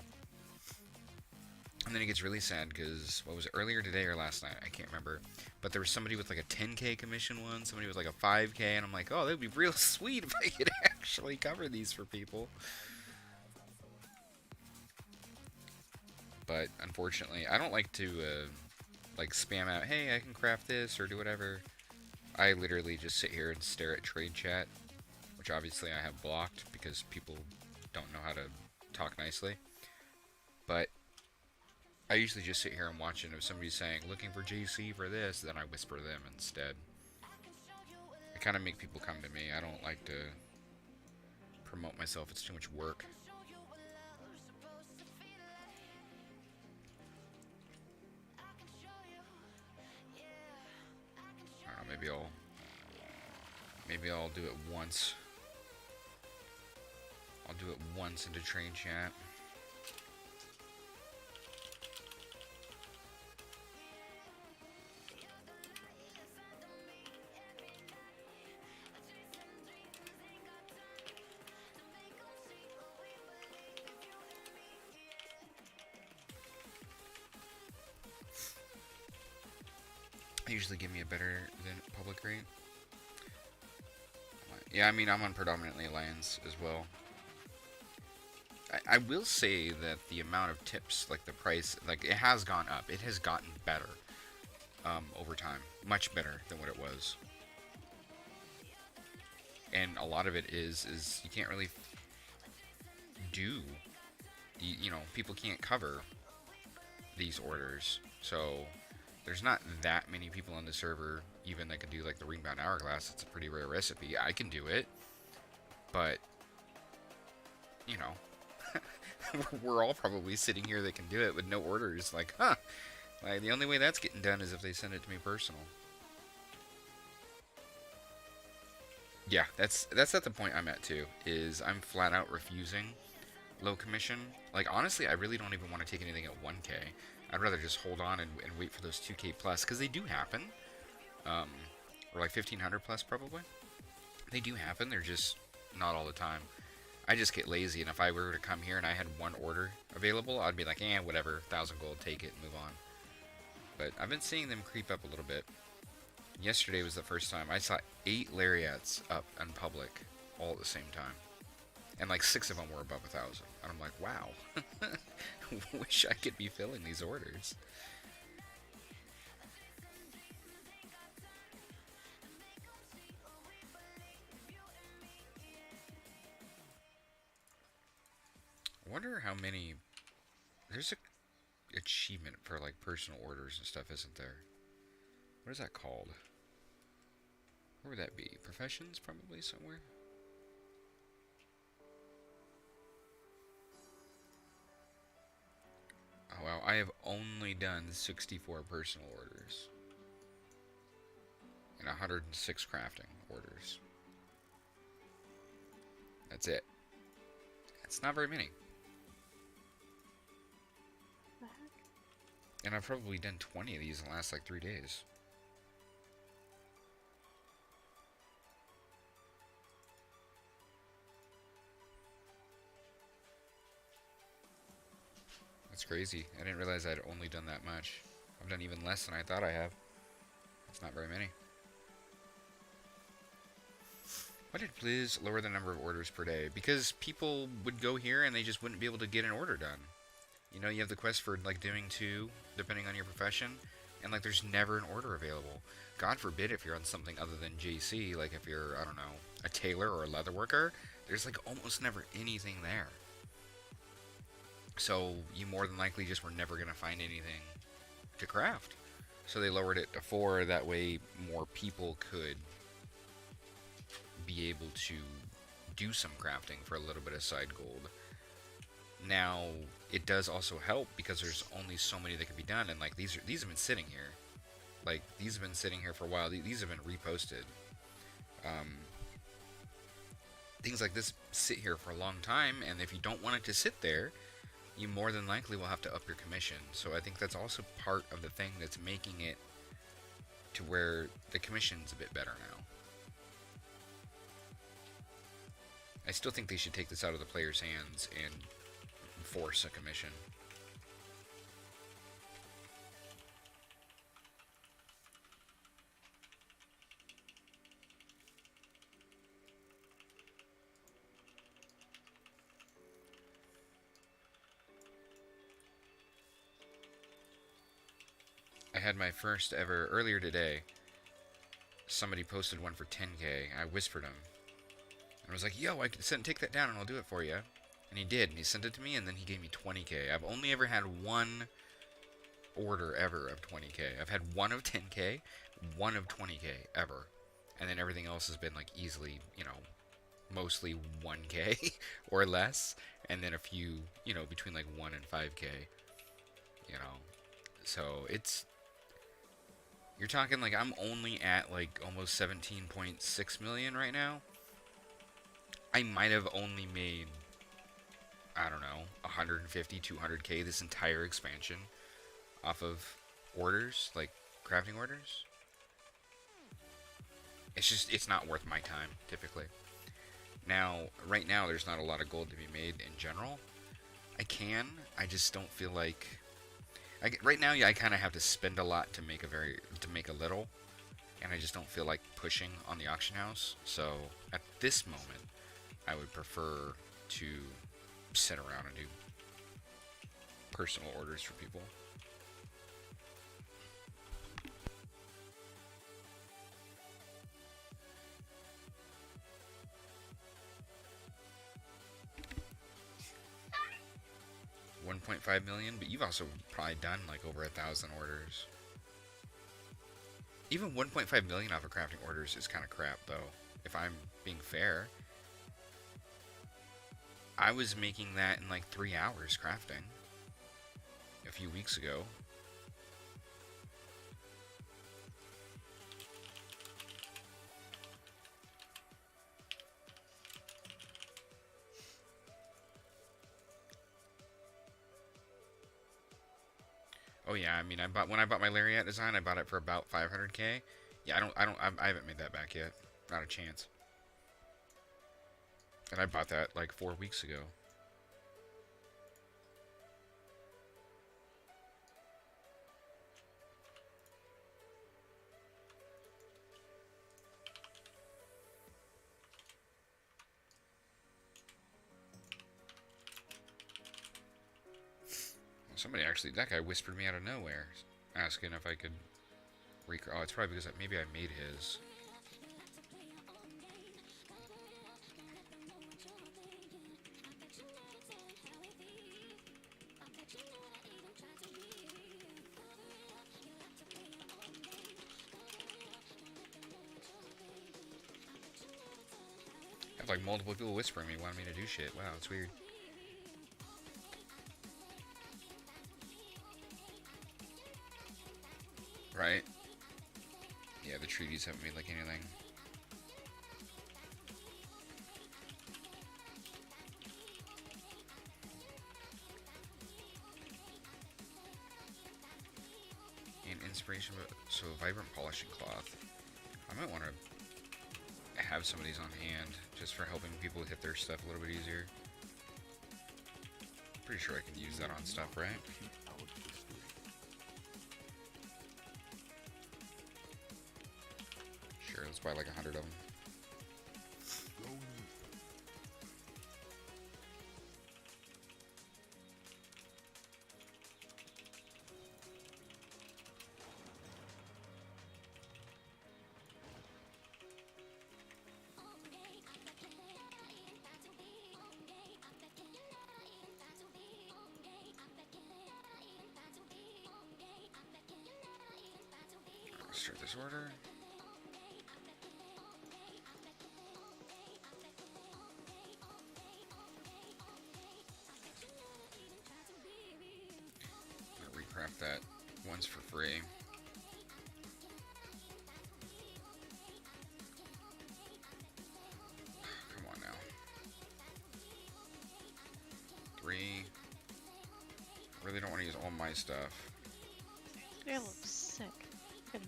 And then it gets really sad, because, what was it, earlier today or last night? I can't remember. But there was somebody with like a 10K commission one, somebody with like a 5K, and I'm like, oh, that would be real sweet if I could actually cover these for people. But unfortunately, I don't like to like spam out, hey, I can craft this or do whatever. I literally just sit here and stare at trade chat, which obviously I have blocked because people don't know how to talk nicely. But I usually just sit here and watch it. If somebody's saying, looking for JC for this, then I whisper them instead. I kind of make people come to me. I don't like to promote myself. It's too much work. I don't know, maybe I'll do it once. I'll do it once into train chat. Usually give me a better than public rate. Yeah, I mean, I'm on predominantly Alliance as well. I will say that the amount of tips, like the price, like it has gone up. It has gotten better over time. Much better than what it was. and a lot of it is you can't really do, you know, people can't cover these orders, so there's not that many people on the server even that can do like the Ringbound Hourglass. It's a pretty rare recipe. I can do it, but you know, we're all probably sitting here that can do it with no orders. Like, huh? Like the only way that's getting done is if they send it to me personal. Yeah, that's at the point I'm at too. Is I'm flat out refusing low commission. Like honestly, I really don't even want to take anything at 1K. I'd rather just hold on and wait for those 2K plus, because they do happen. Or like 1500 plus probably. They do happen. They're just not all the time. I just get lazy, and if I were to come here and I had one order available, I'd be like, eh, whatever, 1,000 gold, take it, move on. But I've been seeing them creep up a little bit. Yesterday was the first time I saw 8 lariats up in public all at the same time. And like 6 of them were above 1,000. And I'm like, wow. Wish I could be filling these orders. I wonder how many... There's a achievement for like personal orders and stuff, isn't there? What is that called? Where would that be? Professions, probably somewhere? Oh wow, I have only done 64 personal orders. And 106 crafting orders. That's it. It's not very many. And I've probably done 20 of these in the last like 3 days. That's crazy. I didn't realize I'd only done that much. I've done even less than I thought I have. That's not very many. Why did Blizz lower the number of orders per day? Because people would go here and they just wouldn't be able to get an order done. You know, you have the quest for like doing 2, depending on your profession, and like there's never an order available. God forbid if you're on something other than JC, like if you're, I don't know, a tailor or a leather worker, there's like almost never anything there. So you more than likely just were never going to find anything to craft. So they lowered it to 4, that way more people could be able to do some crafting for a little bit of side gold. Now, it does also help because there's only so many that can be done, and like these have been sitting here. Like these have been sitting here for a while. These have been reposted. Things like this sit here for a long time, and if you don't want it to sit there, you more than likely will have to up your commission. So I think that's also part of the thing that's making it to where the commission's a bit better now. I still think they should take this out of the player's hands and force a commission. I had my first ever, earlier today, somebody posted one for 10k. I whispered him. And was like, yo, I can take that down and I'll do it for you. And he did, and he sent it to me, and then he gave me 20k. I've only ever had one order ever of 20k. I've had one of 10k, one of 20k ever. And then everything else has been like easily, you know, mostly 1k or less. And then a few, you know, between like 1 and 5k. You know, so it's... You're talking like I'm only at like almost 17.6 million right now. I might have only made, I don't know, 150, 200k this entire expansion off of orders, like crafting orders. It's just, it's not worth my time, typically. Now, right now, there's not a lot of gold to be made in general. I just don't feel like... right now, yeah, I kind of have to spend a lot to make a little. And I just don't feel like pushing on the auction house. So, at this moment, I would prefer to sit around and do personal orders for people. 1.5 million, but you've also probably done like over 1,000 orders. Even 1.5 million off of crafting orders is kind of crap, though. If I'm being fair, I was making that in like 3 hours crafting a few weeks ago. Oh yeah, I mean, when I bought my Lariat design, I bought it for about 500k. Yeah, I haven't made that back yet. Not a chance. And I bought that like 4 weeks ago. Somebody actually, that guy whispered me out of nowhere, asking if I could oh, it's probably because maybe I made his. I have like multiple people whispering me, wanting me to do shit. Wow, it's weird. Right? Yeah, the treaties haven't made like anything. And inspiration, so vibrant polishing cloth. I might want to have some of these on hand just for helping people hit their stuff a little bit easier. Pretty sure I can use that on stuff, right? Sure, let's buy like 100 of them. Start this order. I'm gonna recraft that once for free. Come on now. 3. I really don't want to use all my stuff. It looks sick. Good.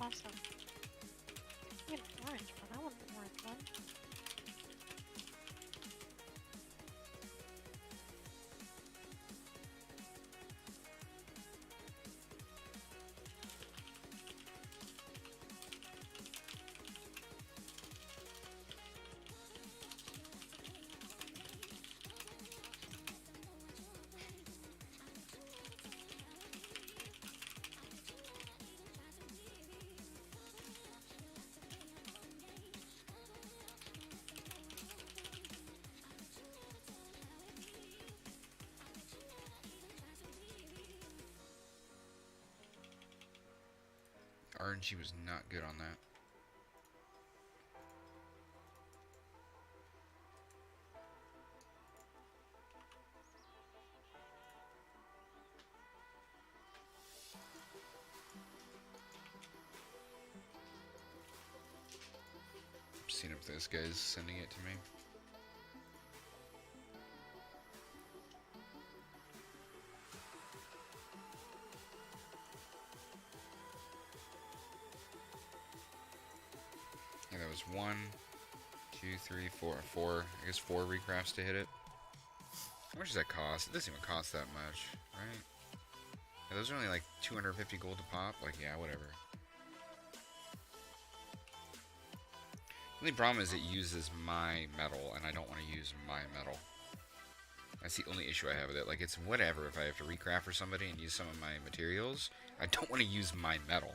Awesome. I get an orange one. I want an orange one. RNG was not good on that. Seeing if this guy's sending it to me. Yeah, that was 1, 2, 3, 4. 4. I guess 4 recrafts to hit it. How much does that cost? It doesn't even cost that much, right? Yeah, those are only like 250 gold to pop. Like, yeah, whatever. The only problem is it uses my metal, and I don't want to use my metal. That's the only issue I have with it. Like, it's whatever if I have to recraft for somebody and use some of my materials. I don't want to use my metal.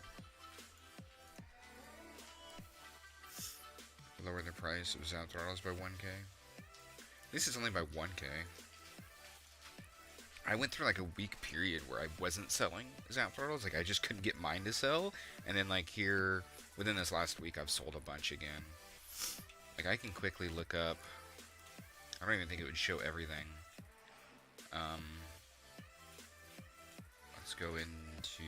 lower the price of Zap Throttles by 1k. At least it's only by 1k. I went through like a week period where I wasn't selling Zap Throttles. Like I just couldn't get mine to sell. And then like here, within this last week, I've sold a bunch again. Like I can quickly look up. I don't even think it would show everything. Let's go into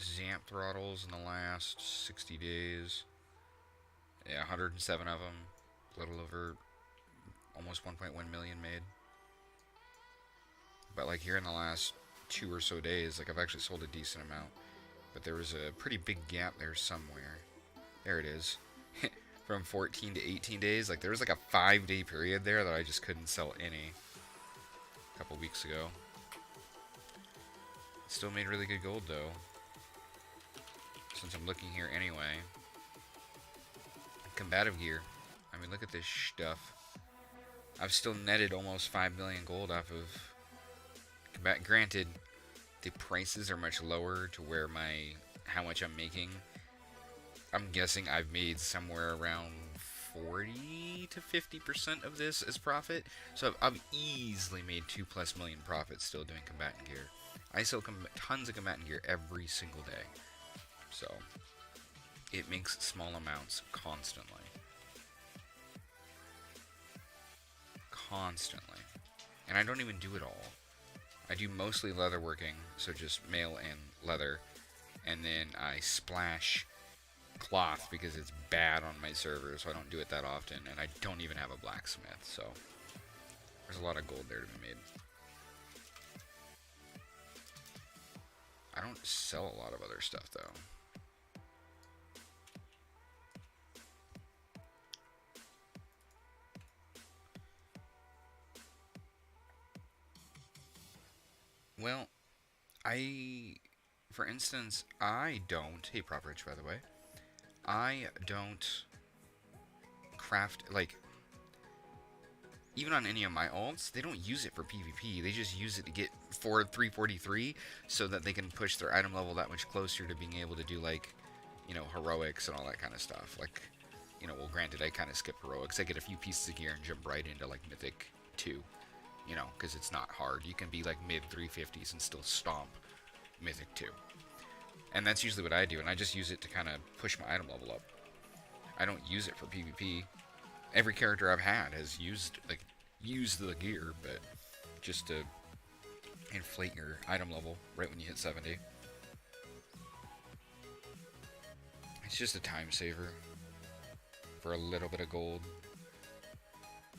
Zap Throttles in the last 60 days. Yeah, 107 of them. A little over almost 1.1 million made. But like here in the last 2 or so days, like I've actually sold a decent amount. But there was a pretty big gap there somewhere. There it is. From 14 to 18 days. Like there was like a 5-day period there that I just couldn't sell any. A couple weeks ago. Still made really good gold though. Since I'm looking here anyway. Combative gear. I mean, look at this stuff. I've still netted almost 5 million gold off of combat. Granted, the prices are much lower to where how much I'm making. I'm guessing I've made somewhere around 40 to 50% of this as profit. So I've easily made 2+ million profit still doing combatant gear. I sell tons of combatant gear every single day. So it makes small amounts constantly. Constantly. And I don't even do it all. I do mostly leatherworking, so just mail and leather. And then I splash cloth because it's bad on my server, so I don't do it that often. And I don't even have a blacksmith, so there's a lot of gold there to be made. I don't sell a lot of other stuff, though. Well, for instance, I don't, hey Prop Rich, by the way, I don't craft, like, even on any of my alts, they don't use it for PvP, they just use it to get 343, so that they can push their item level that much closer to being able to do, like, you know, heroics and all that kind of stuff. Like, you know, well, granted, I kind of skip heroics, I get a few pieces of gear and jump right into, like, Mythic 2. You know, because it's not hard. You can be like mid 350s and still stomp Mythic 2. And that's usually what I do, and I just use it to kind of push my item level up. I don't use it for PvP. Every character I've had has used the gear, but just to inflate your item level right when you hit 70. It's just a time saver for a little bit of gold.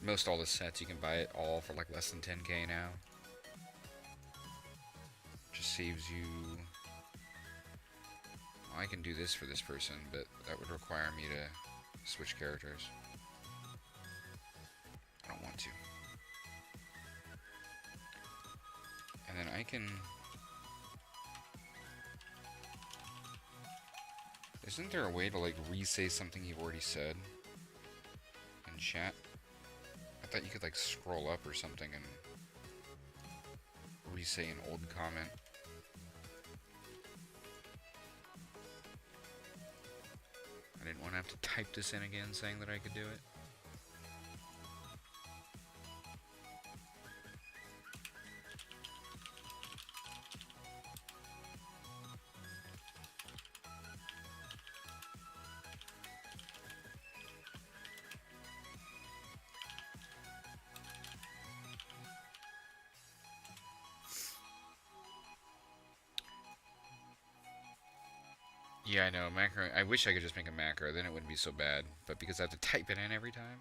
Most all the sets, you can buy it all for like less than 10k now. Just saves you... Well, I can do this for this person, but that would require me to switch characters. I don't want to. And then I can... Isn't there a way to like re-say something you've already said in chat? I thought you could like scroll up or something and re-say an old comment. I didn't want to have to type this in again saying that I could do it. Yeah, I know, macro. I wish I could just make a macro, then it wouldn't be so bad. But because I have to type it in every time.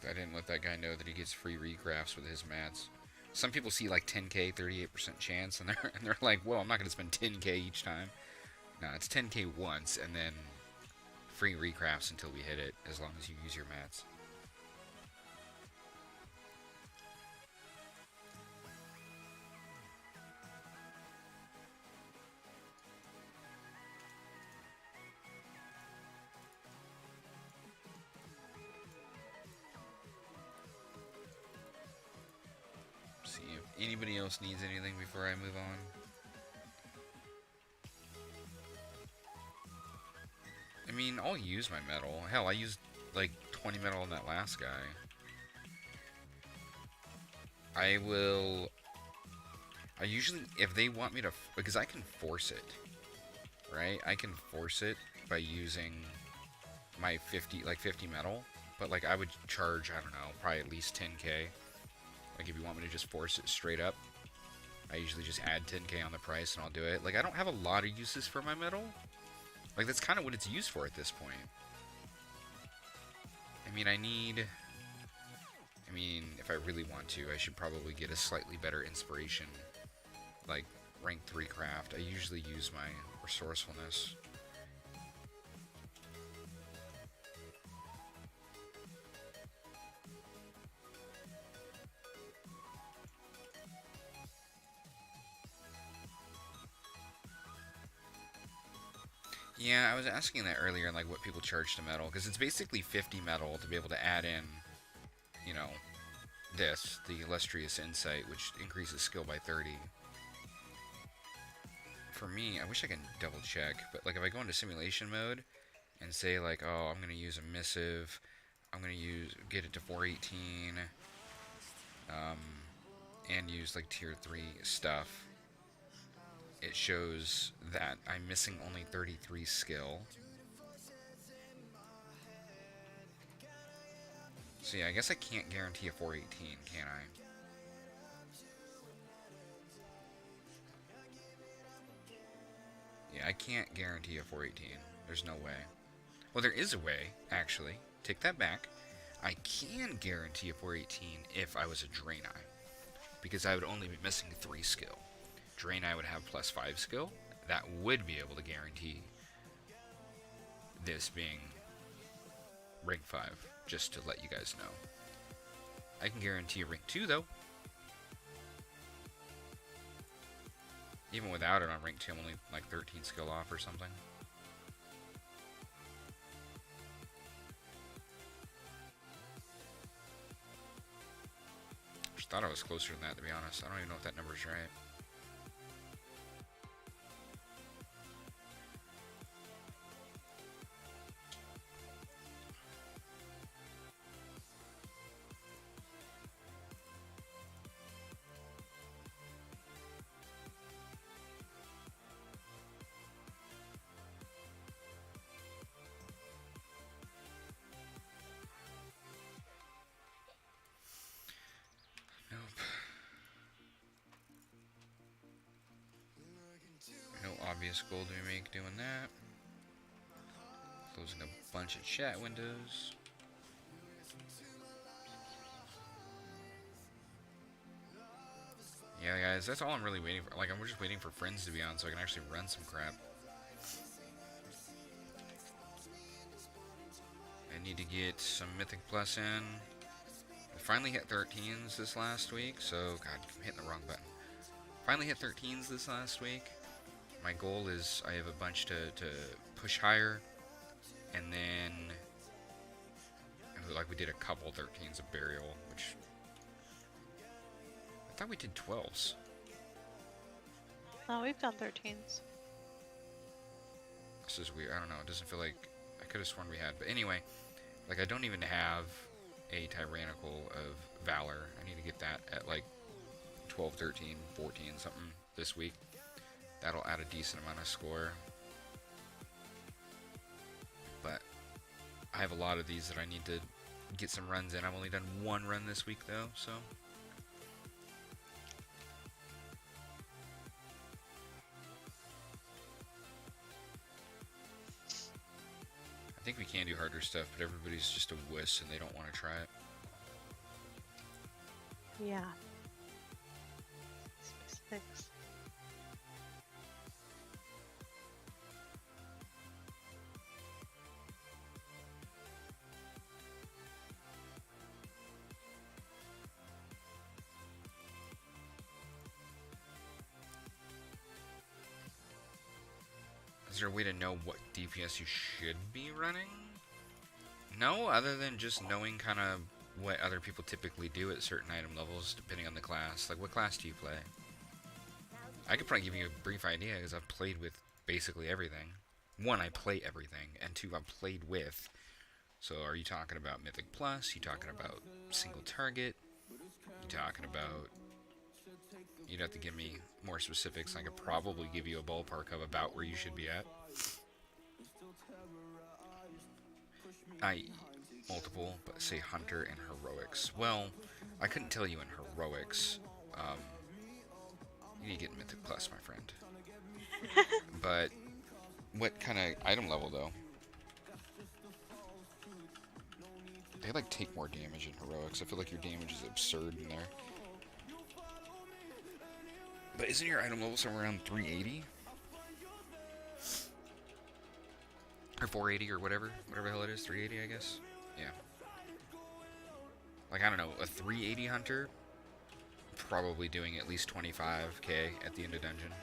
I didn't let that guy know that he gets free recrafts with his mats. Some people see like 10k, 38% chance, and they're like, well, I'm not going to spend 10k each time. No, it's 10k once, and then free recrafts until we hit it, as long as you use your mats. See if anybody else needs anything before I move on. I mean, I'll use my metal. Hell, I used like 20 metal on that last guy. I usually, if they want me to, because I can force it, right? I can force it by using my 50 metal, but like I would charge, I don't know, probably at least 10k. Like if you want me to just force it straight up, I usually just add 10k on the price and I'll do it. Like I don't have a lot of uses for my metal. Like that's kind of what it's used for at this point. I mean, if I really want to, I should probably get a slightly better inspiration, like rank 3 craft. I usually use my resourcefulness. Yeah, I was asking that earlier, like what people charge to metal, because it's basically 50 metal to be able to add in, you know, this, the Illustrious Insight, which increases skill by 30. For me, I wish I could double check, but like if I go into simulation mode and say like, oh, I'm going to use a missive, I'm going to get it to 418, and use like tier 3 stuff, it shows that I'm missing only 33 skill. So yeah, I guess I can't guarantee a 418, can I? Yeah, I can't guarantee a 418. There's no way. Well, there is a way, actually. Take that back. I can guarantee a 418 if I was a Draenei, because I would only be missing 3 skill. Draenei would have plus 5 skill. That would be able to guarantee this being rank 5, just to let you guys know. I can guarantee a rank 2 though. Even without it on rank 2, I'm only like 13 skill off or something. Just thought I was closer than that, to be honest. I don't even know if that number's right. Obvious goal to make doing that. Closing a bunch of chat windows. Yeah, guys, that's all I'm really waiting for. Like, I'm just waiting for friends to be on so I can actually run some crap. I need to get some Mythic Plus in. I finally hit 13s this last week, so, God, I'm hitting the wrong button. Finally hit 13s this last week. My goal is I have a bunch to push higher, and then like we did a couple 13s of Burial, which I thought we did 12s. No, we've done 13s. This is weird. I don't know. It doesn't feel like I could have sworn we had, but anyway, like I don't even have a Tyrannical of Valor. I need to get that at like 12, 13, 14, something this week. That'll add a decent amount of score. But I have a lot of these that I need to get some runs in. I've only done one run this week though, so. I think we can do harder stuff, but everybody's just a wuss and they don't want to try it. Yeah. Specifics. Is there a way to know what DPS you should be running? No, other than just knowing kind of what other people typically do at certain item levels, depending on the class. Like, what class do you play? I could probably give you a brief idea, because I've played with basically everything. One, I play everything, and two, I've played with. So, are you talking about Mythic Plus? You talking about single target? You talking about... You'd have to give me more specifics. I could probably give you a ballpark of about where you should be at. Multiple, but say Hunter and Heroics. Well, I couldn't tell you in Heroics. You need to get Mythic Plus, my friend. But what kind of item level, though? They, like, take more damage in Heroics. I feel like your damage is absurd in there. But isn't your item level somewhere around 380? Or 480 or whatever the hell it is, 380 I guess? Yeah. Like, I don't know, a 380 hunter, probably doing at least 25k at the end of dungeon.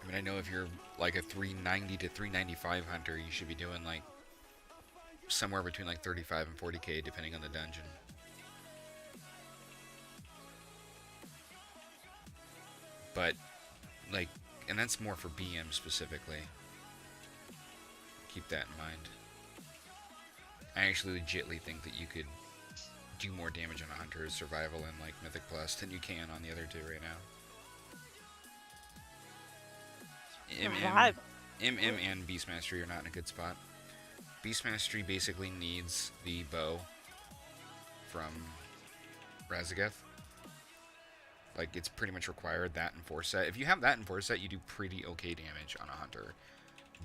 I mean, I know if you're like a 390 to 395 hunter, you should be doing like somewhere between like 35 and 40k depending on the dungeon. But, like, and that's more for BM specifically. Keep that in mind. I actually legitimately think that you could do more damage on a Hunter's survival in, like, Mythic Plus than you can on the other two right now. MM and Beast Mastery are not in a good spot. Beast Mastery basically needs the bow from Razageth. Like, it's pretty much required, that and 4-set. If you have that in 4-set, you do pretty okay damage on a hunter.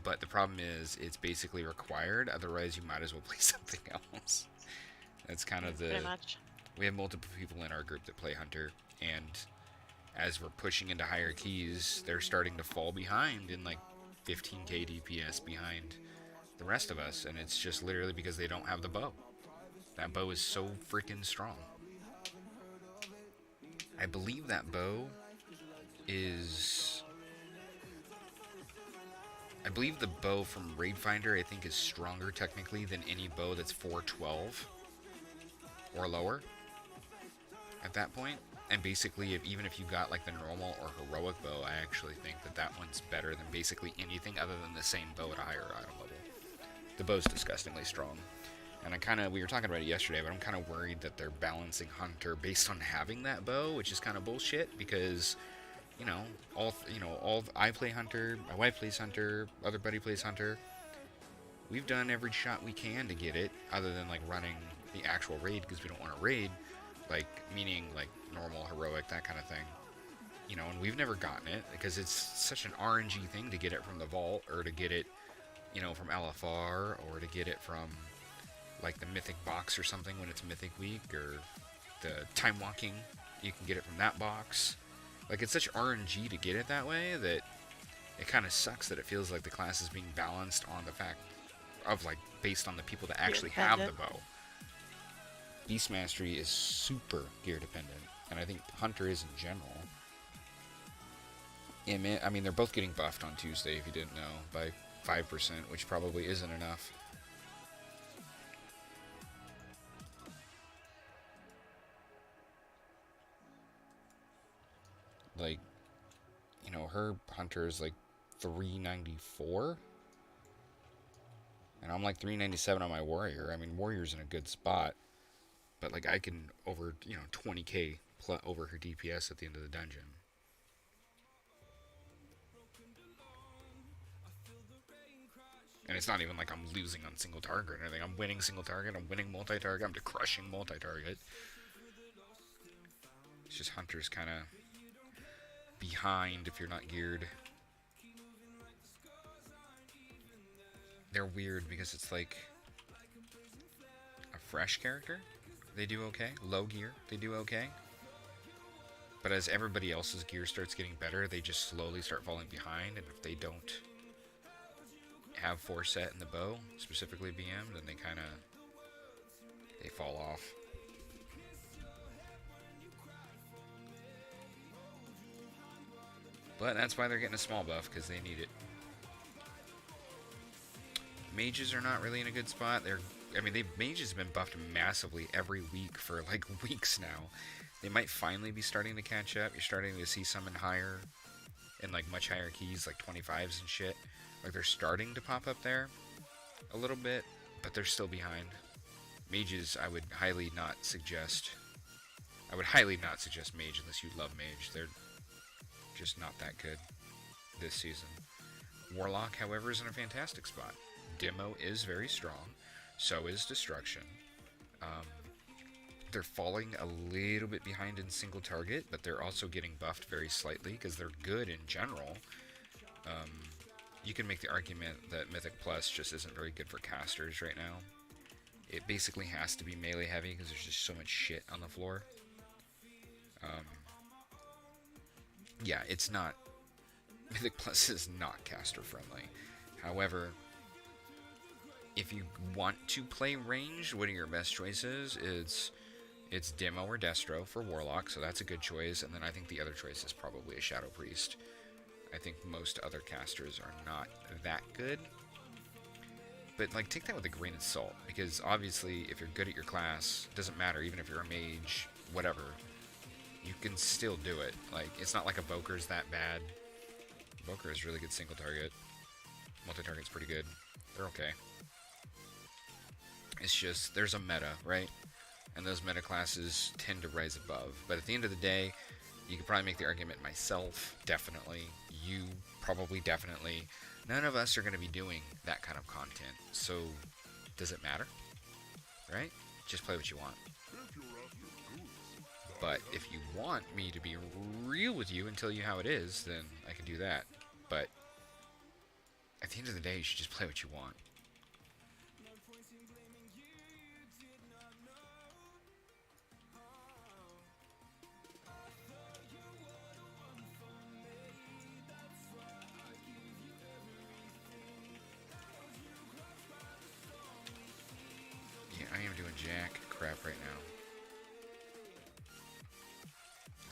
But the problem is, it's basically required, otherwise you might as well play something else. That's kind of the... Pretty much. We have multiple people in our group that play hunter, and as we're pushing into higher keys, they're starting to fall behind in, like, 15k DPS behind the rest of us, and it's just literally because they don't have the bow. That bow is so freaking strong. I believe that bow is... I believe the bow from Raid Finder, I think, is stronger technically than any bow that's 412 or lower at that point. And basically, even if you got like the normal or heroic bow, I actually think that that one's better than basically anything other than the same bow at a higher item level. The bow's disgustingly strong. And we were talking about it yesterday, but I'm kind of worried that they're balancing Hunter based on having that bow, which is kind of bullshit because, I play Hunter, my wife plays Hunter, other buddy plays Hunter. We've done every shot we can to get it, other than like running the actual raid because we don't want to raid, like meaning like normal, heroic, that kind of thing. And we've never gotten it because it's such an RNG thing to get it from the vault or to get it, from LFR or to get it from like the Mythic box or something when it's Mythic week, or the time walking, you can get it from that box. Like, it's such RNG to get it that way that it kind of sucks that it feels like the class is being balanced on the fact of, like, based on the people that actually have the bow. Beast Mastery is super gear dependent, and I think Hunter is in general. I mean, they're both getting buffed on Tuesday, if you didn't know, by 5%, which probably isn't enough. Like, her Hunter is like 394, and I'm like 397 on my Warrior. I mean, Warrior's in a good spot, but like I can over 20k over her DPS at the end of the dungeon. And it's not even like I'm losing on single target or anything. I'm winning single target, I'm winning multi-target, I'm crushing multi-target. It's just Hunter's kind of behind if you're not geared. They're weird because it's like a fresh character, they do okay. Low gear, they do okay. But as everybody else's gear starts getting better, they just slowly start falling behind, and if they don't have 4-set in the bow, specifically BM, then they fall off. But that's why they're getting a small buff, because they need it. Mages are not really in a good spot. Mages have been buffed massively every week for like weeks now. They might finally be starting to catch up. You're starting to see some in like much higher keys, like 25s and shit. Like they're starting to pop up there a little bit, but they're still behind. Mages, I would highly not suggest Mage unless you love Mage. They're just not that good this season. Warlock, however, is in a fantastic spot. Demo is very strong. So is Destruction. They're falling a little bit behind in single target, but they're also getting buffed very slightly because they're good in general. You can make the argument that Mythic Plus just isn't very good for casters right now. It basically has to be melee heavy because there's just so much shit on the floor. Yeah, it's not... Mythic Plus is not caster friendly. However, if you want to play ranged, what are your best choices? It's Demo or Destro for Warlock, so that's a good choice. And then I think the other choice is probably a Shadow Priest. I think most other casters are not that good. But, like, take that with a grain of salt. Because, obviously, if you're good at your class, it doesn't matter, even if you're a mage, whatever. You can still do it. Like, it's not like a Boker's that bad. Boker is really good single target. Multi-target's pretty good. They're okay. It's just, there's a meta, right? And those meta classes tend to rise above. But at the end of the day, you could probably make the argument myself, definitely. You, probably, definitely. None of us are going to be doing that kind of content. So, does it matter? Right? Just play what you want. But if you want me to be real with you and tell you how it is, then I can do that. But at the end of the day, you should just play what you want. Yeah, I am doing jack crap right now.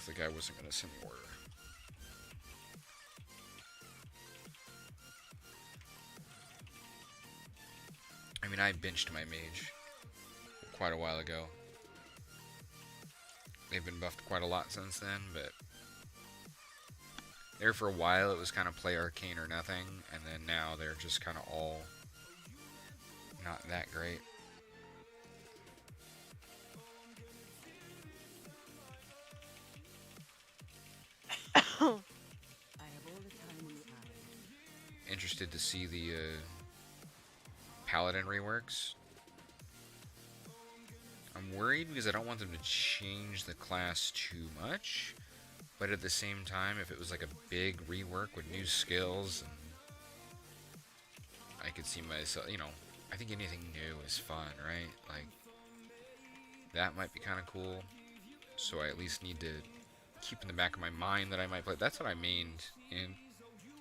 The guy wasn't going to send me order. I mean, I benched my mage quite a while ago. They've been buffed quite a lot since then, but there for a while it was kind of play arcane or nothing, and then now they're just kind of all not that great. Interested to see the Paladin reworks. I'm worried because I don't want them to change the class too much, but at the same time, if it was like a big rework with new skills, and I could see myself, you know, I think anything new is fun, right? Like, that might be kind of cool, so I at least need to keep in the back of my mind that I might play. That's what I mained in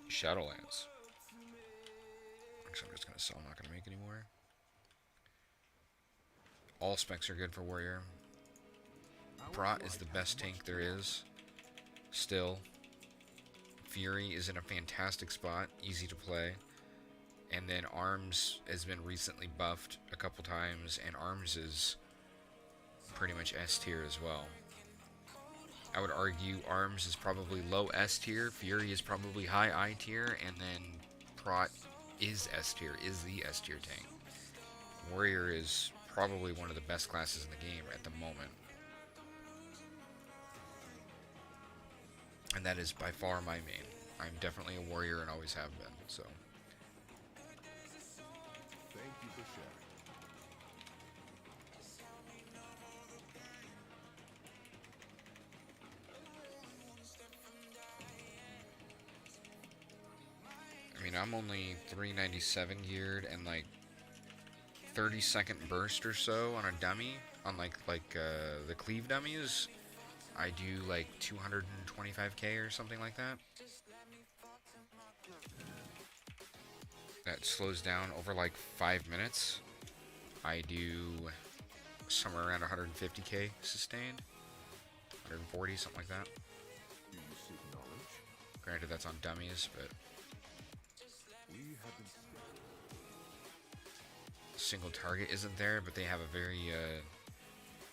Shadowlands. Actually, I'm just going to sell. I'm not going to make any more. All specs are good for Warrior. Brat is the best tank there is. Still. Fury is in a fantastic spot. Easy to play. And then Arms has been recently buffed a couple times. And Arms is pretty much S tier as well. I would argue Arms is probably low S tier. Fury is probably high I tier. And then Brat is S tier, is the S tier tank. Warrior is probably one of the best classes in the game at the moment. And that is by far my main. I'm definitely a warrior and always have been, so. Thank you for sharing. I mean, I'm only 397 geared and like 30-second burst or so on a dummy. On like the cleave dummies, I do like 225k or something like that. That slows down over like 5 minutes. I do somewhere around 150k sustained. 140, something like that. Do you seek knowledge? Granted, that's on dummies, but We have been single target isn't there, but they have a very,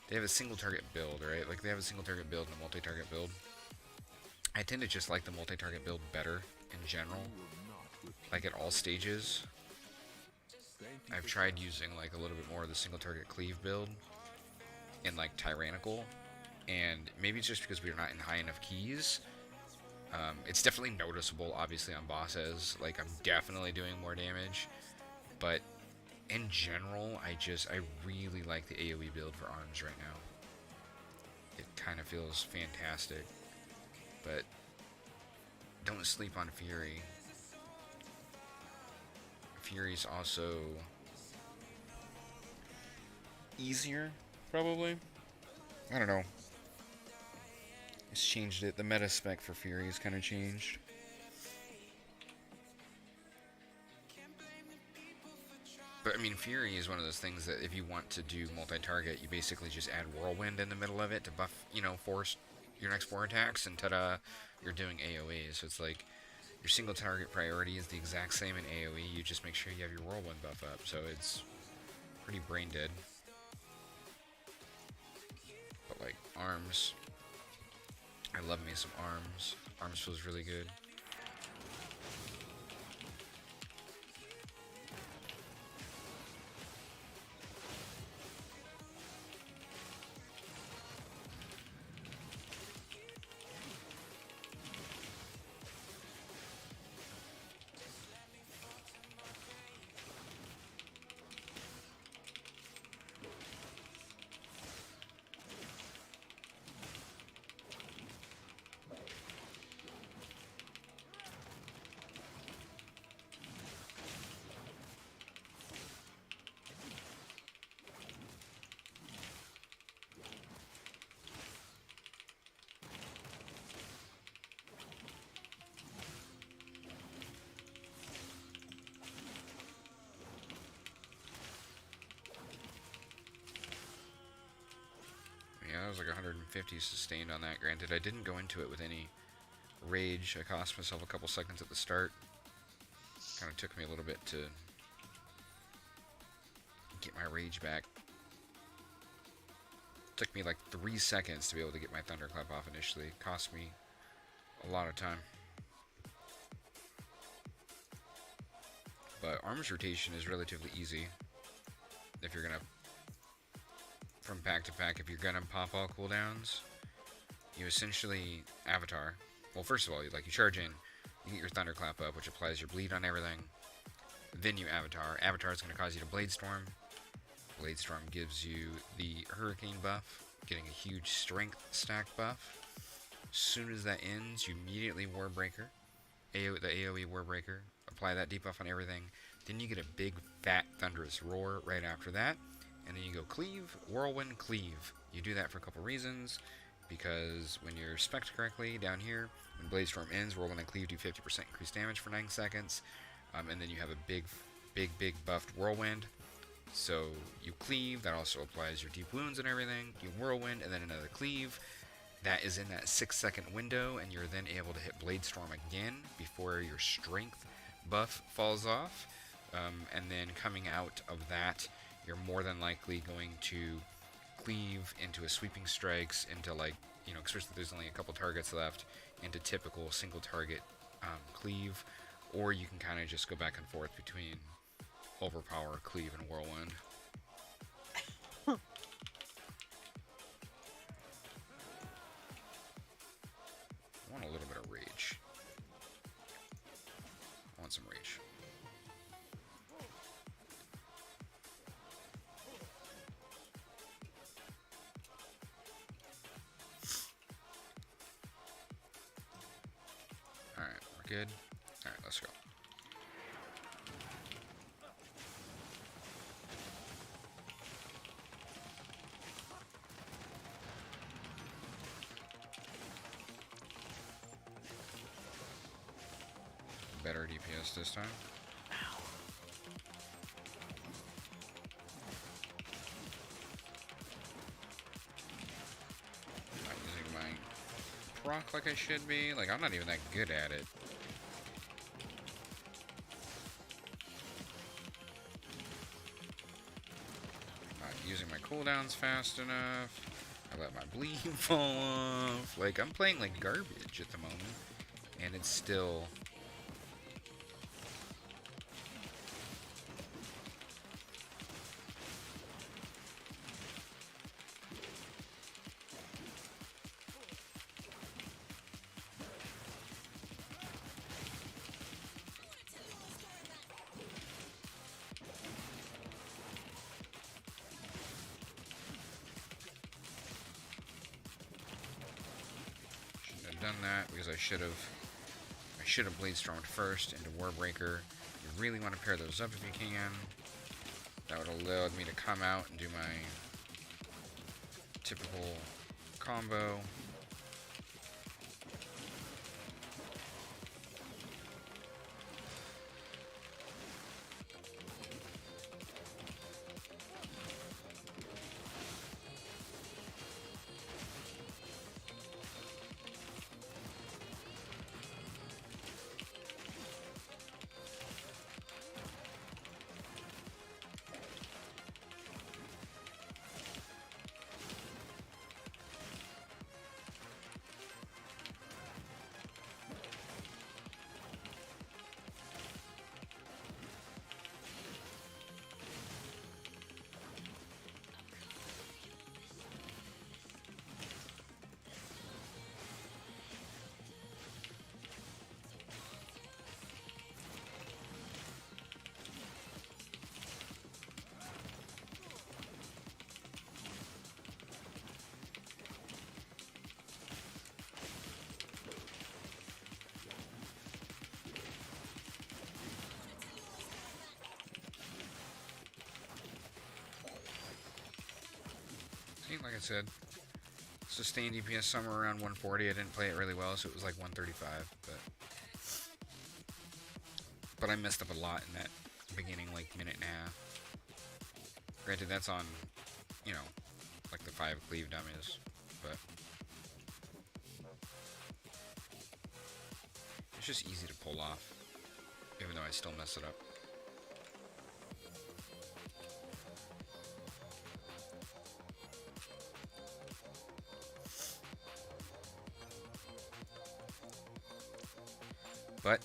they have a single target build, right? Like, they have a single target build and a multi-target build. I tend to just like the multi-target build better in general, like at all stages. I've tried using like a little bit more of the single target cleave build in like Tyrannical, and maybe it's just because we're not in high enough keys. It's definitely noticeable, obviously, on bosses. Like, I'm definitely doing more damage, but in general, I really like the AoE build for arms right now. It kind of feels fantastic, but don't sleep on Fury. Fury's also easier, probably. I don't know. It's changed it. The meta spec for Fury has kind of changed. But, I mean, Fury is one of those things that if you want to do multi-target, you basically just add Whirlwind in the middle of it to buff, you know, force your next 4 attacks, and ta-da, you're doing AoE. So it's like, your single target priority is the exact same in AoE, you just make sure you have your Whirlwind buff up, so it's pretty brain dead. But, like, arms, I love me some arms. Arms feels really good. Yeah, that was like 150 sustained on that. Granted, I didn't go into it with any rage. I cost myself a couple seconds at the start. Kind of took me a little bit to get my rage back. Took me like 3 seconds to be able to get my thunderclap off initially. Cost me a lot of time. But arms rotation is relatively easy. If you're gonna, from pack to pack, if you're gonna pop all cooldowns, you essentially avatar. Well, first of all, you charge in, you get your thunderclap up, which applies your bleed on everything. Then you avatar. Avatar is gonna cause you to blade storm. Blade storm gives you the hurricane buff, getting a huge strength stack buff. As soon as that ends, you immediately Warbreaker, the AoE Warbreaker. Apply that debuff on everything. Then you get a big, fat, thunderous roar right after that. And then you go cleave, whirlwind, cleave. You do that for a couple reasons. Because when you're spec'd correctly down here, when Blade Storm ends, whirlwind and cleave do 50% increased damage for 9 seconds. And then you have a big buffed whirlwind. So you cleave, that also applies your deep wounds and everything. You whirlwind, and then another cleave. That is in that 6-second window, and you're then able to hit Blade Storm again before your strength buff falls off. And then coming out of that, you're more than likely going to cleave into a sweeping strikes, into especially if there's only a couple targets left, into typical single target cleave, or you can kind of just go back and forth between overpower, cleave, and whirlwind. I want a little bit of rage. I want some rage. Alright, we're good. Alright, let's go. Better DPS this time. I'm using my proc like I should be. Like, I'm not even that good at it. Not using my cooldowns fast enough. I let my bleed fall off. Like, I'm playing like garbage at the moment. And it's still... done that because I should have Blade Stormed first into Warbreaker. You really want to pair those up if you can. That would have allowed me to come out and do my typical combo. Like I said, sustained DPS somewhere around 140. I didn't play it really well, so it was like 135. But I messed up a lot in that beginning, like, minute and a half. Granted, that's on, you know, like the 5 cleave dummies, but it's just easy to pull off, even though I still mess it up. But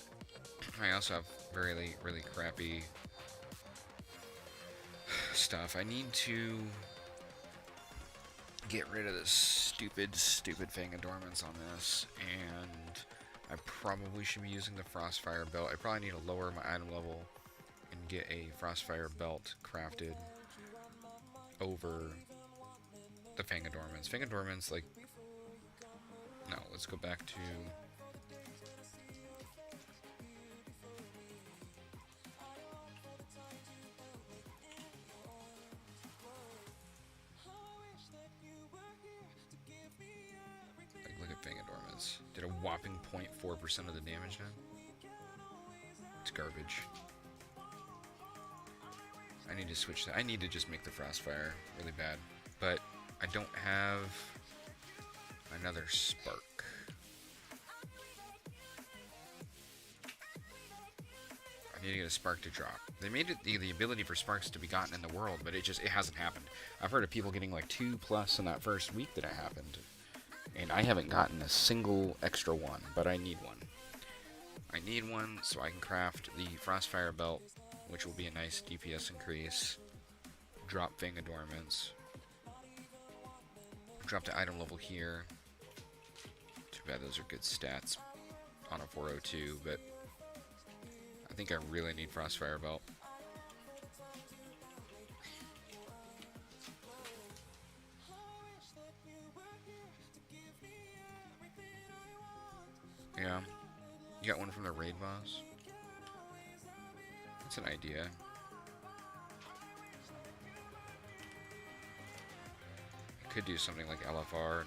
I also have really, really crappy stuff. I need to get rid of this stupid Fang of Dormants on this, and I probably should be using the Frostfire Belt. I probably need to lower my item level and get a Frostfire Belt crafted over the Fang of Dormants. Fang of Dormants, like... No, let's go back to... Did a whopping 0.4% of the damage now. It's garbage. I need to switch that. I need to just make the Frostfire really bad. But I don't have another Spark. I need to get a Spark to drop. They made it the ability for Sparks to be gotten in the world, but it hasn't happened. I've heard of people getting like 2+ in that first week that it happened. And I haven't gotten a single extra one, but I need one. I need one so I can craft the Frostfire Belt, which will be a nice DPS increase. Drop Fang of Dormants. Drop the item level here. Too bad those are good stats on a 402, but I think I really need Frostfire Belt. Yeah, you got one from the raid boss. That's an idea. I could do something like LFR.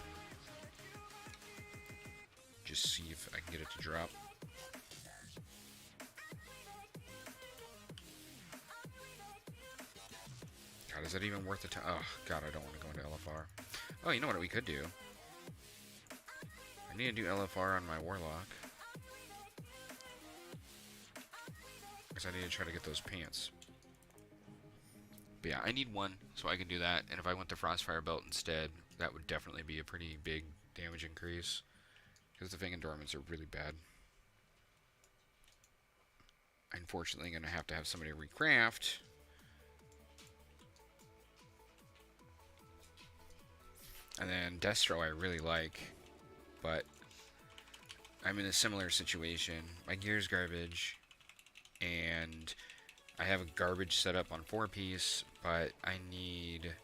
Just see if I can get it to drop. God, is that even worth the time? Oh, God, I don't want to go into LFR. Oh, you know what we could do? I need to do LFR on my Warlock. Because I need to try to get those pants. But yeah, I need one so I can do that. And if I went the Frostfire Belt instead, that would definitely be a pretty big damage increase. Because the Fang Endorments are really bad. Unfortunately, I'm going to have somebody recraft. And then Destro I really like. But I'm in a similar situation. My gear's garbage. And I have a garbage setup on 4-piece, but I need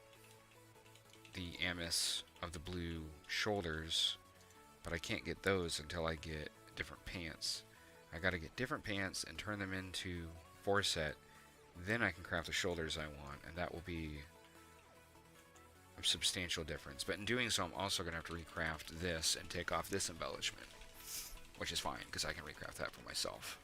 the Amos of the blue shoulders, but I can't get those until I get different pants. I gotta get different pants and turn them into 4-set, then I can craft the shoulders I want, and that will be a substantial difference. But in doing so, I'm also gonna have to recraft this and take off this embellishment, which is fine, because I can recraft that for myself.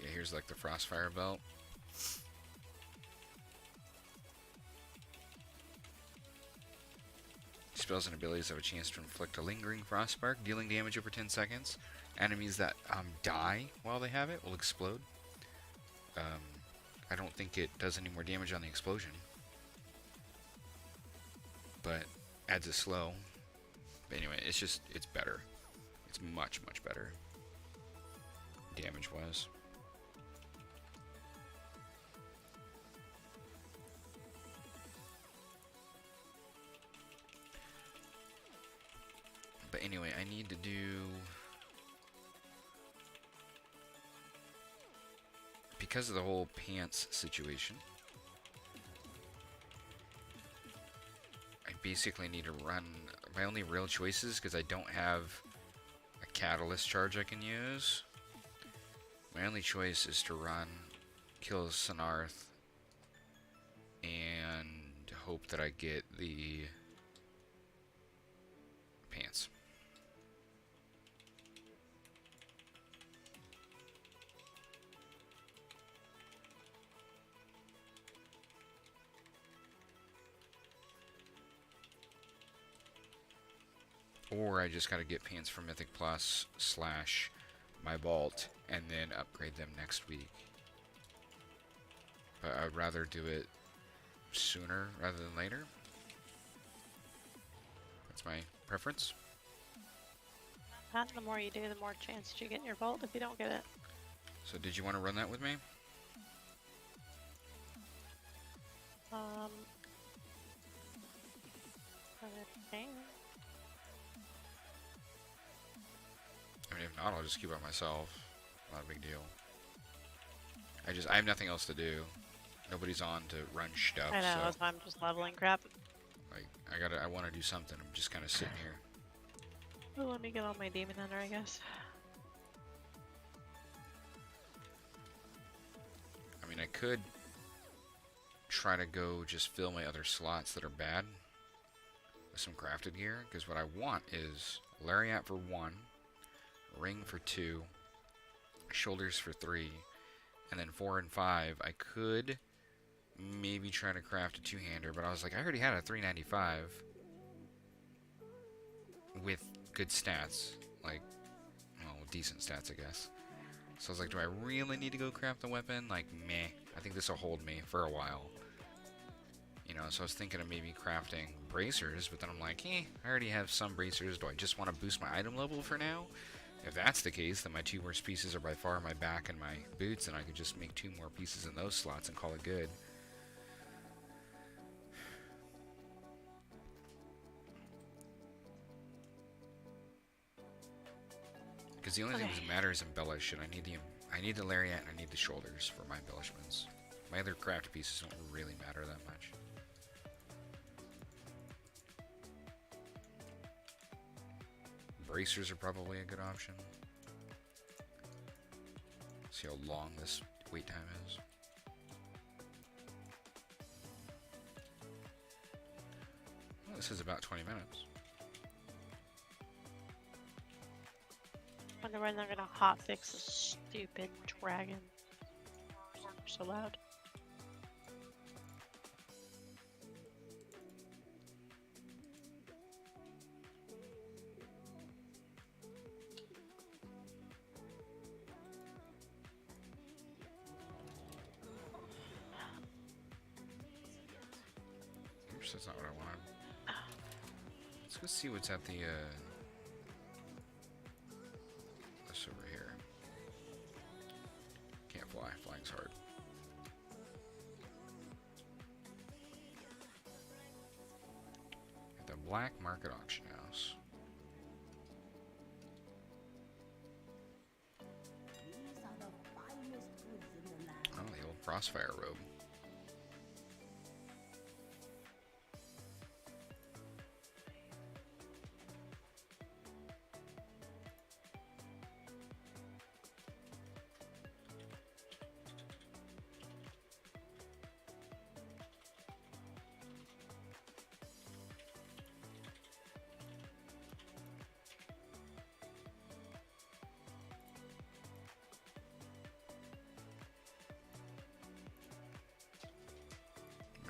Yeah, here's like the Frostfire Belt. Spells and abilities have a chance to inflict a lingering frostmark, dealing damage over 10 seconds. Enemies that die while they have it will explode. I don't think it does any more damage on the explosion, but adds a slow. But anyway, it's better. It's much, much better damage-wise. But anyway, I need to do... Because of the whole pants situation, I basically need to run... My only real choices, because I don't have a catalyst charge I can use, my only choice is to run, kill Sinarth, and hope that I get the pants. Or I just gotta get pants from Mythic Plus / my vault and then upgrade them next week. But I'd rather do it sooner rather than later. That's my preference. Pat, the more you do, the more chance you get in your vault if you don't get it. So did you want to run that with me? Okay. I mean, if not, I'll just keep it myself. Not a big deal. I have nothing else to do. Nobody's on to run stuff. I know, so so I'm just leveling crap. like I want to do something. I'm just kind of sitting here. Well, let me get on my Demon Hunter, I guess. I mean, I could try to go just fill my other slots that are bad with some crafted gear, because what I want is Lariat for 1, Ring for 2, Shoulders for 3, and then 4 and 5. I could maybe try to craft a 2-hander, but I was like, I already had a 395 with good stats, like, well, decent stats, I guess. So I was like, do I really need to go craft the weapon? Like, meh. I think this will hold me for a while. You know, so I was thinking of maybe crafting bracers, but then I'm like, I already have some bracers. Do I just want to boost my item level for now? If that's the case, then my 2 worst pieces are by far my back and my boots, and I could just make 2 more pieces in those slots and call it good. Because the only thing that matters is embellish, and I need the lariat and I need the shoulders for my embellishments. My other crafted pieces don't really matter that much. Bracers are probably a good option. See how long this wait time is. Well, this is about 20 minutes. Wonder when they're gonna hotfix the stupid dragon. So loud. Oops, that's not what I wanted. Let's go see what's at the, this over here. Can't fly. Flying's hard. At the Black Market Auction House. Oh, the old Crossfire robe.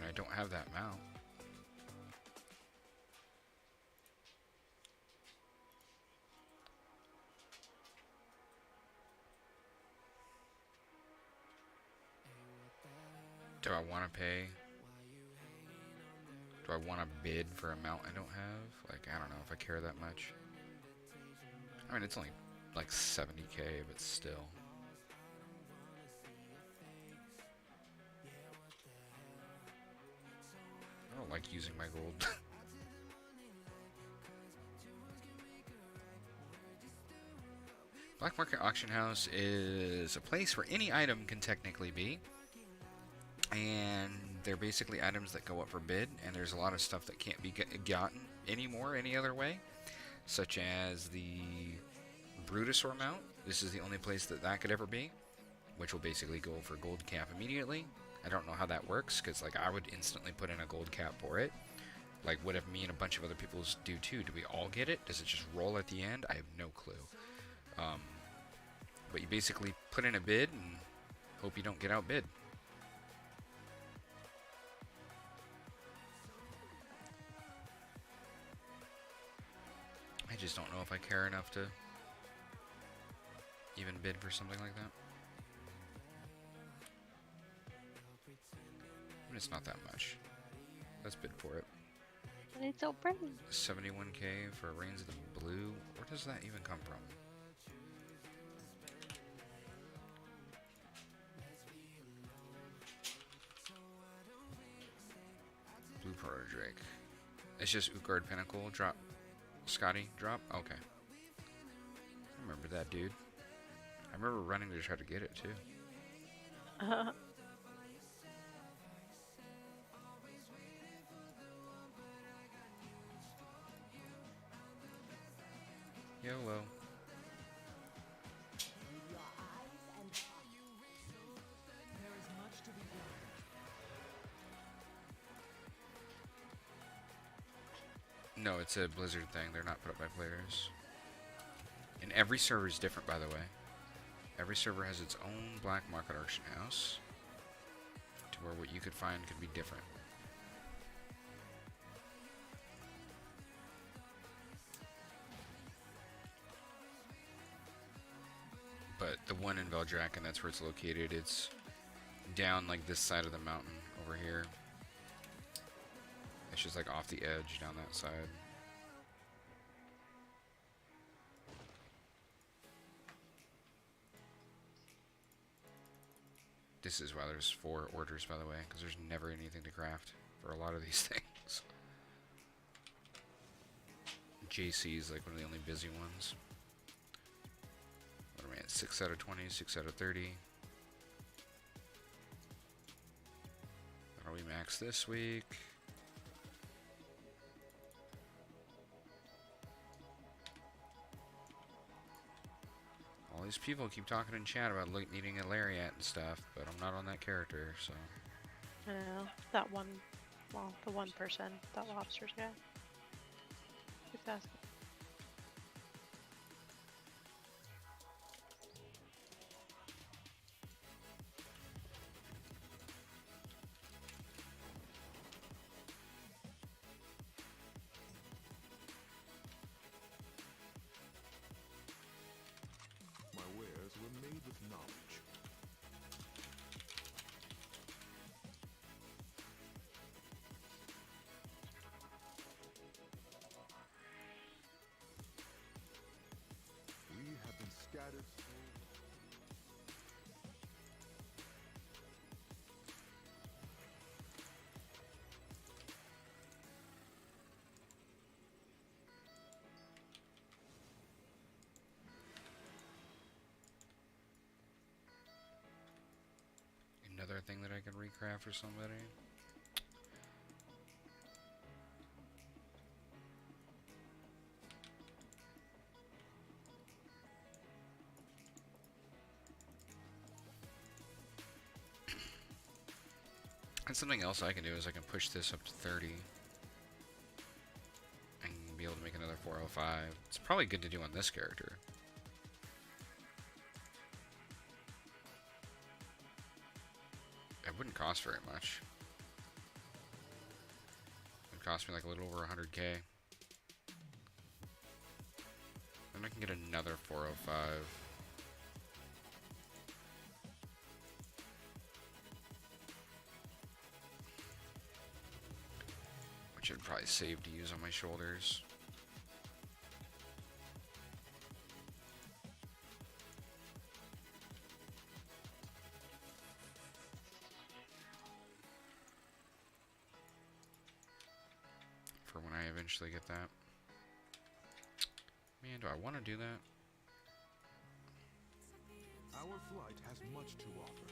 I don't have that mount. Do I want to pay? Do I want to bid for a mount I don't have? Like, I don't know if I care that much. I mean, it's only like 70k, but still. I don't like using my gold. Black Market Auction House is a place where any item can technically be. And they're basically items that go up for bid, and there's a lot of stuff that can't be gotten anymore any other way. Such as the Brutosaur mount. This is the only place that that could ever be, which will basically go for gold cap immediately. I don't know how that works, because like I would instantly put in a gold cap for it. Like, what if me and a bunch of other people do too? Do we all get it? Does it just roll at the end? I have no clue. But you basically put in a bid and hope you don't get outbid. I just don't know if I care enough to even bid for something like that. I mean, it's not that much. Let's bid for it. And it's so pretty. 71k for Reigns of the Blue. Where does that even come from? Blue Proto Drake. It's just Utgard Pinnacle drop. Scotty drop? Okay. I remember that, dude. I remember running to try to get it, too. YOLO. No, it's a Blizzard thing. They're not put up by players. And every server is different, by the way. Every server has its own black market auction house, to where what you could find could be different. But the one in Veldraken, that's where it's located. It's down like this side of the mountain over here. It's just like off the edge down that side. This is why there's 4 orders, by the way, because there's never anything to craft for a lot of these things. JC is like one of the only busy ones. What am I at? 6 out of 20, 6 out of 30. What are we max this week? All these people keep talking in chat about needing a Lariat and stuff, but I'm not on that character, so. I know. That one, well, the one person, that lobsters guy. Keep asking. thing that I could recraft for somebody. And something else I can do is I can push this up to 30. And be able to make another 405. It's probably good to do on this character. It wouldn't cost very much. It would cost me like a little over 100k. Then I can get another 405. Which I'd probably save to use on my shoulders. For when I eventually get that. Man, do I want to do that? Our flight has much to offer.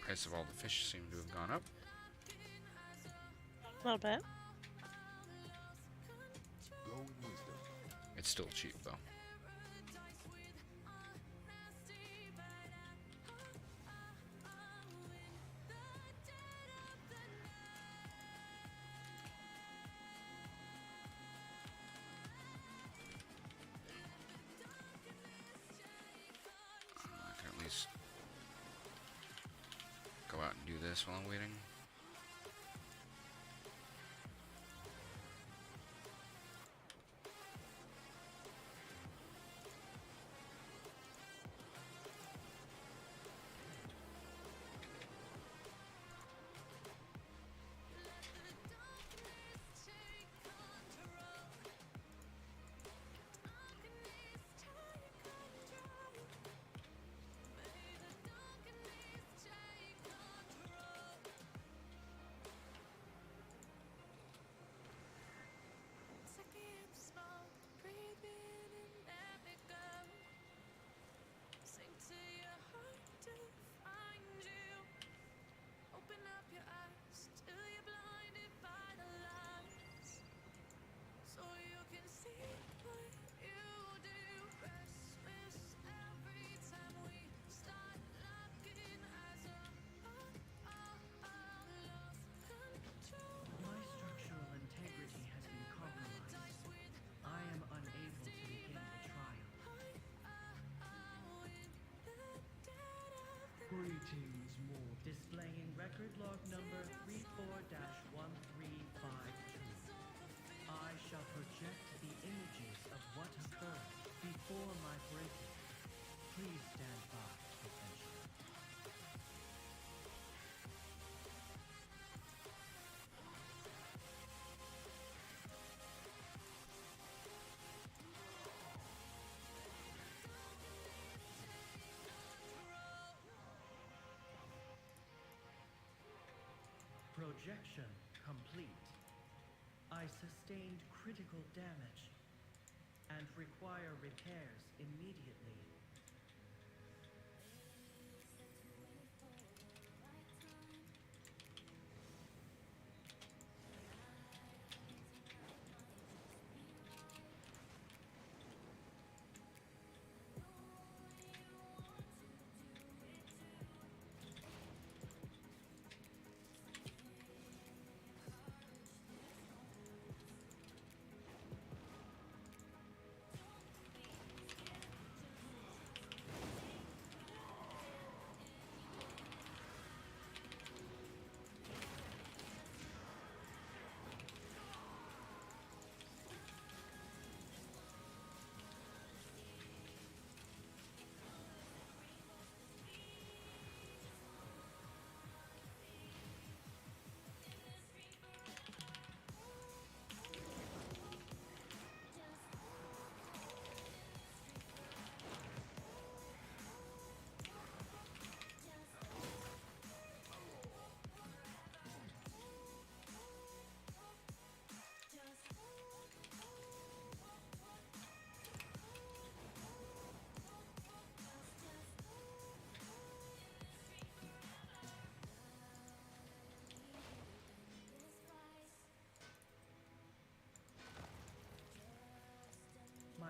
Price of all the fish seem to have gone up. A little bit. Go with wisdom. It's still cheap though. I can at least go out and do this while I'm waiting. My structural integrity has been compromised. I am unable to begin the trial. Greetings, more. Displaying record log number 34-1352. I shall project the images of what occurred before my breaking. Please stand by, attention. Projection complete. I sustained critical damage and require repairs immediately.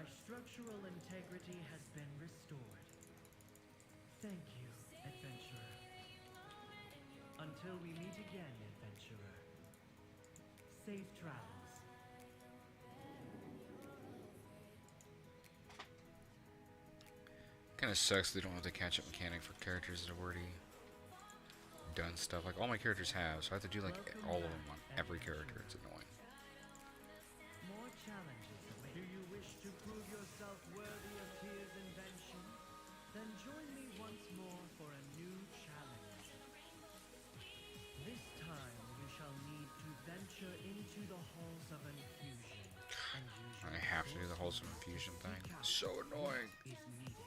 My structural integrity has been restored. Thank you, adventurer. Until we meet again, adventurer. Safe travels. Kind of sucks they don't have the catch-up mechanic for characters that have already done stuff. Like, all my characters have, so I have to do, like, all of them on every character. It's annoying. More challenges await. Do you wish to prove yourself worthy of Tyr's invention? Then join me once more for a new challenge. This time you shall need to venture into the halls of infusion and use your I have to do the halls of infusion thing. So annoying. is needed.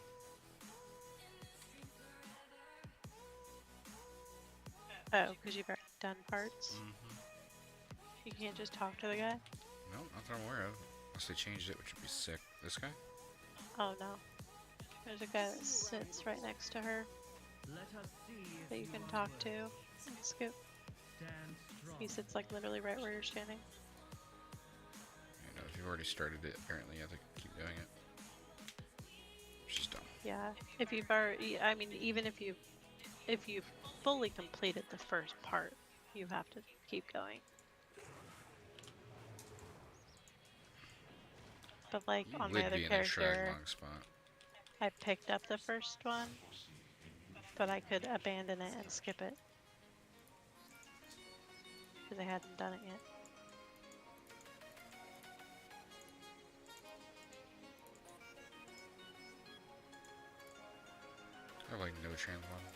Oh, because you've already done parts? You can't just talk to the guy? No, not that I'm aware of. Unless they changed it, which would be sick. This guy? Oh no. There's a guy that sits right next to her Let us see if that you can are talk worthy. to and scoop. Stand strong. He sits like literally right where you're standing. You know, if you've already started it, apparently you have to keep doing it. Which is dumb. Yeah. If you've already, I mean, even if you fully completed the first part, you have to keep going. But like You on would my other be in the character, Shragmog spot. I picked up the first one, but I could abandon it and skip it because I hadn't done it yet. I have, like, no translog.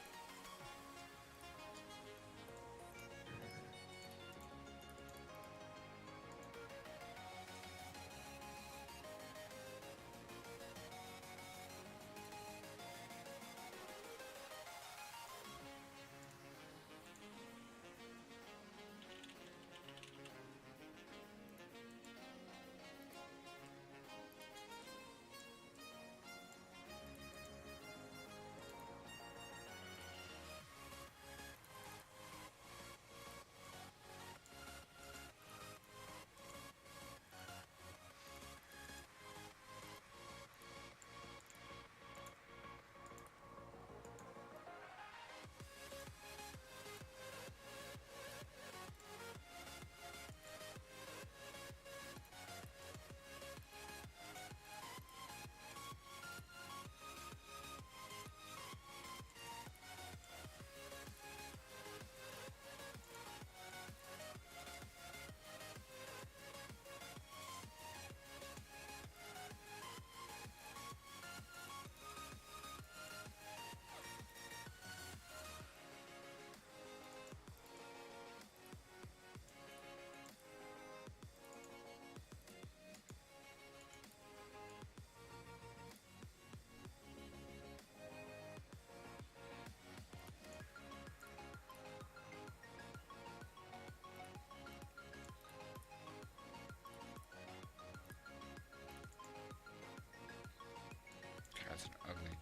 That's an ugly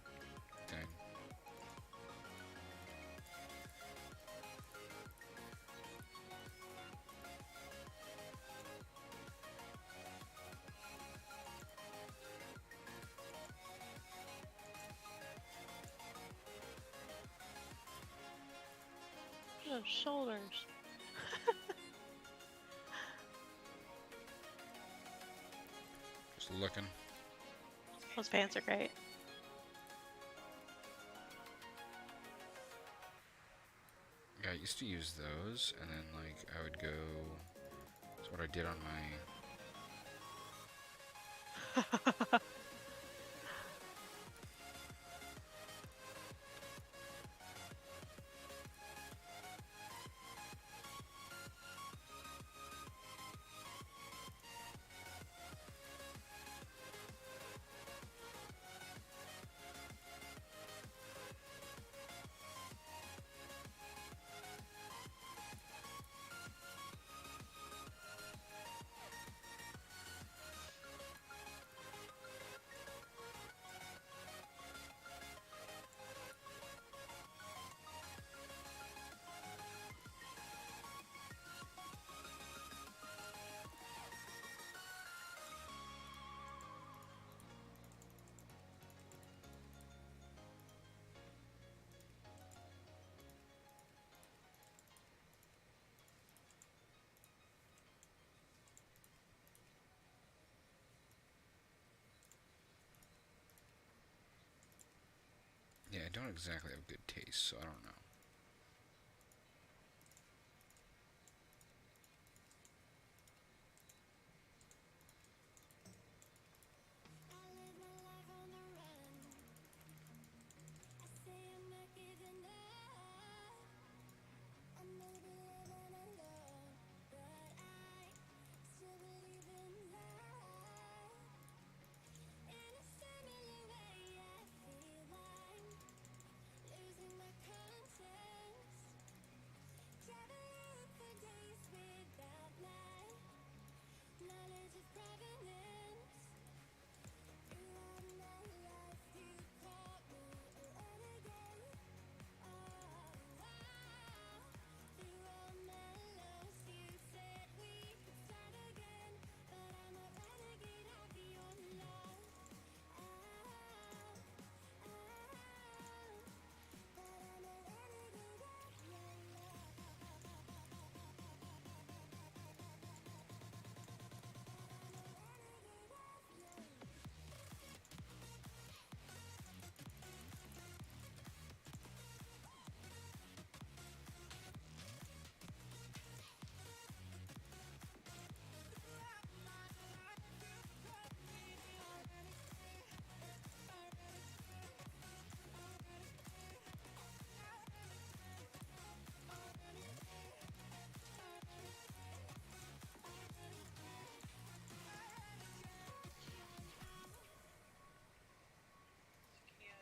thing. Those shoulders. Just looking. Those pants are great. Yeah, I used to use those, and then, like, I would go... That's what I did on my... I don't exactly have good taste, so I don't know.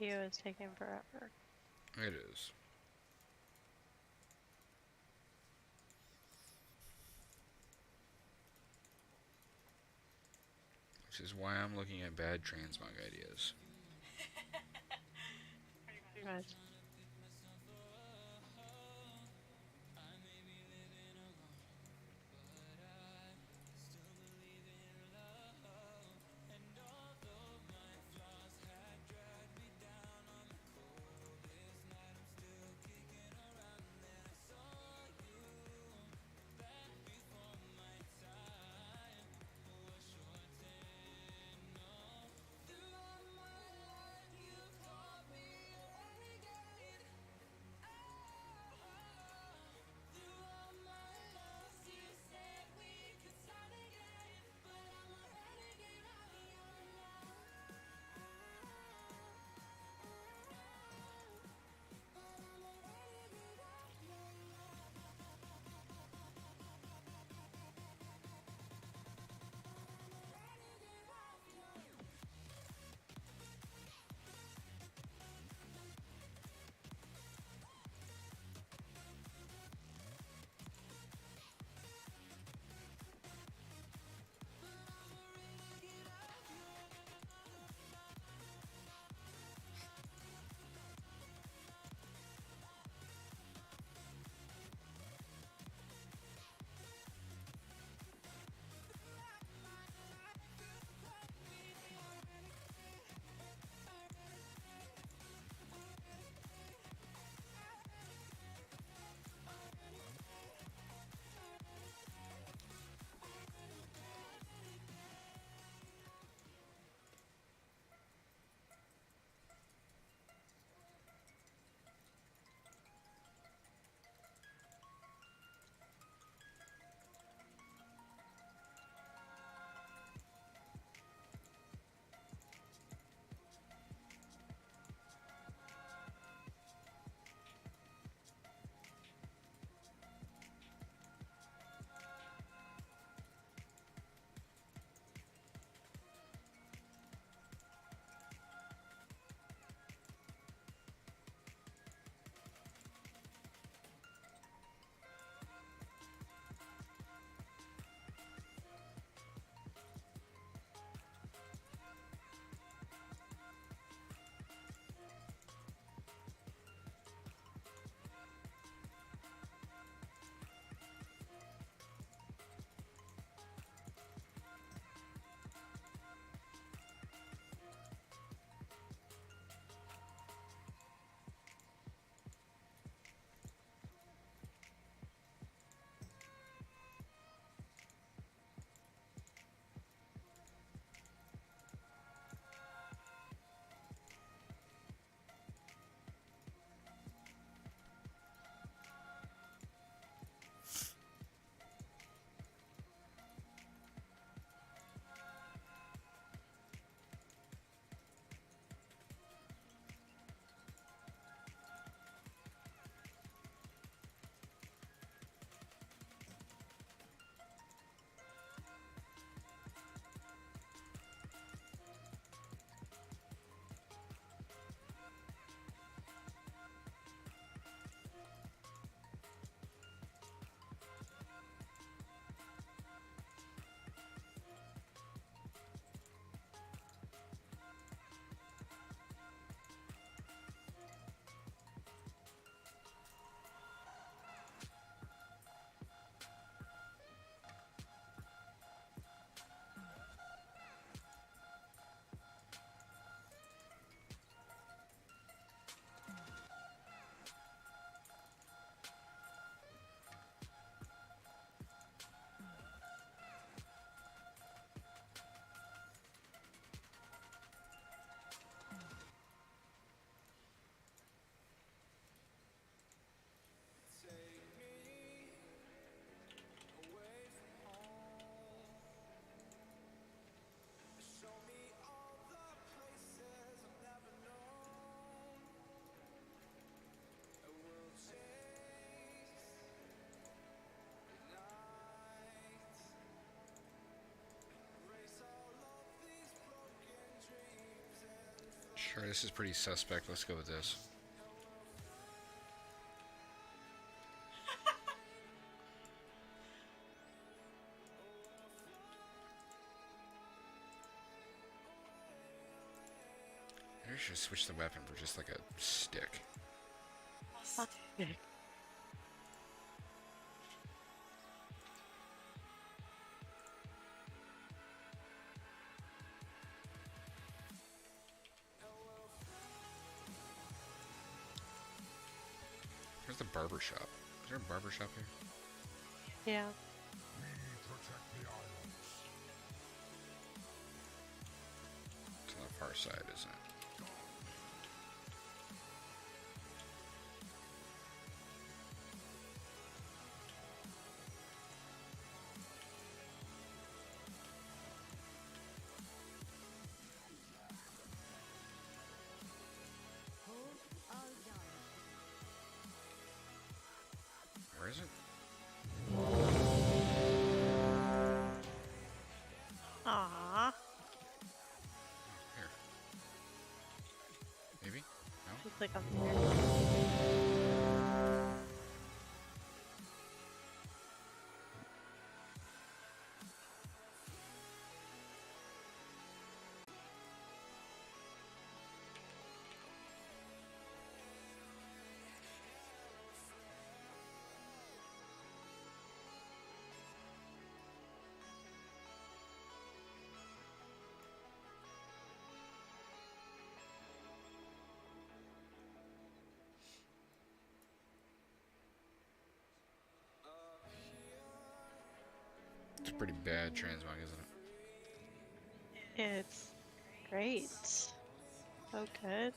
You is taking forever. It is. Which is why I'm looking at bad transmog ideas. Pretty much. Sure, this is pretty suspect. Let's go with this. Maybe I should switch the weapon for just like a stick. Where's the barber shop? Is there a barber shop here? Yeah. We protect the islands. It's on the far side, isn't it? Where is it? Aww. Here. Maybe? No? You click on there. It's a pretty bad transmog, isn't it? It's great. So good.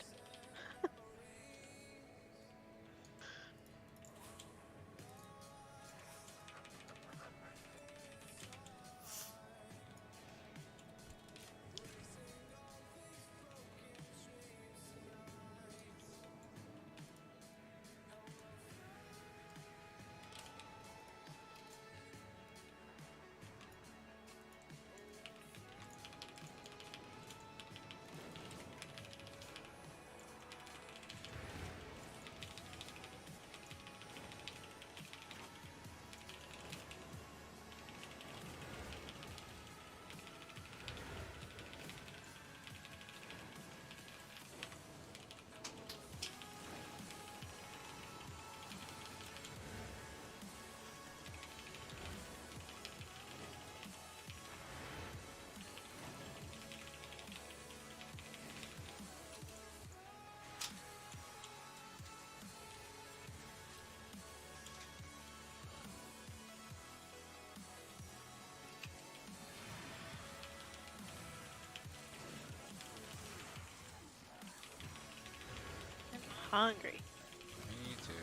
Hungry. Me too.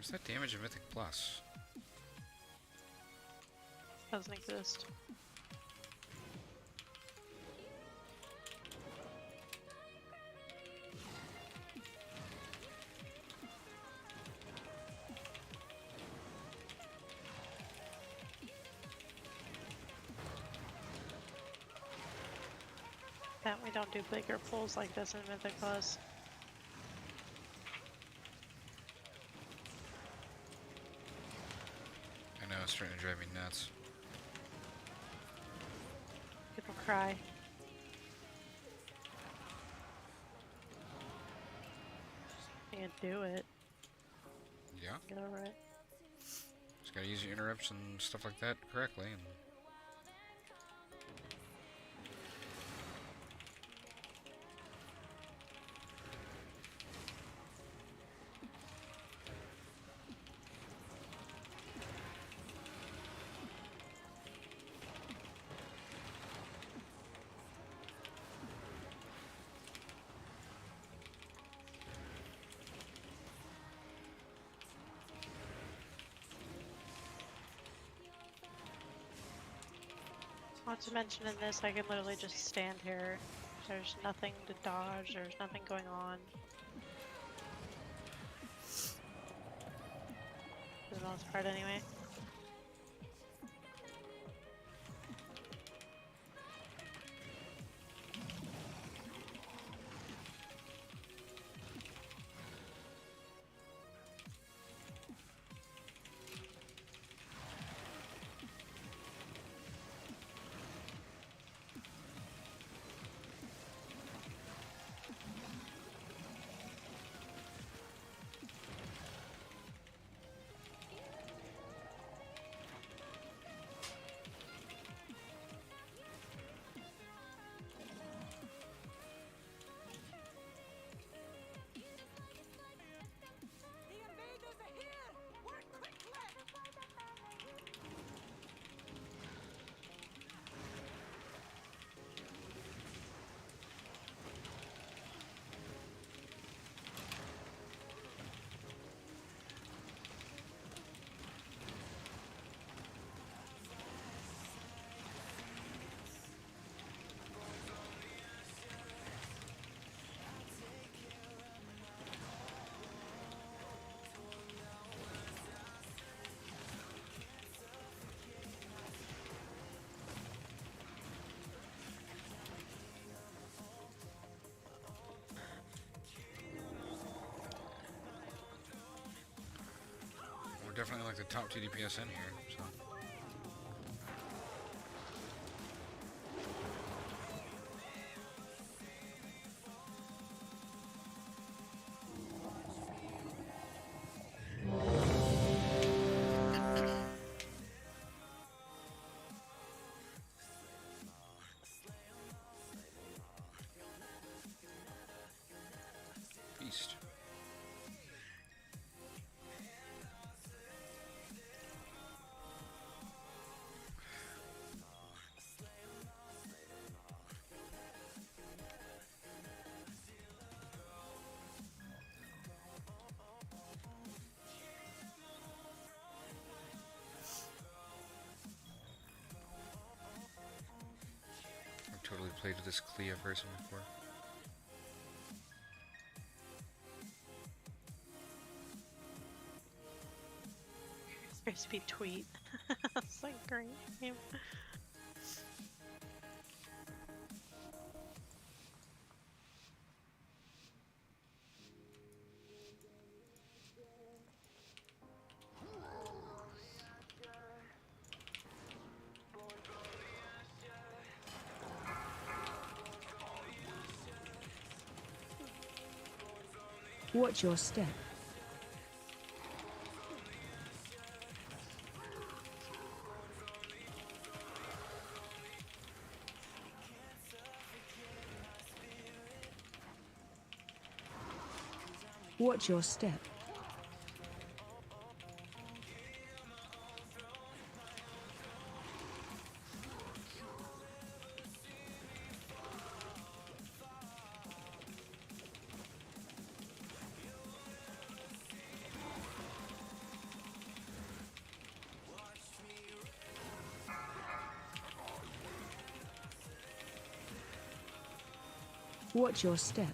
What's that damage in Mythic Plus? Doesn't exist. That we don't do bigger pulls like this in Mythic Plus. I know, it's starting to drive me nuts. People cry. You can do it. Yeah, Get over it. just gotta use your interrupts and stuff like that correctly. And Not to mention in this, I can literally just stand here. There's nothing to dodge, there's nothing going on. For the most part, anyway. we're definitely like the top 2 DPS in here, so. Beast. I've totally played with this Clea person before. Crispy tweet. It's like great name. Watch your step. Watch your step. Watch your step.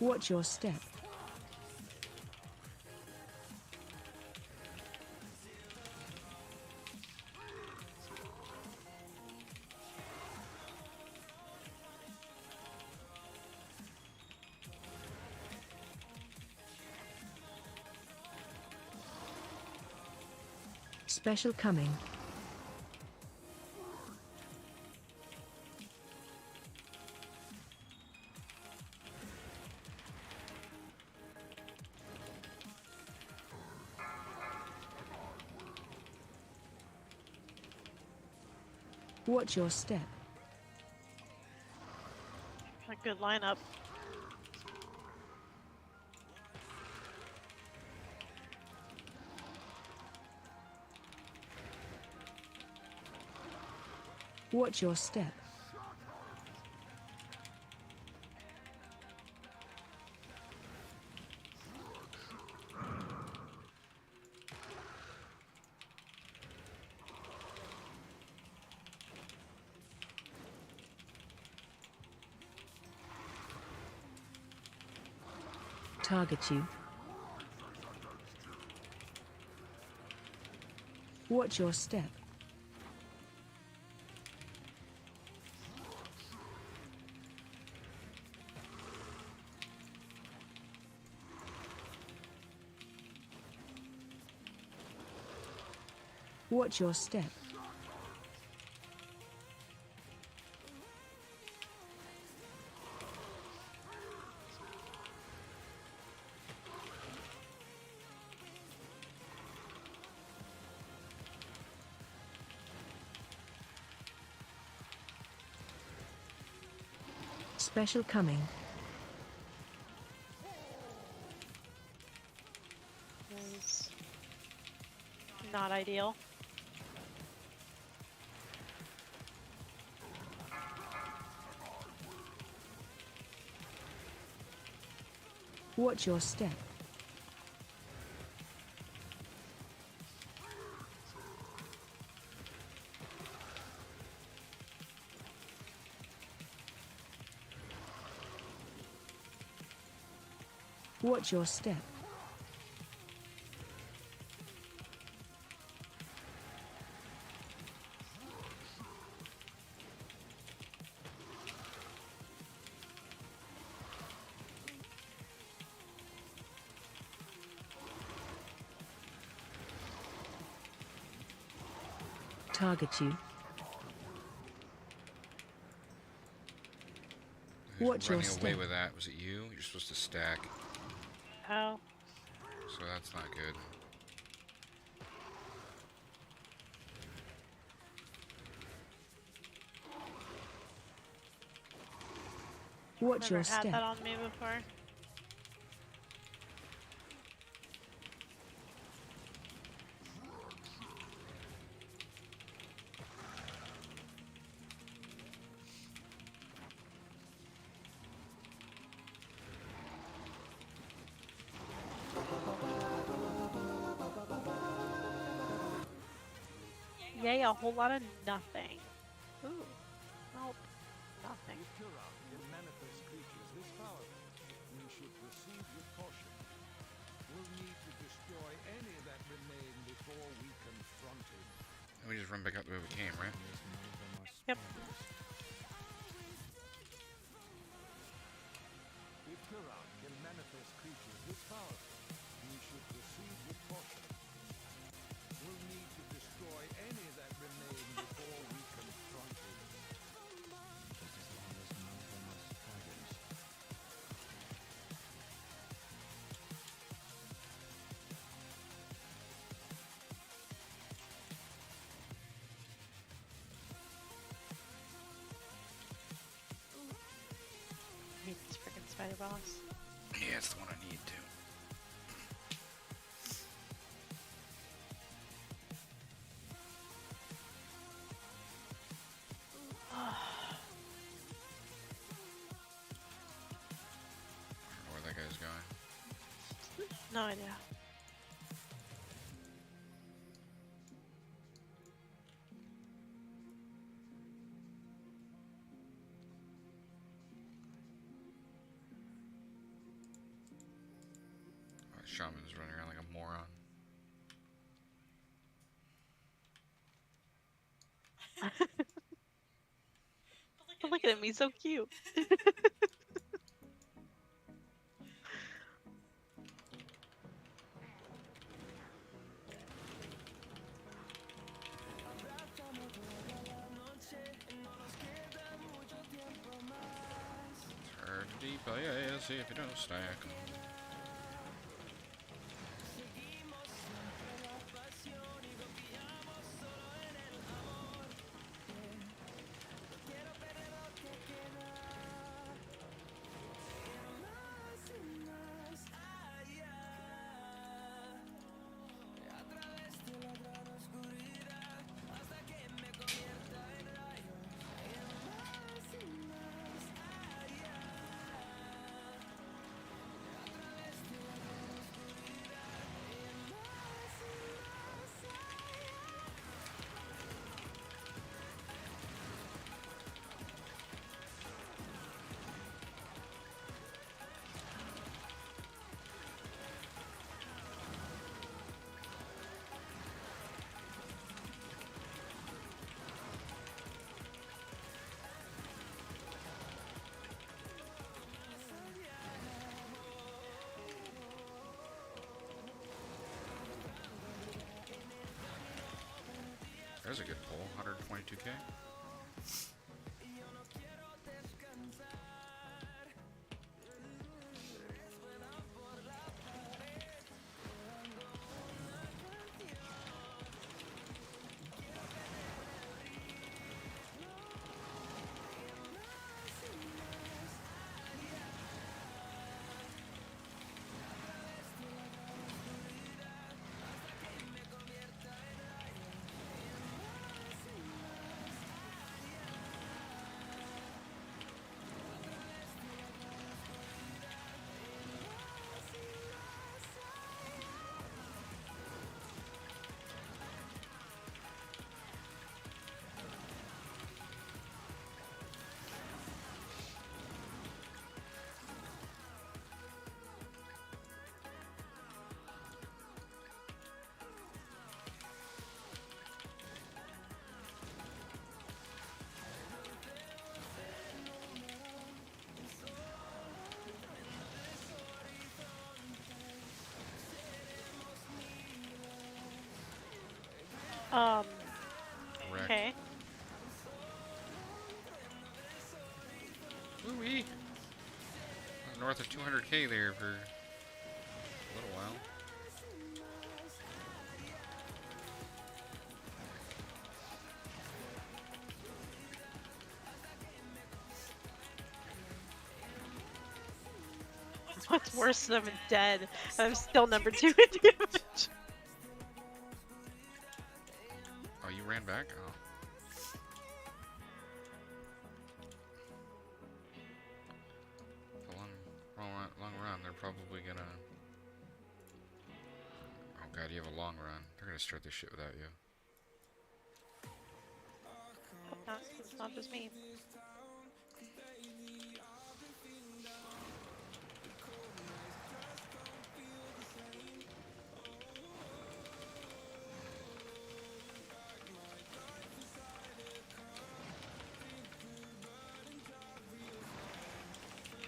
Watch your step. Special coming. Watch your step. A good lineup. Watch your step. Target you. Watch your step. Watch your step. Special coming. Is not ideal. Watch your step. Watch your step. Target you. Who's Watch your running away step. with that? Was it you? You're supposed to stack, Oh, so that's not good. Watch never your had step. that on me before. Yay, a whole lot of nothing. Ooh. Nope. Nothing. Can manifest creatures this powerful. We should proceed with caution. We'll need to destroy any that remain before we confront him. And we just run back out the way we came, right? Yep. If Kiran can manifest creatures this powerful, we should proceed with caution. We'll need to destroy any that remain before we confront him. I hate this freaking spider boss. Yeah, it's the one I need to. No idea. Shaman's running around like a moron. But look at him, he's so cute. It's hard to deep, oh yeah, see if you don't stack 'em. There's a good pull, 122k. Wreck. Okay. Woo-wee! North of 200k there for a little while. What's worse than I'm dead? I'm still number 2 in damage. Oh, you ran back? Oh. The long run, they're probably gonna... Oh god, you have a long run. They're gonna start this shit without you. It's not just me.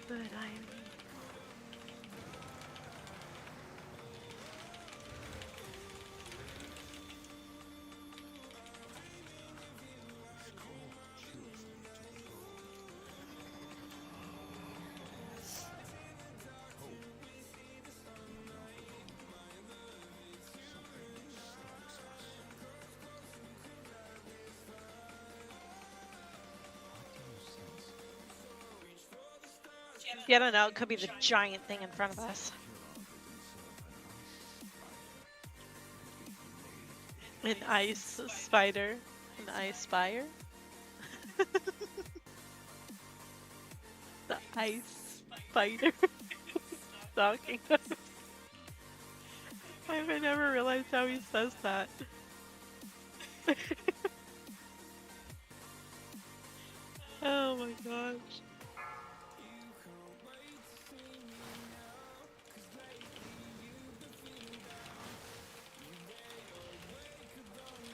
Good irony. Yeah, I don't know. It could be the giant thing in front of us. An ice spider. An ice spire. The ice spider. Stalking us. I've never realized how he says that. Oh my gosh.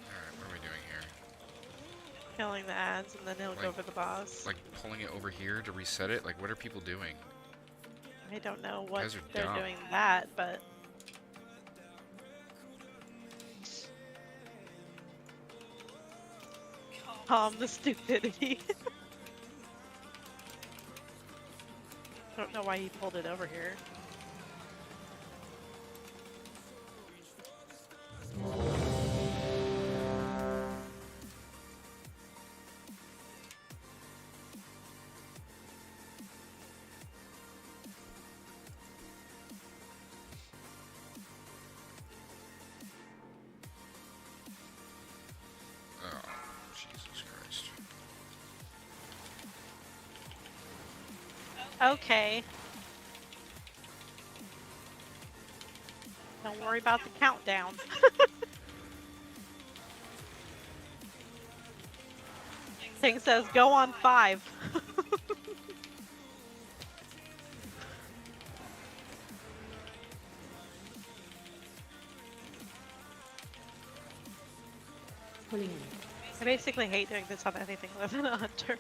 Alright, what are we doing here? Killing the ads and then he'll go Like- for the boss. Like pulling it over here to reset it? Like what are people doing? I don't know what Guys are they're dumb. doing that, but calm the stupidity. Don't know why he pulled it over here. Oh, Jesus Christ. Okay. Don't worry about the countdown. Thing says go on 5. Pulling in. I basically hate doing this on anything other than a hunter.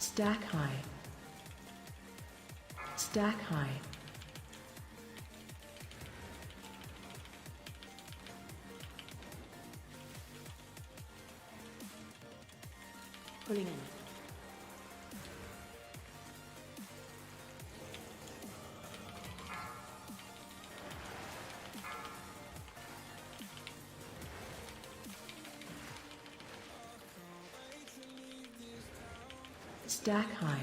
Stack high. Stack high. Pulling in. Stack high.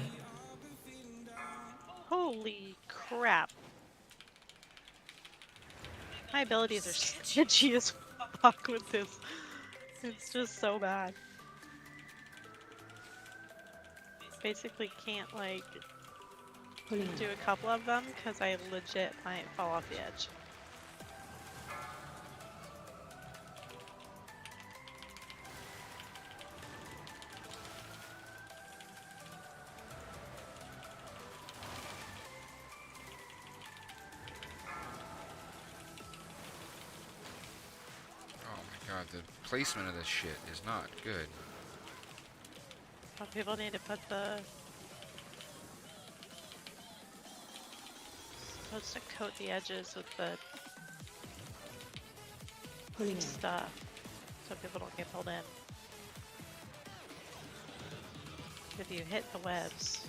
Holy crap. My abilities are sketchy as fuck with this. It's just so bad. Basically can't like Pulling in. do a couple of them because I legit might fall off the edge. Oh my god, the placement of this shit is not good. Some people need to put the supposed to coat the edges with the Pulling in. stuff so people don't get pulled in. If you hit the webs,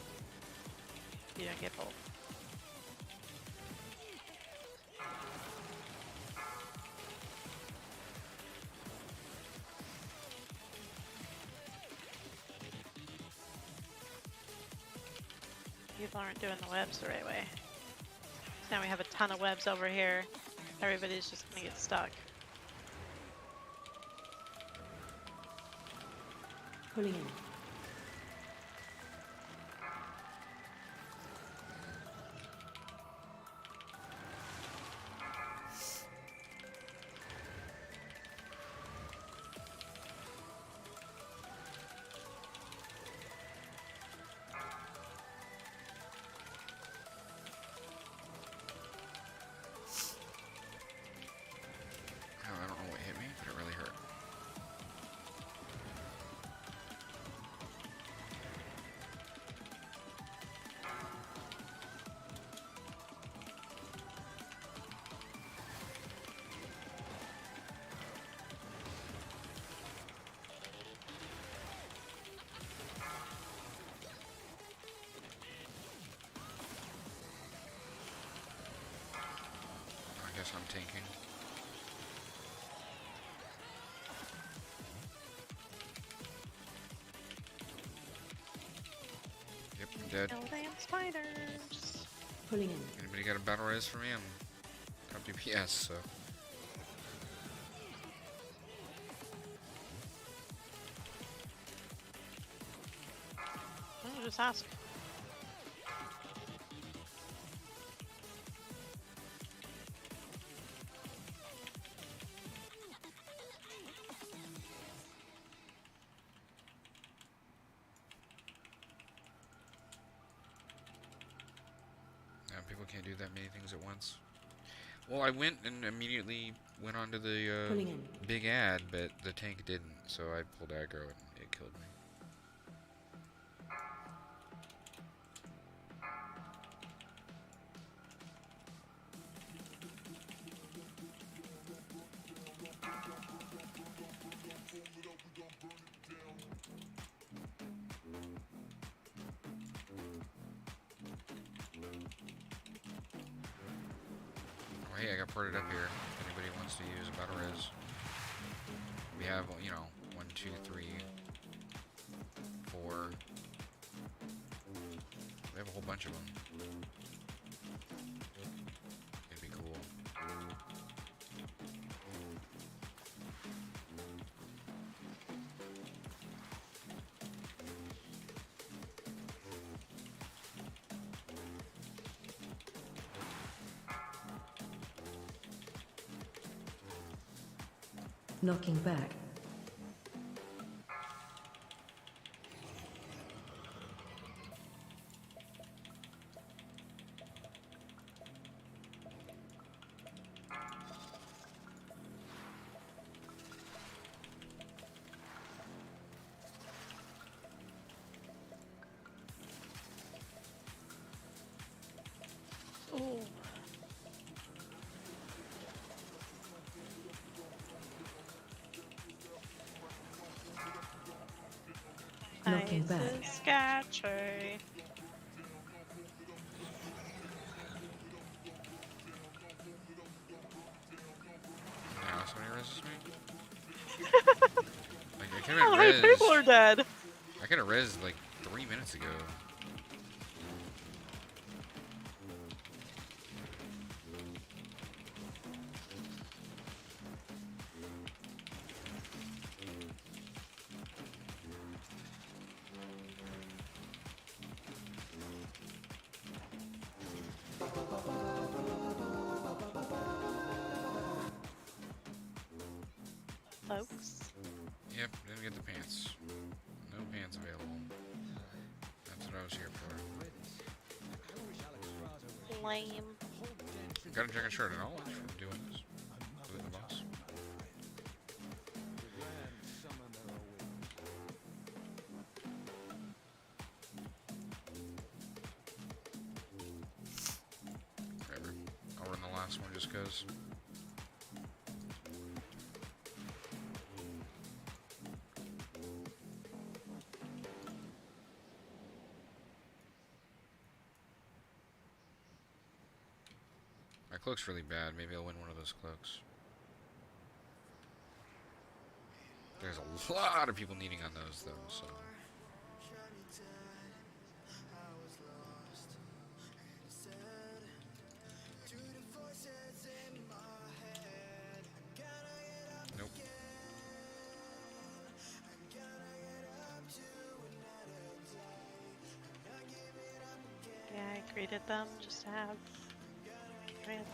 you don't get pulled. People aren't doing the webs the right way. So now we have a ton of webs over here. Everybody's just gonna get stuck. Pulling in. Oh, I don't know what hit me, but it really hurt. I guess I'm tanking. Yep, I'm dead. No damn spiders. Pulling in. Anybody got a battle res for me? I'm top DPS, so. I'll just ask. Yeah, people can't do that many things at once. Well, I went and immediately went onto the Pulling in. big ad, but the tank didn't, so I pulled aggro and it killed me. Oh, hey, I got ported up here. If anybody wants to use a battle res. We have, you know, 1, 2, 3, 4. We have a whole bunch of them. It'd be cool. Knocking back. Oh. Knocking Nice back. and sketchy. Now somebody reses me? Like, I How could've many res. people are dead? I could have res like 3 minutes ago. Folks. Yep, didn't get the pants. No pants available. That's what I was here for. Lame. Got a jacket shirt of knowledge from doing this. With the boss. Whatever. I'll run the last one just cause. My cloak's really bad. Maybe I'll win one of those cloaks. There's a lot of people needing on those though, so. Nope. Yeah, I created them just to have. Right.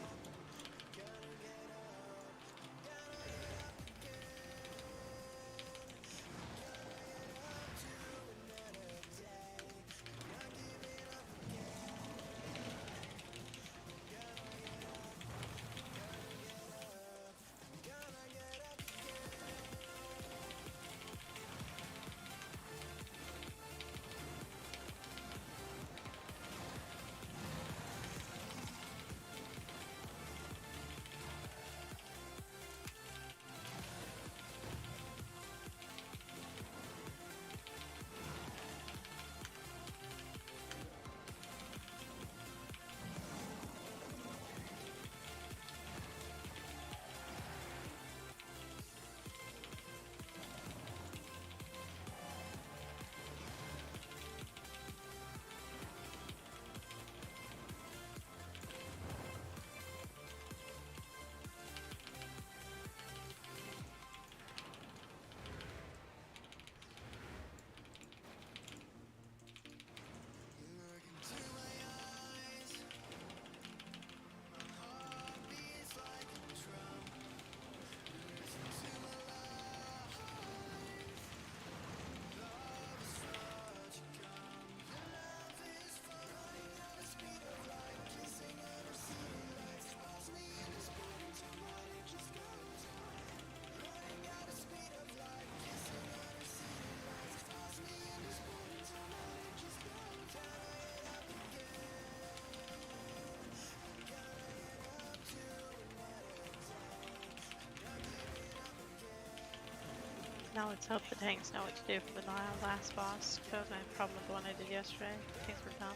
Now let's hope the tanks know what to do for the last boss, because I had a problem with the one I did yesterday. Tanks were dumb.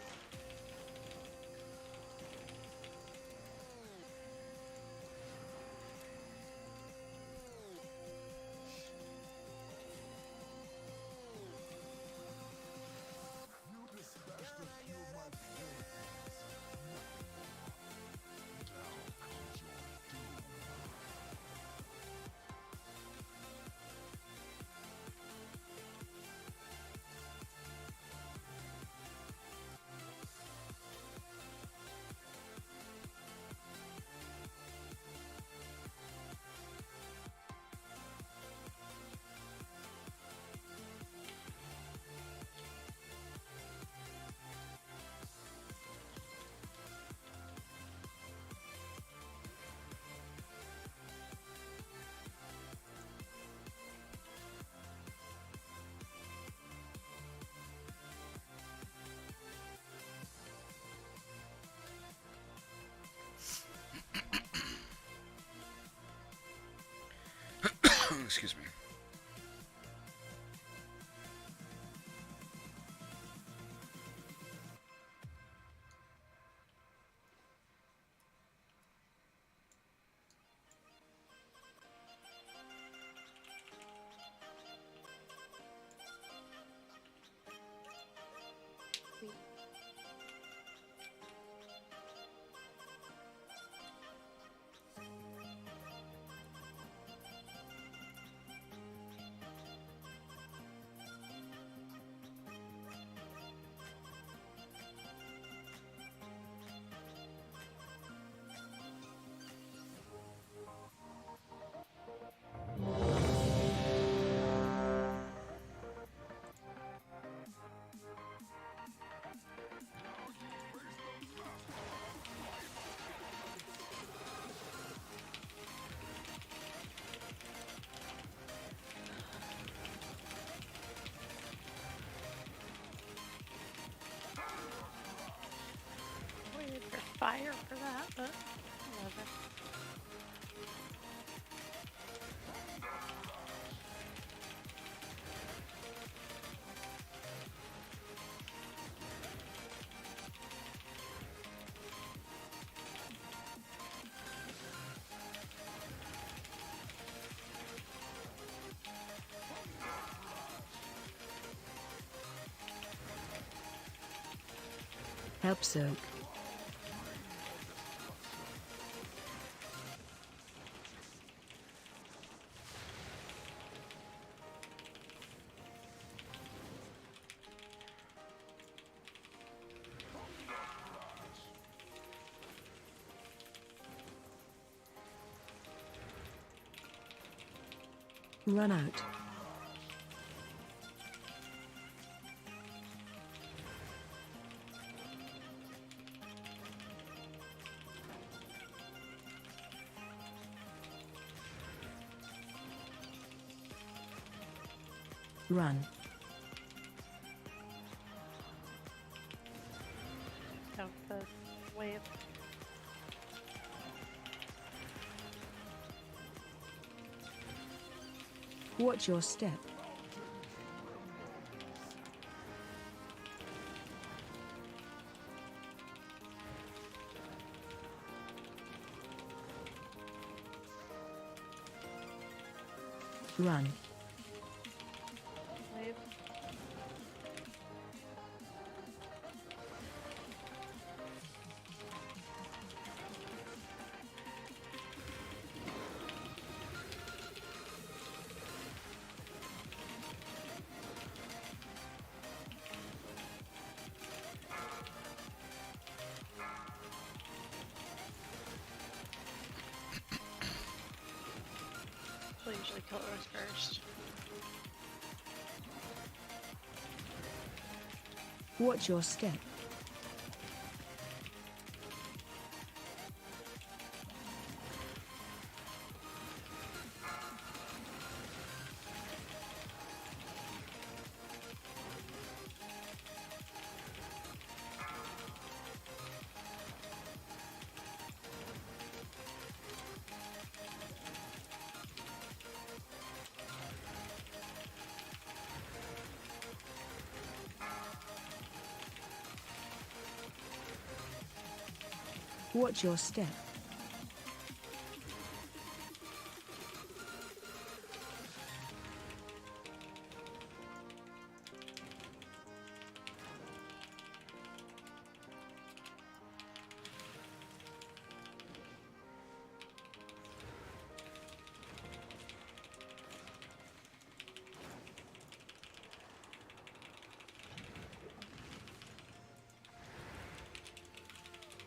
Excuse me. Waited for fire for that, but whatever. Help soak. Run out. Run. Of the wave. Watch your step. Run. Wave. We'll usually kill Earth first. Watch your step. Watch your step.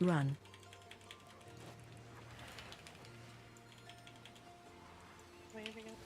Run. Waving it.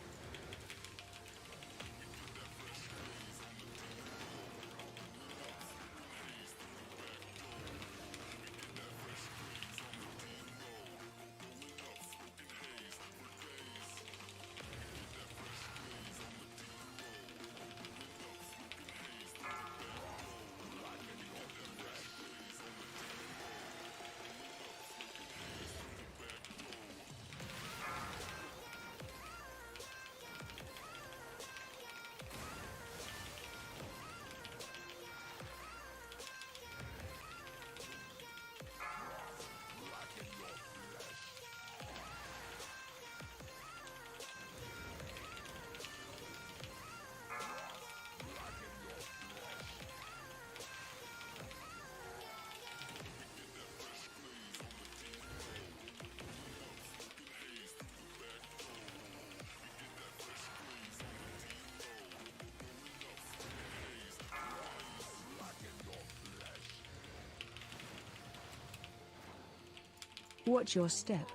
Watch your step.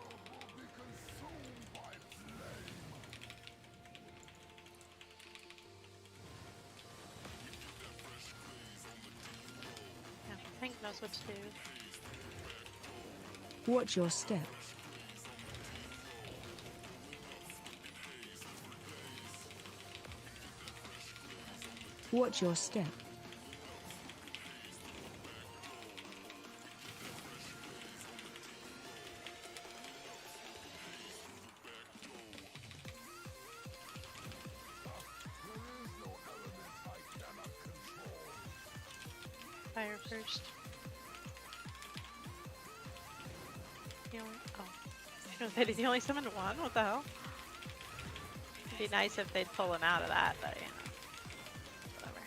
Yeah, Pink knows what to do. Watch your step. Watch your step. Fire first. The only, oh. I was gonna say, did he only summon one? What the hell? It'd be nice if they'd pull him out of that, but you know. Whatever.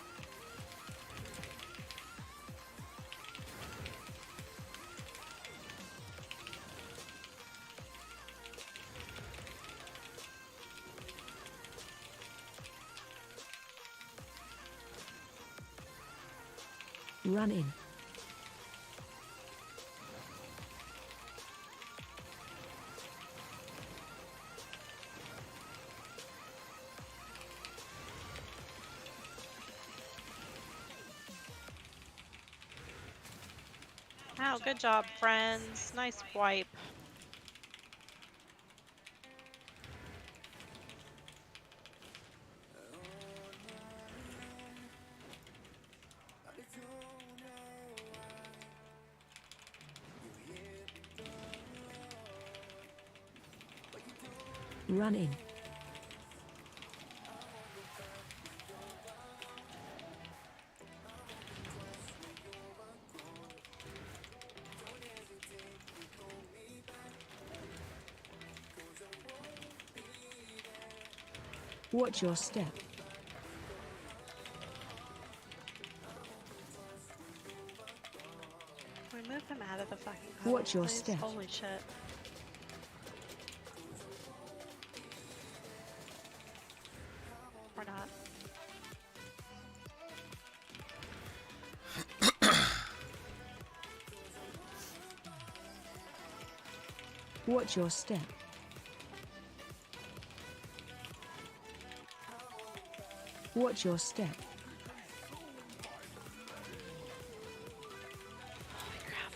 Run in. Wow, good job, friends. Nice wipe. Run in. Watch your step. We move him out of the fucking puddle, Watch your please? step. Holy shit. Or not. Watch your step. Watch your step. Holy crap.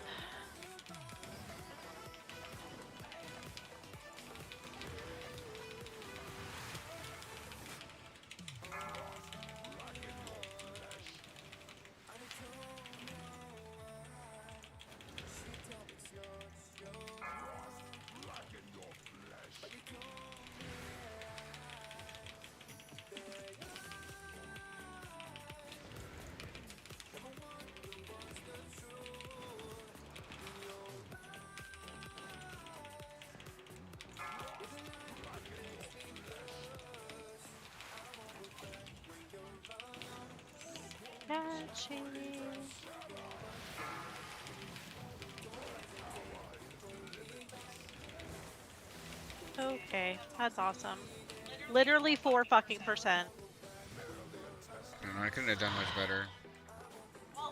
Chini. Okay, that's awesome. Literally 4 fucking percent. I couldn't have done much better.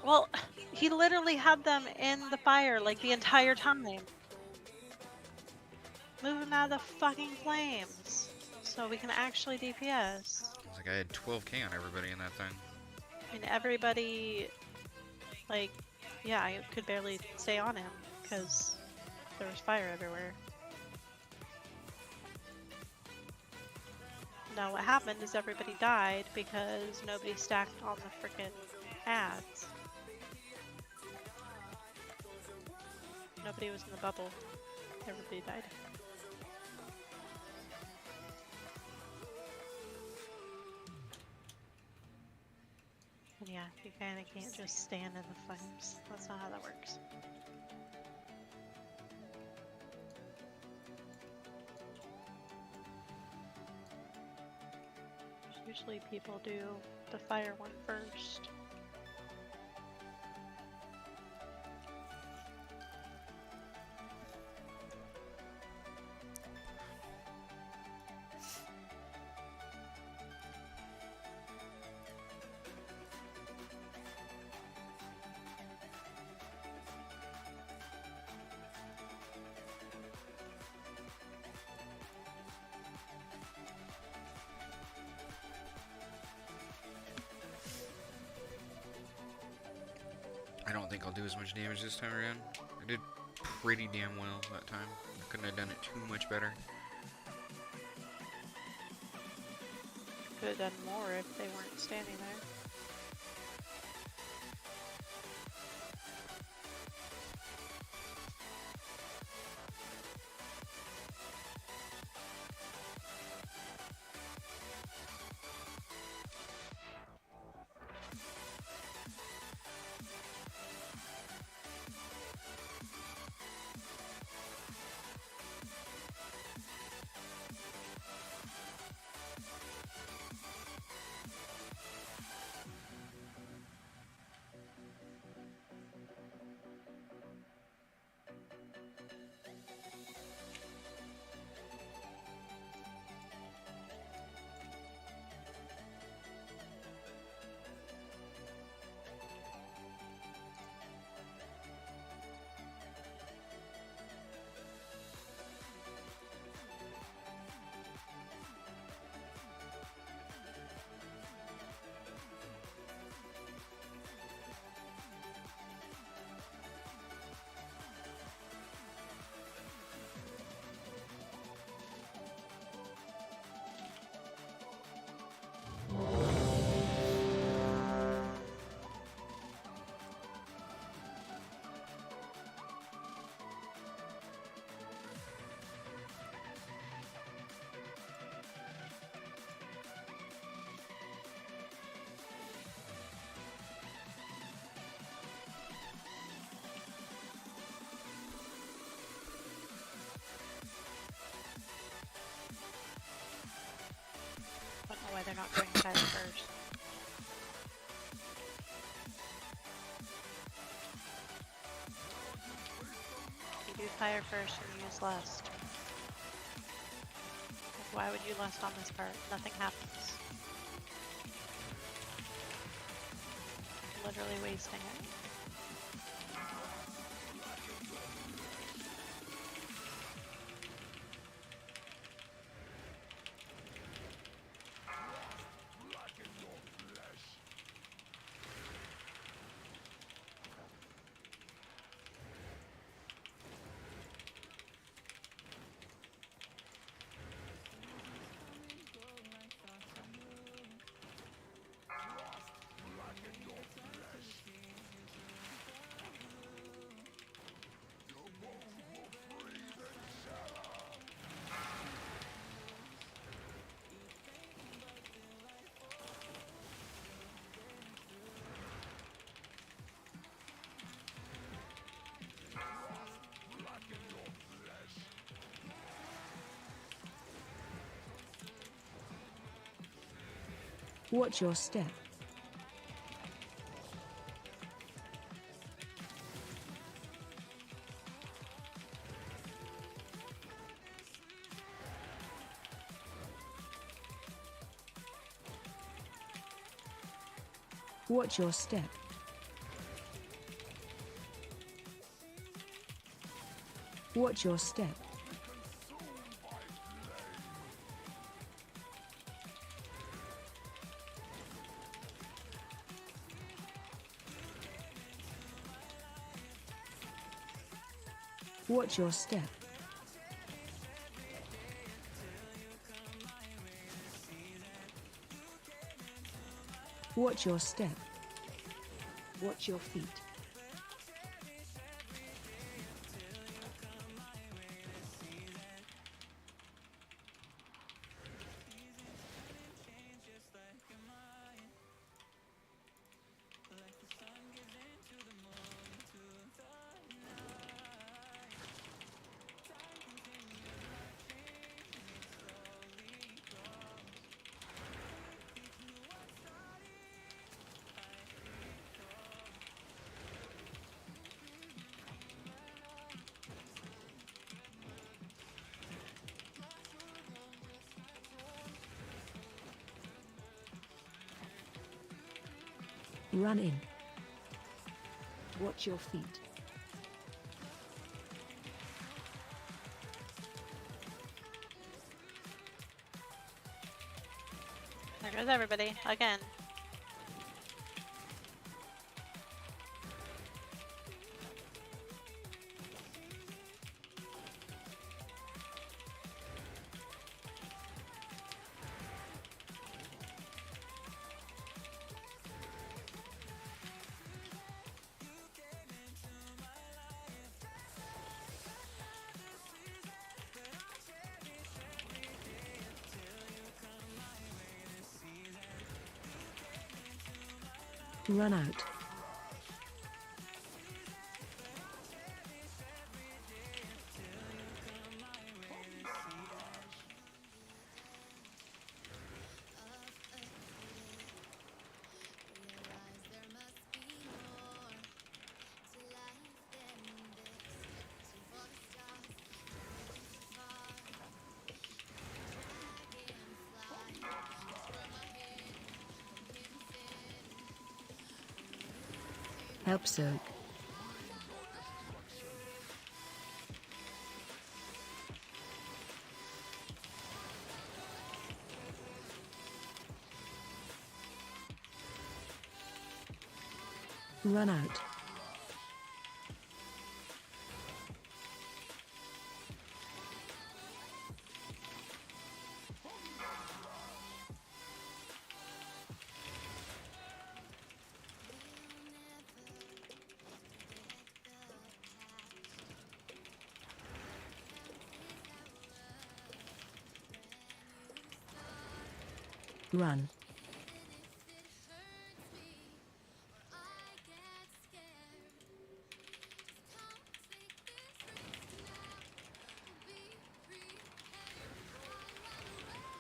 Well, he literally had them in the fire like the entire time. Move him out of the fucking flames so we can actually DPS. It's like I had 12k on everybody in that thing. I mean, everybody, like, yeah, I could barely stay on him because there was fire everywhere. Now what happened is everybody died because nobody stacked on the frickin' ads. Nobody was in the bubble. Everybody died. And yeah, you kinda can't just stand in the flames. That's not how that works. Usually people do the fire one first. I don't think I'll do as much damage this time around. I did pretty damn well that time. I couldn't have done it too much better. Could have done more if they weren't standing there. I don't know why they're not going fire first. You do fire first and you use lust. Like, why would you lust on this part? Nothing happens. Literally wasting it. Watch your step. Watch your step. Watch your step. Watch your step. Watch your step. Watch your feet. Run in. Watch your feet. There goes everybody again. Run out. Help soak. Run out. Run.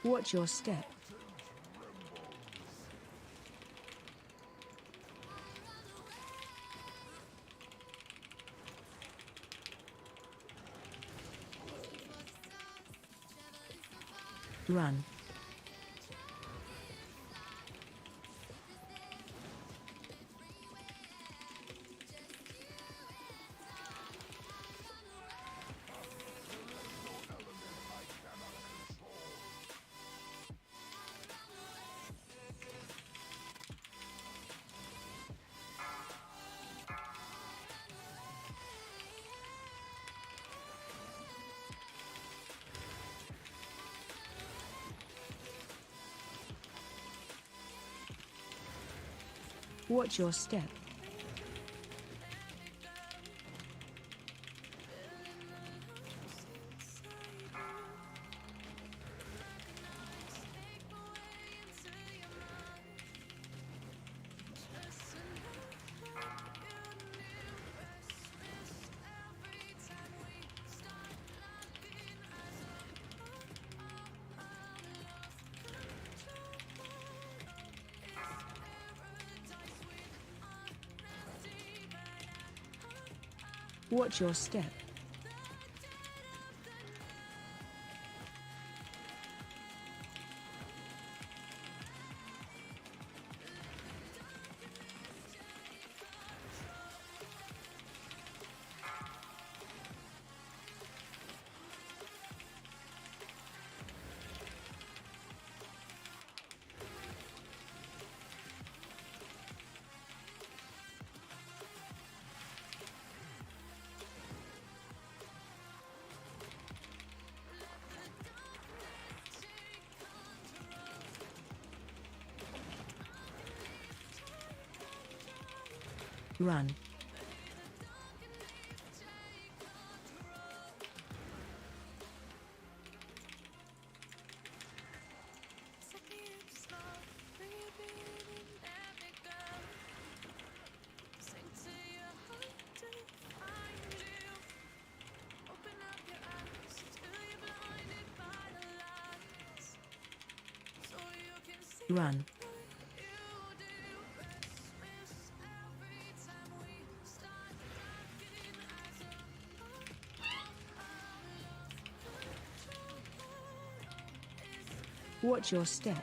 Watch your step. Run. Watch your step. Watch your step. Run. Run. Watch your step.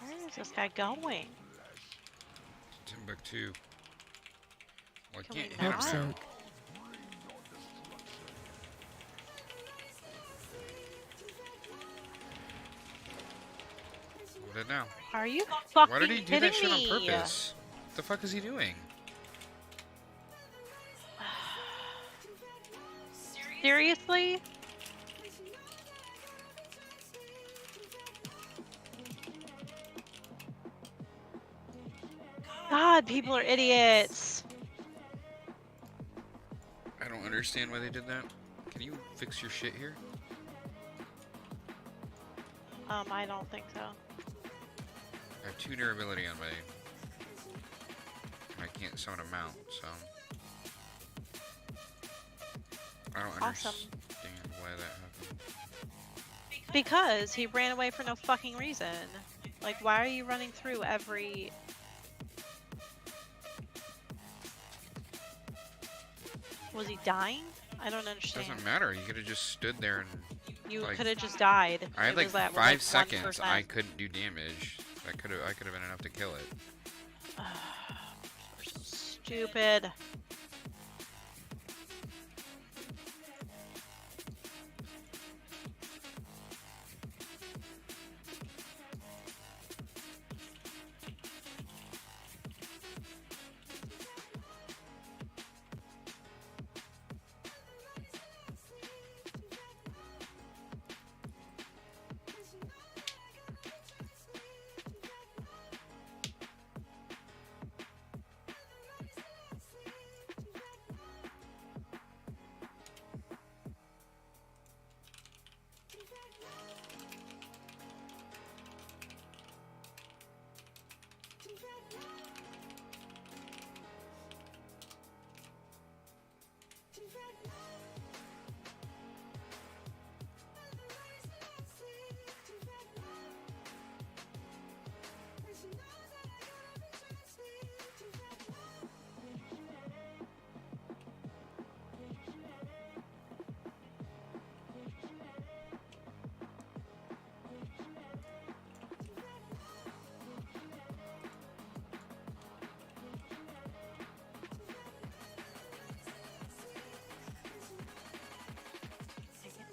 Where is this guy going? Timbuktu. Well, I Can can't we hit him not? now. Soak. I'm dead now. Are you fucking Why did he do kidding that shit on me? purpose? What the fuck is he doing? Seriously? God, people are idiots. I don't understand why they did that. Can you fix your shit here? I don't think so. I have 2 durability on my... I can't summon a mount, so... I don't Awesome. understand why that happened. Because he ran away for no fucking reason. Like, why are you running through every... Was he dying? I don't understand. Doesn't matter, you could have just stood there and... You like, could have just died. I had It like was that, 5 seconds, 1%. I couldn't do damage. I could have been enough to kill it. We're so stupid.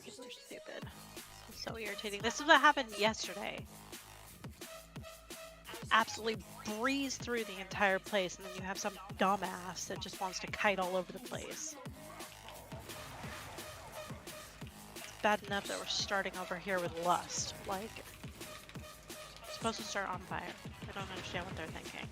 People are stupid. It's so irritating. This is what happened yesterday. Absolutely breeze through the entire place, and then you have some dumbass that just wants to kite all over the place. It's bad enough that we're starting over here with lust. Like, it's supposed to start on fire. I don't understand what they're thinking.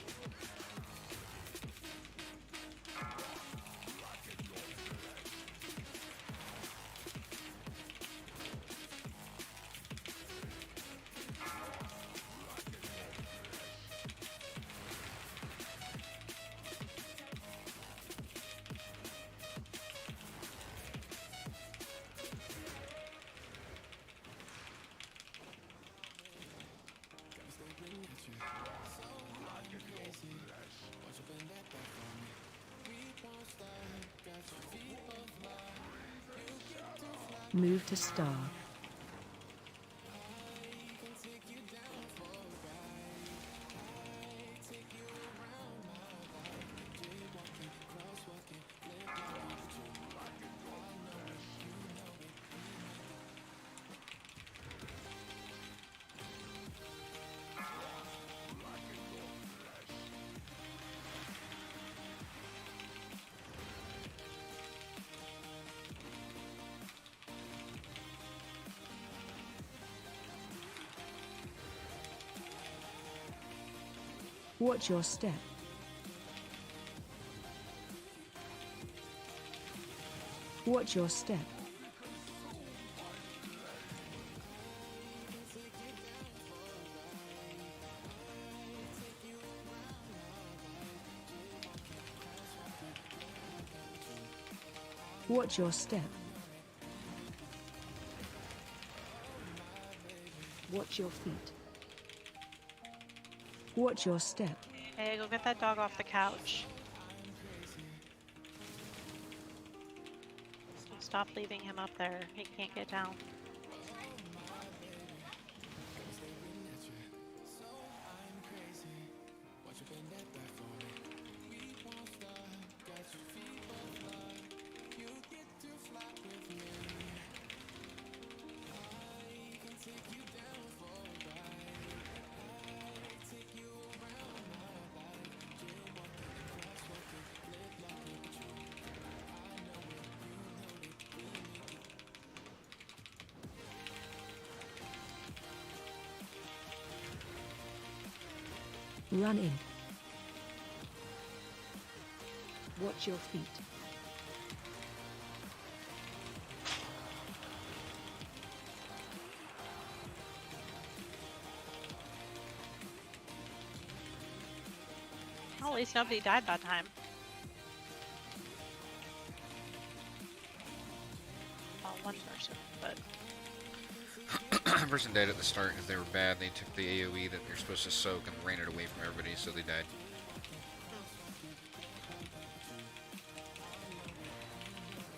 Move to star. Watch your step. Watch your step. Watch your step. Watch your feet. Watch your step. Hey, go get that dog off the couch. Stop leaving him up there. He can't get down. Run in. Watch your feet. Well, at least nobody died that time. Well, one person, but Person died at the start because they were bad. They took the AoE that they're supposed to soak and ran it away from everybody, so they died.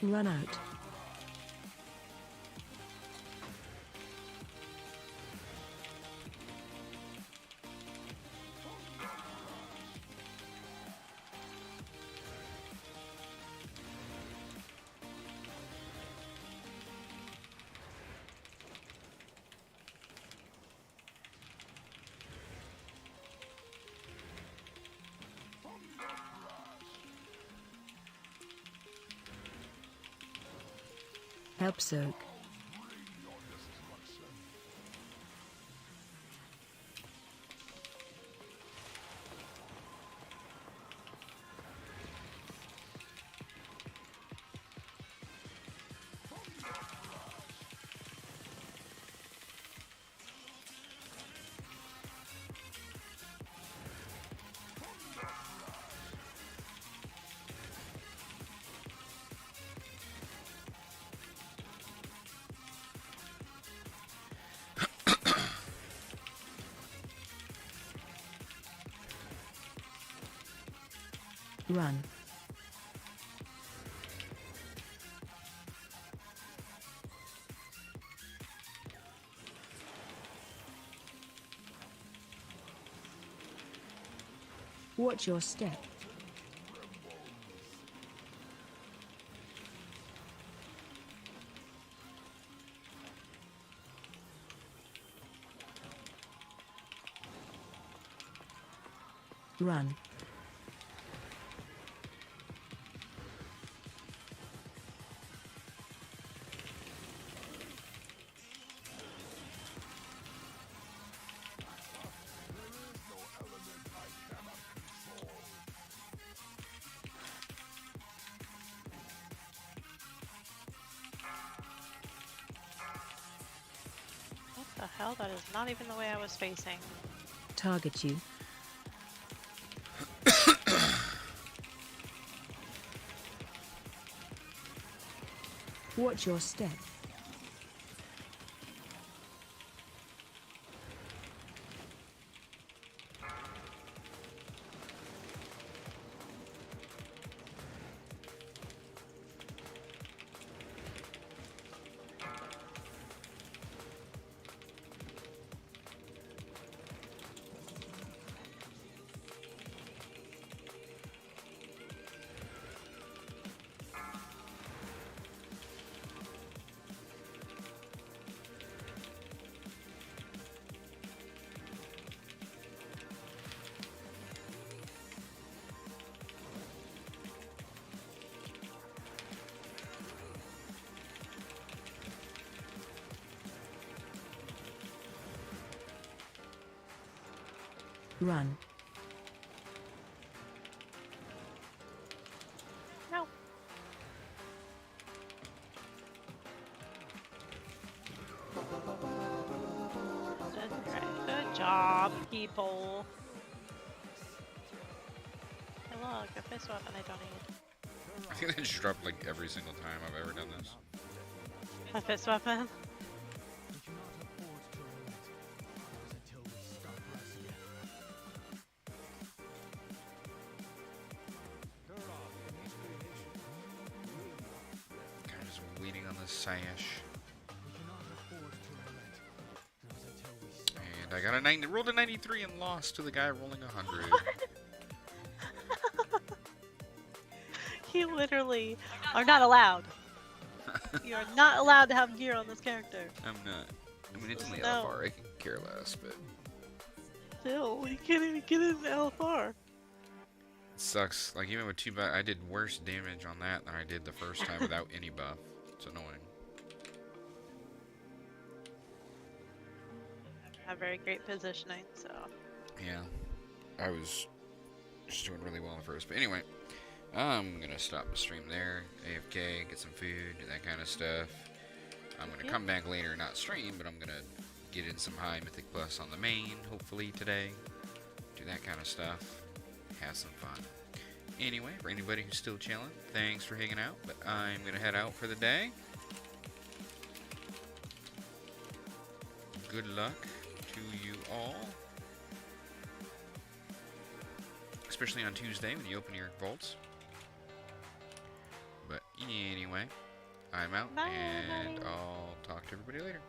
Run out. Help soak. Run. Watch your step. Run. what the hell? That is not even the way I was facing. Target you. Watch your step. Run. job, people. Hey look, a fist weapon I don't need. I think they just dropped like every single time I've ever done this. A fist weapon? Kind of just waiting on the sash. And I got a 90, rolled a 93 and lost to the guy rolling 100. You literally are not allowed. You are not allowed to have gear on this character. I'm not. I mean, it's only No. LFR, I can care less, but... Still, you can't even get in the LFR. It sucks. Like, even with 2 buff, I did worse damage on that than I did the first time without any buff. It's annoying. Have very great positioning, so. Yeah. I was just doing really well at first. But anyway, I'm going to stop the stream there. AFK, get some food, do that kind of stuff. I'm going to come back later, not stream, but I'm going to get in some high Mythic Plus on the main, hopefully today. Do that kind of stuff. Have some fun. Anyway, for anybody who's still chilling, thanks for hanging out. But I'm going to head out for the day. Good luck to you all. Especially on Tuesday when you open your vaults. But anyway, I'm out, Bye, and everybody. I'll talk to everybody later.